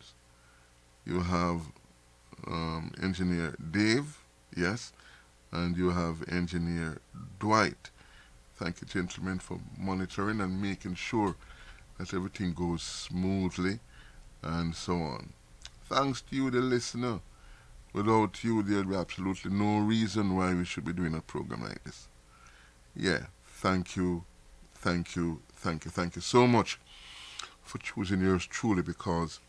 You have engineer Dave, yes, and you have engineer Dwight. Thank you, gentlemen, for monitoring and making sure that everything goes smoothly and so on. Thanks to you, the listener. Without you, there'd be absolutely no reason why we should be doing a program like this. Yeah, thank you so much for choosing yours truly, because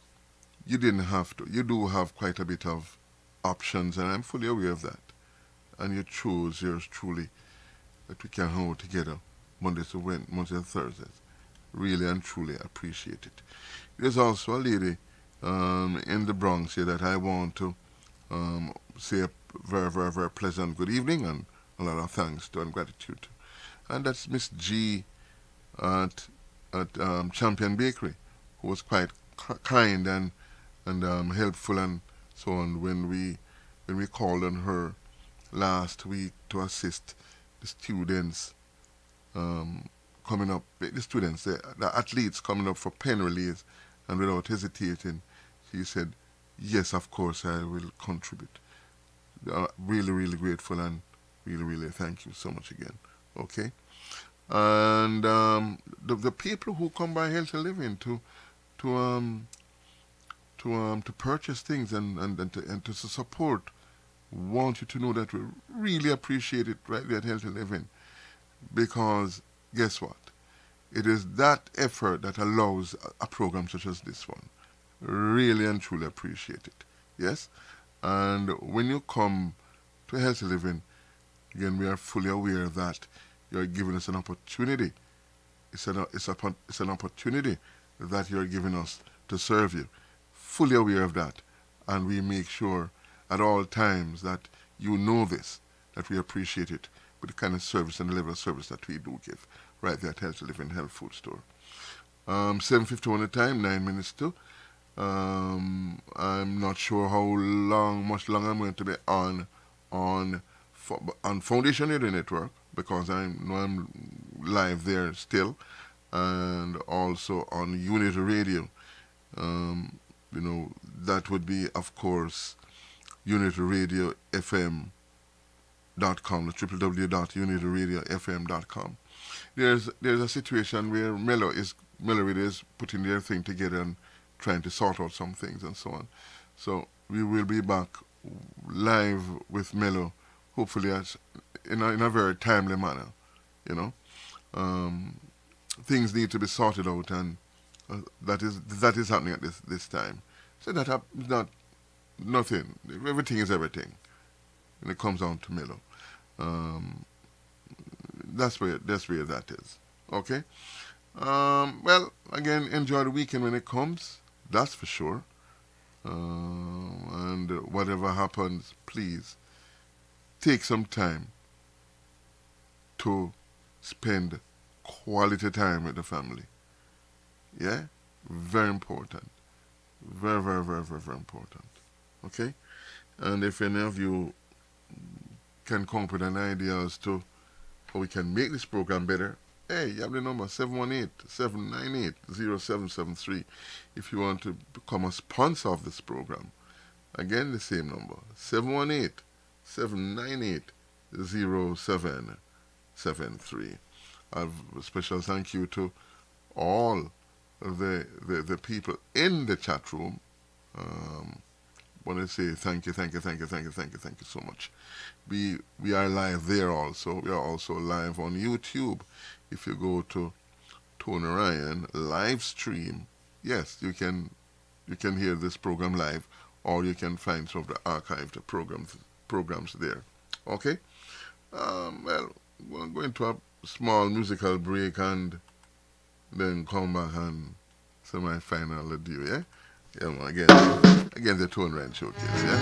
you didn't have to. You do have quite a bit of options, and I'm fully aware of that. And you chose yours truly, that we can hold together Mondays to Thursdays. Really and truly appreciate it. There's also a lady in the Bronx here that I want to say a very, very, very pleasant good evening and a lot of thanks to and gratitude to. And that's Miss G at Champion Bakery, who was quite kind and helpful and so on when we called on her last week to assist the students coming up, the students, the athletes coming up for pen relays, and without hesitating, she said, yes, of course, I will contribute. really, really grateful and really thank you so much again. Okay? And the people who come by Healthy Living to purchase things and to support, want you to know that we really appreciate it right there at Healthy Living, because guess what? It is that effort that allows a program such as this one. Really and truly appreciate it. Yes? And when you come to Healthy Living, again, we are fully aware that you're giving us an opportunity. It's an opportunity that you're giving us to serve you. Fully aware of that. And we make sure at all times that you know this, that we appreciate it with the kind of service and the level of service that we do give right there at Healthy Living Health Food Store. 7:51 the time, 9 minutes to. I'm not sure how much longer I'm going to be on Foundation Radio Network, because I know I'm live there still, and also on Unity Radio. You know, that would be, of course, UnityRadioFM.com, the www.UnityRadioFM.com. There's a situation where Mellow Radio is putting their thing together and trying to sort out some things and so on. So we will be back live with Mellow, hopefully in a very timely manner. You know, things need to be sorted out, and that is happening at this time. So that is not nothing. Everything is everything when it comes down to Mellow. That's where that is. Okay. Well, again, enjoy the weekend when it comes. That's for sure. And whatever happens, please take some time to spend quality time with the family. Yeah? Very important. Very, very, very, very, very important. Okay? And if any of you can come up with an idea as to how we can make this program better, hey, you have the number 718-798-0773 if you want to become a sponsor of this program. Again, the same number, 718-798-0773. I have a special thank you to all the people in the chat room. Want to say thank you so much. We are live there also. We are also live on YouTube. If you go to Tony Ryan live stream, yes, you can hear this program live, or you can find some of the archived programs there. Okay. Well, we're going to a small musical break and then come back and say my final adieu. Yeah. Yeah, again, the Tone Ryan Showcase, yeah?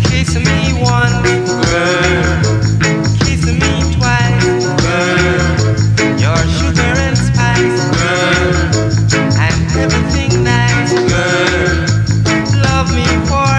Kiss me once, girl. Kiss me twice, girl. Your sugar and spice, girl. And everything nice, girl. Love me forever.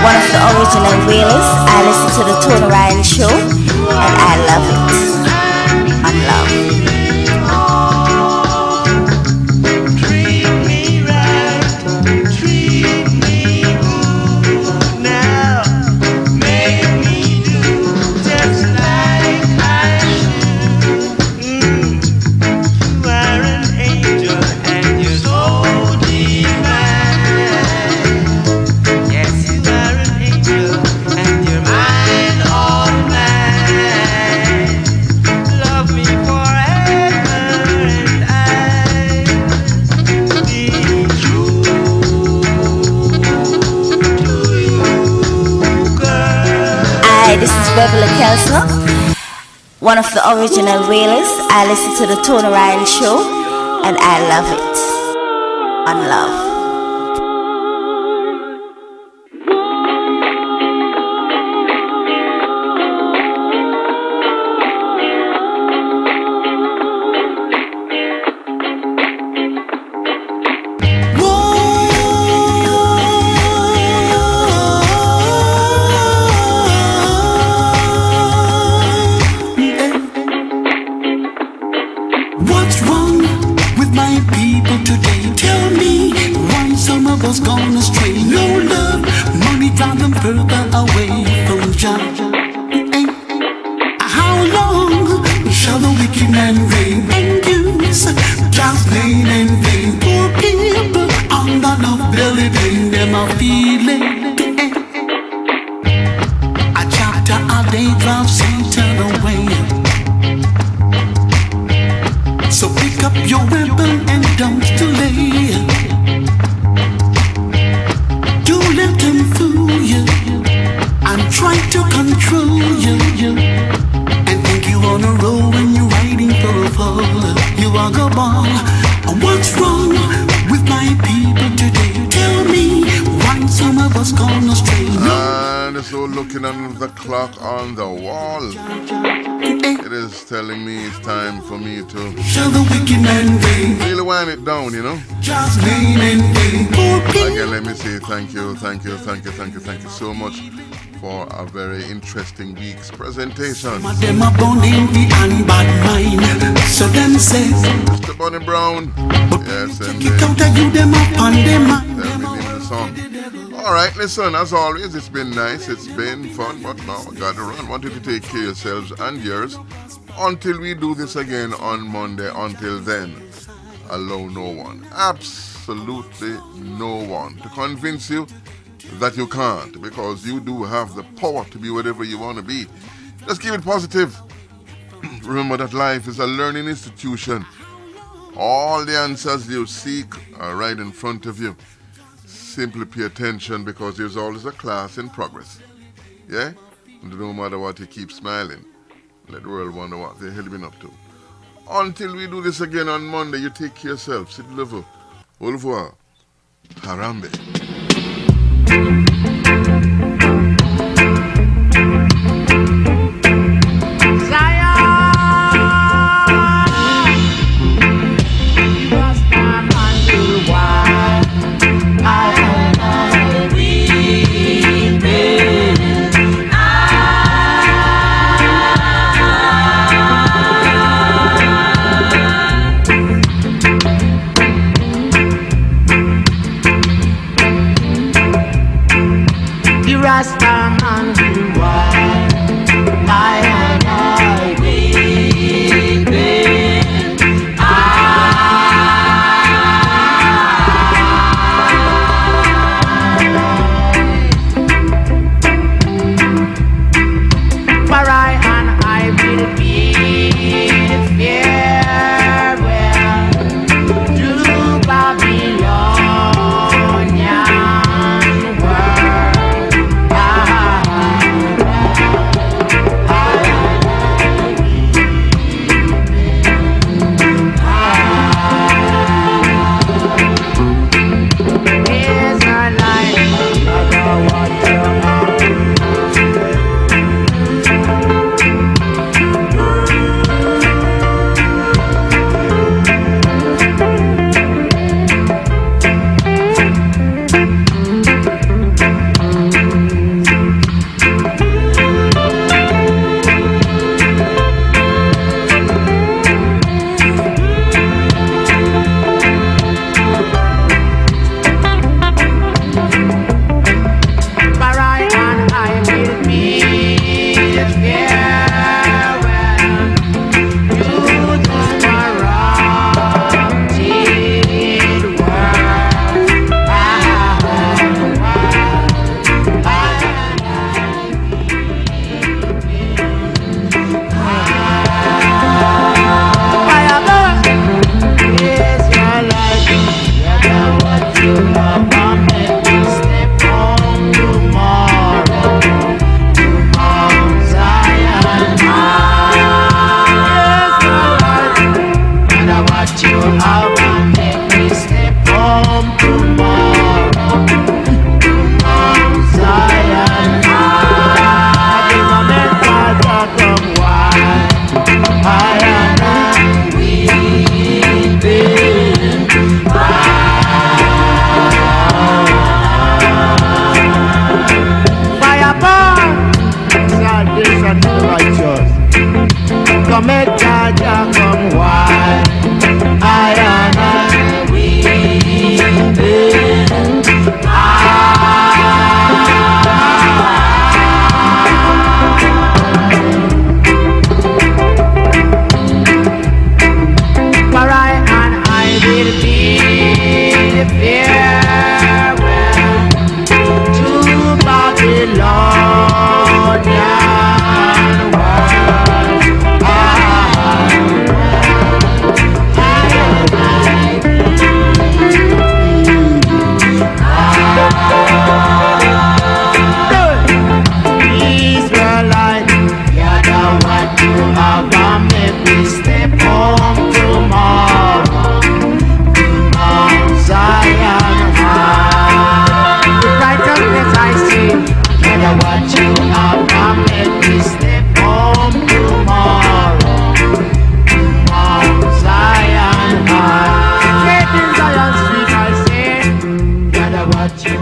One of the original wheelers. I listen to the Tony Ryan Show and I love it. I'm love. You are an angel and you're so divine. Beverly Kelsner, one of the original Wailers. I listen to the Tony Ryan Show, and I love it. On love. What's wrong with my people today? Tell me why some of us gone astray. No love, money drive them further away from Jah. How long shall the wicked man reign and use Jah's name in vain? Poor people on the love belly pain, them are feeling. A chapter a day drives Satan away. So pick up your weapon and don't delay. Don't let them fool you and try to control you, and think you on a roll when you're riding for a fall. You are go ball. What's wrong with my people today? Tell me why some of us gone astray. And so looking at the clock on the wall, it is telling me it's time for me to really wind it down, you know. Again, let me say thank you so much for a very interesting week's presentation. Mr. Bunny Brown, yes, and the song. Alright, listen, as always, it's been nice, it's been fun, but now I gotta run. Want you to take care of yourselves and yours until we do this again on Monday. Until then, allow no one, absolutely no one, to convince you that you can't, because you do have the power to be whatever you want to be. Just keep it positive. Remember that life is a learning institution. All the answers you seek are right in front of you. Simply pay attention, because there's always a class in progress. Yeah? And no matter what, you keep smiling. Let the world wonder what the hell you've been up to. Until we do this again on Monday, you take care of yourself. Sit level. Au revoir. Harambe. Rastaman will wild, I weeping. For I will bid farewell to Babylonian world. every step of